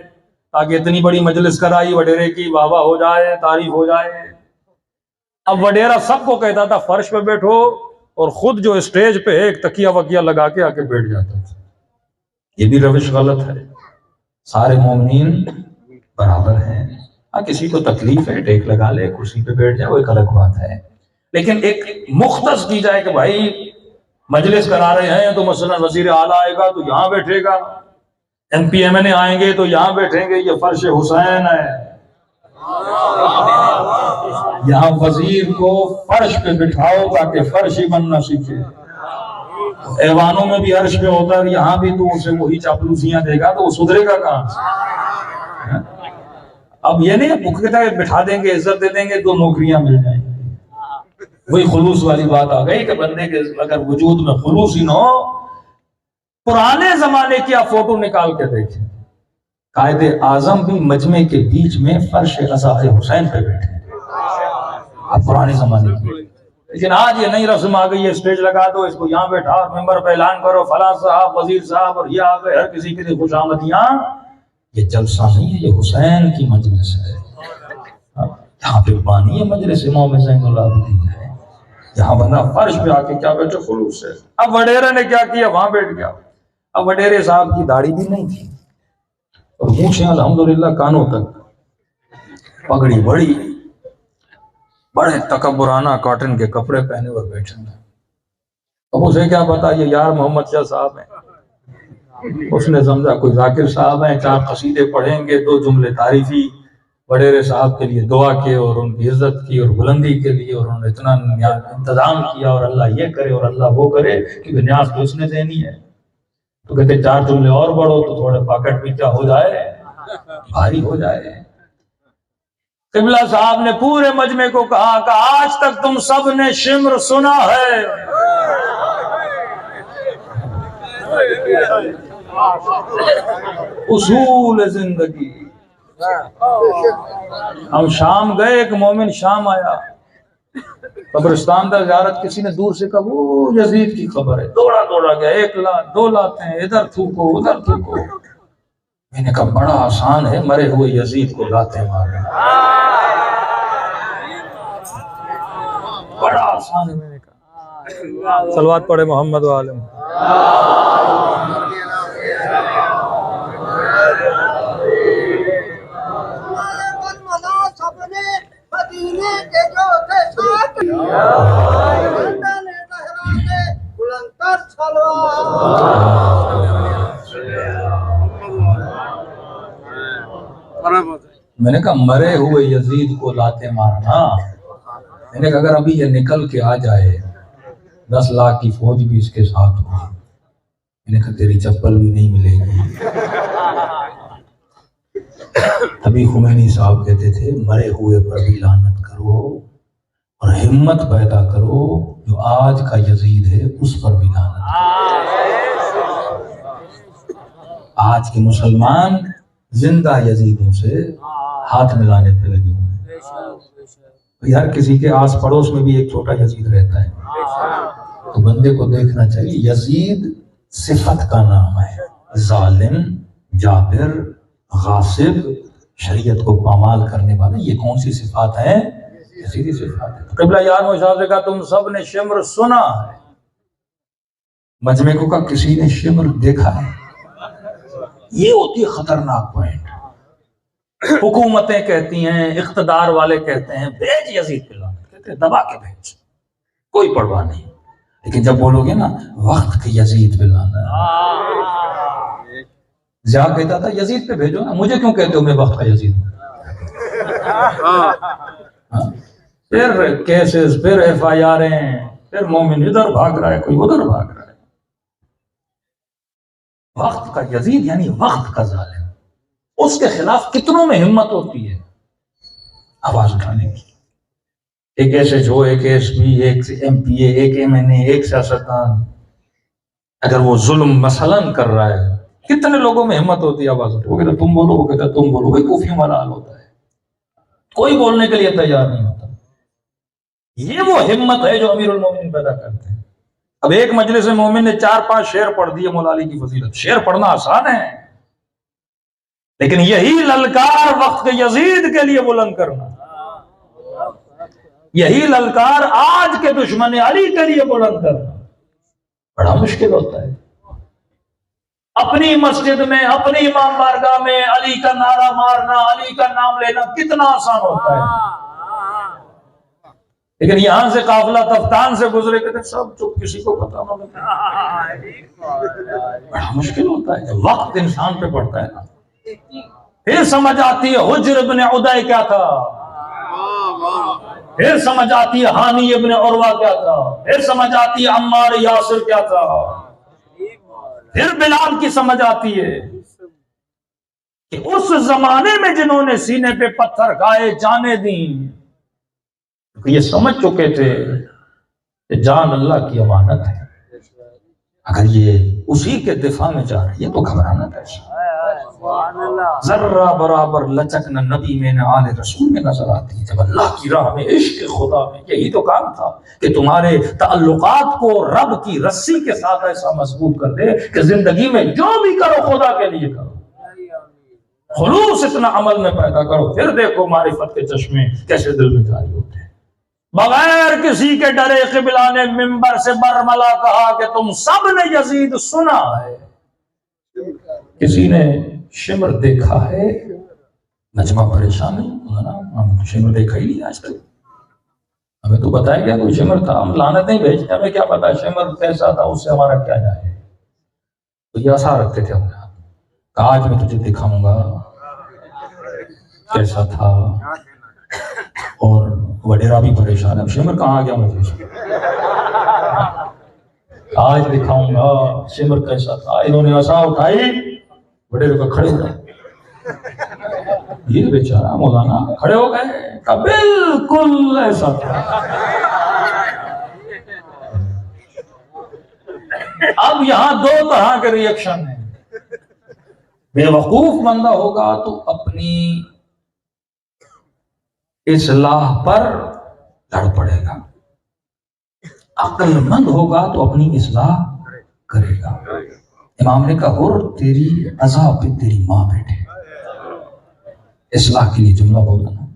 تاکہ اتنی بڑی مجلس کرائی وڈیرے کی واہ واہ ہو جائے، تعریف ہو جائے. اب وڈیرا سب کو کہتا تھا فرش پہ بیٹھو، اور خود جو اسٹیج پہ ایک تکیہ وکیہ لگا کے آ کے بیٹھ جاتا تھا. یہ بھی روش غلط ہے. سارے مومنین برابر ہیں. ہاں کسی کو تکلیف ہے ٹیک لگا لے، کرسی پہ بیٹھ جائے، وہ ایک الگ بات ہے. لیکن ایک مختص کی جائے کہ بھائی مجلس کرا رہے ہیں تو مثلا وزیر اعلیٰ آئے گا تو یہاں بیٹھے گا، ایم پی ایم این اے آئیں گے تو یہاں بیٹھیں گے، یہ فرش حسین ہے. یہاں وزیر کو فرش پہ بٹھاؤ تاکہ فرش ہی بننا سیکھے. ایوانوں میں بھی عرش پہ ہوتا ہے، یہاں بھی تو اسے وہی چاپلوسیاں دے گا تو وہ سدھرے گا کہاں سے؟ اب یہ نہیں بکتا ہے بٹھا دیں گے، عزت دے دیں گے، 2 نوکریاں مل جائیں گی. وہی خلوص والی بات آ گئی کہ بندے کے اگر وجود میں خلوص ہی نہ ہو. پرانے زمانے کی آپ فوٹو نکال کے دیکھیں، قائد اعظم بھی مجمع کے بیچ میں فرش عزا حسین پہ بیٹھے. اب پرانے زمانے کی. لیکن آج یہ نئی رسم آ گئی ہے، اسٹیج لگا دو، اس کو یہاں بیٹھا اور ممبر پہ اعلان کرو فلاں صاحب، وزیر صاحب، اور یہ آ گئے، ہر کسی کے لیے خوش آمدیاں. یہ جلسہ نہیں ہے، یہ حسین کی مجلس ہے. یہاں پہ بانی ہے مجلس امام زین العابدین ہے. یہاں بندہ فرش پہ آ کے کیا بیٹھے خلوص سے. اب وڈیرے نے کیا کیا، وہاں بیٹھ گیا. اب وڈیرے صاحب کی داڑھی بھی نہیں تھی اور مونچھیں الحمدللہ کانوں تک، پگڑی بڑی، بڑے تکبرانہ کاٹن کے کپڑے پہنے اور بیٹھے ہیں. اب اسے کیا پتا یہ یار محمد شاہ صاحب ہیں. اس نے سمجھا کوئی ذاکر صاحب ہیں، 4 قصیدے پڑھیں گے، 2 جملے تعریفی وڈیرے صاحب کے لیے دعا کے اور ان کی عزت کی اور بلندی کے لیے، اور انہوں نے اتنا انتظام کیا، اور اللہ یہ کرے اور اللہ وہ کرے، کیونکہ نیاز تو اس نے دینی ہے. تو کہتے 4 جملے اور پڑھو تو تھوڑے پاکٹ بھی کیا ہو جائے، بھاری ہو جائے. قبلہ صاحب نے پورے مجمع کو کہا کہ آج تک تم سب نے شمر سنا ہے، اصول زندگی. ہم شام گئے، ایک مومن شام آیا، قبرستان کا زیارت، کسی نے دور سے کہا وہ یزید کی خبر ہے. دوڑا دوڑا گیا، 1 لات 2 لاتیں، ادھر تھوکو ادھر تھوکو. میں نے کہا بڑا آسان ہے مرے ہوئے یزید کو لاتیں مارنا. بڑا آسان ہے. میں نے کہا صلوات پڑھے محمد و آل محمد. سب نے مدینے کے جو تھے ساتھ لندن زہرا نے بلندتر میں نے کہا مرے ہوئے یزید کو لاتے مارنا. میں نے کہا اگر ابھی یہ نکل کے آ جائے 10 لاکھ کی فوج بھی اس کے ساتھ ہو, میں نے کہا تیری چپل بھی نہیں ملے گی. تبھی خمینی صاحب کہتے تھے مرے ہوئے پر بھی لعنت کرو اور ہمت پیدا کرو, جو آج کا یزید ہے اس پر بھی لعنت کرو. آج کے مسلمان زندہ یزیدوں سے ہاتھ ملانے پہ لگے ہوئے ہیں. ہر کسی کے آس پڑوس میں بھی ایک چھوٹا یزید رہتا ہے, تو بندے کو دیکھنا چاہیے. یزید صفت کا نام ہے, ظالم, جابر, غاصب, شریعت کو پامال کرنے والے, یہ کون سی صفات ہیں؟ یزیدی صفات ہیں. قبلہ یار مشاہد نے کہا تم سب نے شمر سنا ہے. مجمع کو کہا کسی نے شمر دیکھا ہے؟ یہ ہوتی ہے خطرناک پوائنٹ. حکومتیں کہتی ہیں, اقتدار والے کہتے ہیں بھیج یزید پہ لعنت, کہتے ہیں دبا کے بھیج, کوئی پرواہ نہیں. لیکن جب بولو گے نا وقت کے یزید پہ لعنت, ضیاء کہتا تھا یزید پہ بھیجو نا, مجھے کیوں کہتے ہو میں وقت کا یزید ہوں. پھر کیسز, پھر FIR, پھر مومن ادھر بھاگ رہا ہے, کوئی ادھر بھاگ رہا ہے. وقت کا یزید یعنی وقت کا ظالم, اس کے خلاف کتنوں میں ہمت ہوتی ہے آواز اٹھانے کی. ایک SHO, ایک SB, ایک MPA, ایک MNA, ایک سیاستدان, اگر وہ ظلم مثلاً کر رہا ہے, کتنے لوگوں میں ہمت ہوتی ہے آواز اٹھو. وہ کہتا تم بولو, وہ کہتا تم بولو. وہی کوفیوں والا حال ہوتا ہے, کوئی بولنے کے لیے تیار نہیں ہوتا. یہ وہ ہمت ہے جو امیر المومنین پیدا کرتے ہیں. اب ایک مجلس مومن نے 4-5 شعر پڑھ دیے مولا علی کی فضیلت. شعر پڑھنا آسان ہے, لیکن یہی للکار وقت کے یزید کے لیے بلند کرنا, یہی للکار آج کے دشمن علی کے لیے بلند کرنا بڑا مشکل ہوتا ہے. اپنی مسجد میں, اپنی امام بارگاہ میں علی کا نعرہ مارنا, علی کا نام لینا کتنا آسان ہوتا ہے. لیکن یہاں سے قافلہ تفتان سے گزرے کہتے سب چپ, کسی کو پتا نہ بڑا مشکل ہوتا ہے. وقت انسان پہ پڑتا ہے نا. پھر سمجھ آتی ہے حجر ابن عدی کیا تھا, پھر سمجھ آتی ہے ہانی ابن عروہ کیا تھا, پھر سمجھ آتی ہے عمار یاسر کیا تھا, پھر بلال کی سمجھ آتی ہے کہ اس زمانے میں جنہوں نے سینے پہ پتھر کھائے, جانیں دیں, یہ سمجھ چکے تھے کہ جان اللہ کی امانت ہے. اگر یہ اسی کے دفاع میں جا رہی ہے تو گھبرانا کیسا. ذرہ برابر لچک نہ نبی میں نہ آل رسول میں نظر آتی ہے. جب اللہ کی راہ میں, عشق خدا میں, یہی تو کام تھا کہ تمہارے تعلقات کو رب کی رسی کے ساتھ ایسا مضبوط کر دے کہ زندگی میں جو بھی کرو خدا کے لیے کرو, خلوص اتنا عمل میں پیدا کرو. پھر دیکھو معرفت کے چشمے کیسے دل میں جاری ہوتے ہیں. بغیر کسی کے ڈرے قبلہ نے منبر سے برملا کہا کہ تم سب نے یزید سنا ہے. کسی نے شمر دیکھا ہے؟ نجمہ پریشان ہے, ہم شمر دیکھا ہی نہیں آج تک. ہمیں تو بتایا گیا کوئی شمر تھا, ہم لعنت نہیں بھیجتے, ہمیں کیا پتا شمر کیسا تھا, اس سے ہمارا کیا جائے. تو یہ آسا رکھتے تھے ہم. آج میں تجھے دکھاؤں گا کیسا تھا. اور وڈیرا بھی پریشان ہے, شمر کہاں گیا مجھے, آج دکھاؤں گا شمر کیسا تھا. انہوں نے آسا اٹھائی, وڈیرے کو کھڑے ہو گئے. یہ بیچارہ مولانا کھڑے ہو گئے, کہ بالکل ایسا تھا. اب یہاں دو طرح کے ریئیکشن ہیں. بے وقوف بندہ ہوگا تو اپنی اصلاح پر لڑ پڑے گا, عقل مند ہوگا تو اپنی اصلاح کرے گا. امام نے کہا اور تیری عزا پہ تیری ماں بیٹھے, اصلاح کے لیے جملہ بولا نا.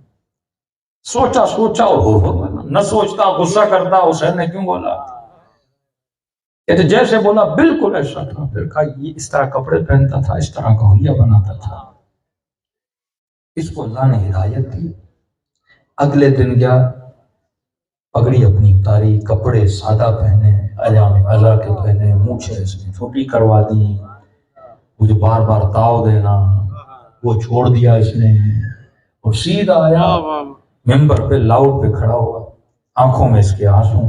سوچا اور ہو نہ سوچتا، غصہ کرتا حسین نے کیوں بولا؟ کہتے جیسے بولا بالکل ایسا تھا. پھر کہا یہ اس طرح کپڑے پہنتا تھا، اس طرح کا حلیہ بناتا تھا. اس کو اللہ نے ہدایت دی. اگلے دن گیا، پگڑی اپنی اتاری، کپڑے سادہ پہنے، ایام عزا کے پہنے، مونچھیں اس نے چھوٹی کروا دی، مجھے بار بار تاؤ دینا وہ چھوڑ دیا اس نے، اور سیدھا آیا ممبر پہ لاؤڈ پہ کھڑا ہوا، آنکھوں میں اس کے آنسو،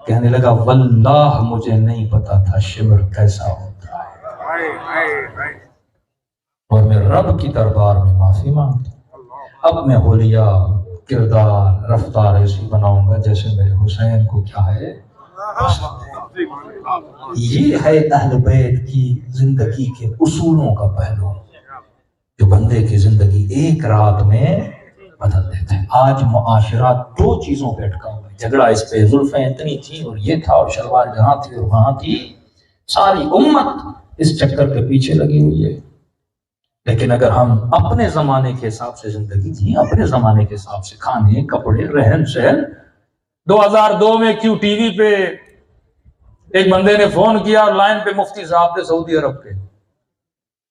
کہنے لگا واللہ مجھے نہیں پتا تھا شبر کیسا ہوتا ہے، اور میں رب کی دربار میں معافی مانگتا ہوں. اب میں حلیہ کردار رفتار ایسی بناؤں گا جیسے میرے حسین کو کیا ہے. یہ ہے اہل بیت کی زندگی کے اصولوں کا پہلو جو بندے کی زندگی ایک رات میں بدل دیتا ہے. آج معاشرہ دو چیزوں پہ اٹکا ہوا ہے، جھگڑا اس پہ، زلفیں اتنی تھیں اور یہ تھا، اور شلوار جہاں تھی اور وہاں تھی. ساری امت اس چکر کے پیچھے لگی ہوئی ہے. لیکن اگر ہم اپنے زمانے کے حساب سے زندگی جی، اپنے زمانے کے حساب سے کھانے کپڑے رہن سہن. 2002 میں کیوں ٹی وی پہ ایک بندے نے فون کیا اور لائن پہ مفتی صاحب تھے سعودی عرب کے،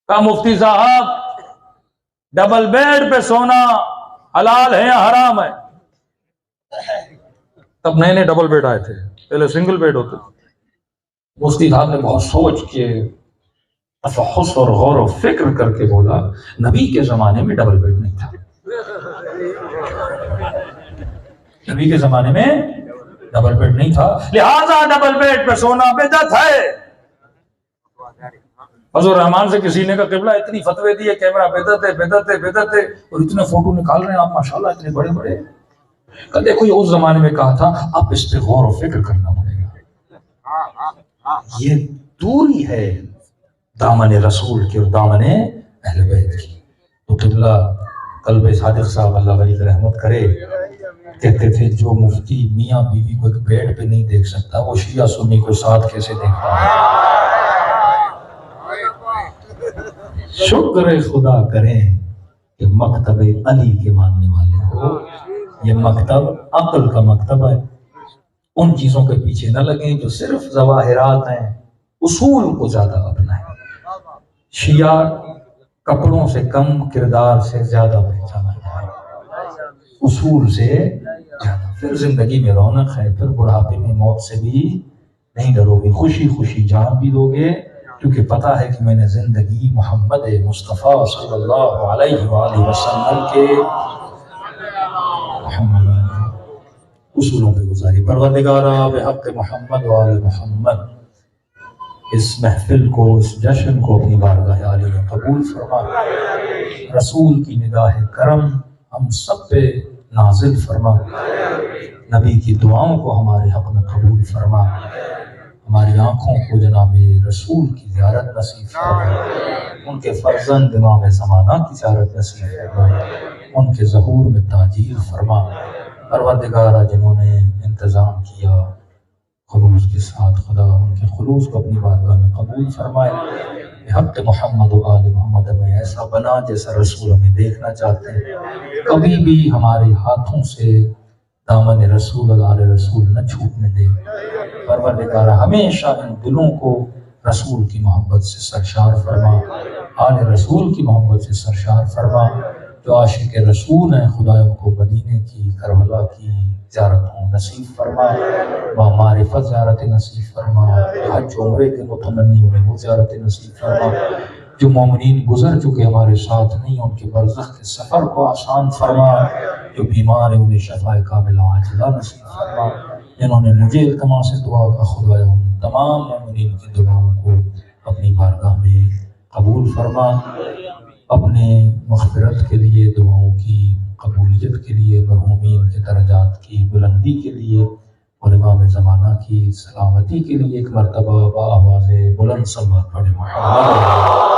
کہا مفتی صاحب ڈبل بیڈ پہ سونا حلال ہے یا حرام ہے؟ تب نئے نئے ڈبل بیڈ آئے تھے، پہلے سنگل بیڈ ہوتے تھے. مفتی صاحب نے بہت سوچ کے تفحص اور غور و فکر کر کے بولا نبی کے زمانے میں ڈبل بیڈ نہیں تھا. نبی کے زمانے میں ڈبل بیڈ نہیں تھا، لہذا ڈبل بیڈ پہ سونا بدعت ہے. حضور رحمان سے کسی نے کہا قبلہ اتنی فتوے دیے کیمرہ بدعت ہے بدعت ہے بدعت ہے، اور اتنے فوٹو نکال رہے ہیں آپ ماشاءاللہ اتنے بڑے بڑے. کہ دیکھو یہ اس زمانے میں کہا تھا، اب اس پہ غور و فکر کرنا پڑے گا. یہ دوری ہے دامن رسول کی اور دامن اہل بیت کی. تو قبلہ قلب صادق صاحب اللہ غریب رحمت کرے کہتے تھے جو مفتی میاں بیوی کو ایک بیڈ پہ نہیں دیکھ سکتا وہ شیعہ سنی کو ساتھ کیسے دیکھتا ہے. شکر خدا کریں کہ مکتب علی کے ماننے والے ہو. یہ مکتب عقل کا مکتب ہے. ان چیزوں کے پیچھے نہ لگیں جو صرف ظواہرات ہیں، اصول کو زیادہ اپنائیں. شیعہ کپڑوں سے کم، کردار سے زیادہ پہچانا جائے، اصول سے زیادہ. پھر زندگی میں رونق ہے، پھر بڑھاپے میں موت سے بھی نہیں ڈرو گے، خوشی خوشی جان بھی دو گے، کیونکہ پتا ہے کہ میں نے زندگی محمد مصطفیٰ صلی اللہ علیہ وآلہ وسلم کے اصولوں پہ گزاری. پروردگارا بحق محمد وآل محمد اس محفل کو، اس جشن کو اپنی بارگاہ عالی میں قبول فرما. رسول کی نگاہ کرم ہم سب پہ نازل فرما. نبی کی دعاؤں کو ہمارے حق میں قبول فرما. ہماری آنکھوں کو جناب رسول کی زیارت نصیب فرما. ان کے فرزند امام زمانہ کی زیارت نصیب فرما. ان کے ظہور میں تاجیل فرما. پروردگارہ جنہوں نے انتظام کیا خلوص کے ساتھ، خدا ان کے خلوص کو اپنی بارگاہ میں قبول فرمائے. حق محمد و آل محمد میں ایسا بنا جیسا رسول ہمیں دیکھنا چاہتے ہیں. کبھی بھی ہمارے ہاتھوں سے دامن رسول اور آل رسول نہ چھوٹنے دے. پروردگارہ ہمیشہ ان دلوں کو رسول کی محبت سے سرشار فرما، آل رسول کی محبت سے سرشار فرما. جو عاشق رسول ہیں خدا ان کو مدینے کی، کربلا کی زیارتوں نصیب فرما، معرفت زیارت نصیب فرما. حج عمرے کے متمنی انہیں وہ زیارت نصیب فرما. جو مومنین گزر چکے ہمارے ساتھ نہیں، ان کے برزخ کے سفر کو آسان فرما. جو بیمار ہیں انہیں شفاء کاملہ عاجلہ نصیب فرما. جنہوں نے مجھے التماس دعا کا خدایا ان تمام مومنین کی دعاؤں کو اپنی بارگاہ میں قبول فرما. اپنے مغفرت کے لیے، دعاؤں کی قبولیت کے لیے، مرحومین کے درجات کی بلندی کے لیے اور امام زمانہ کی سلامتی کے لیے ایک مرتبہ بآواز بلند صلوات پڑھیں. محمد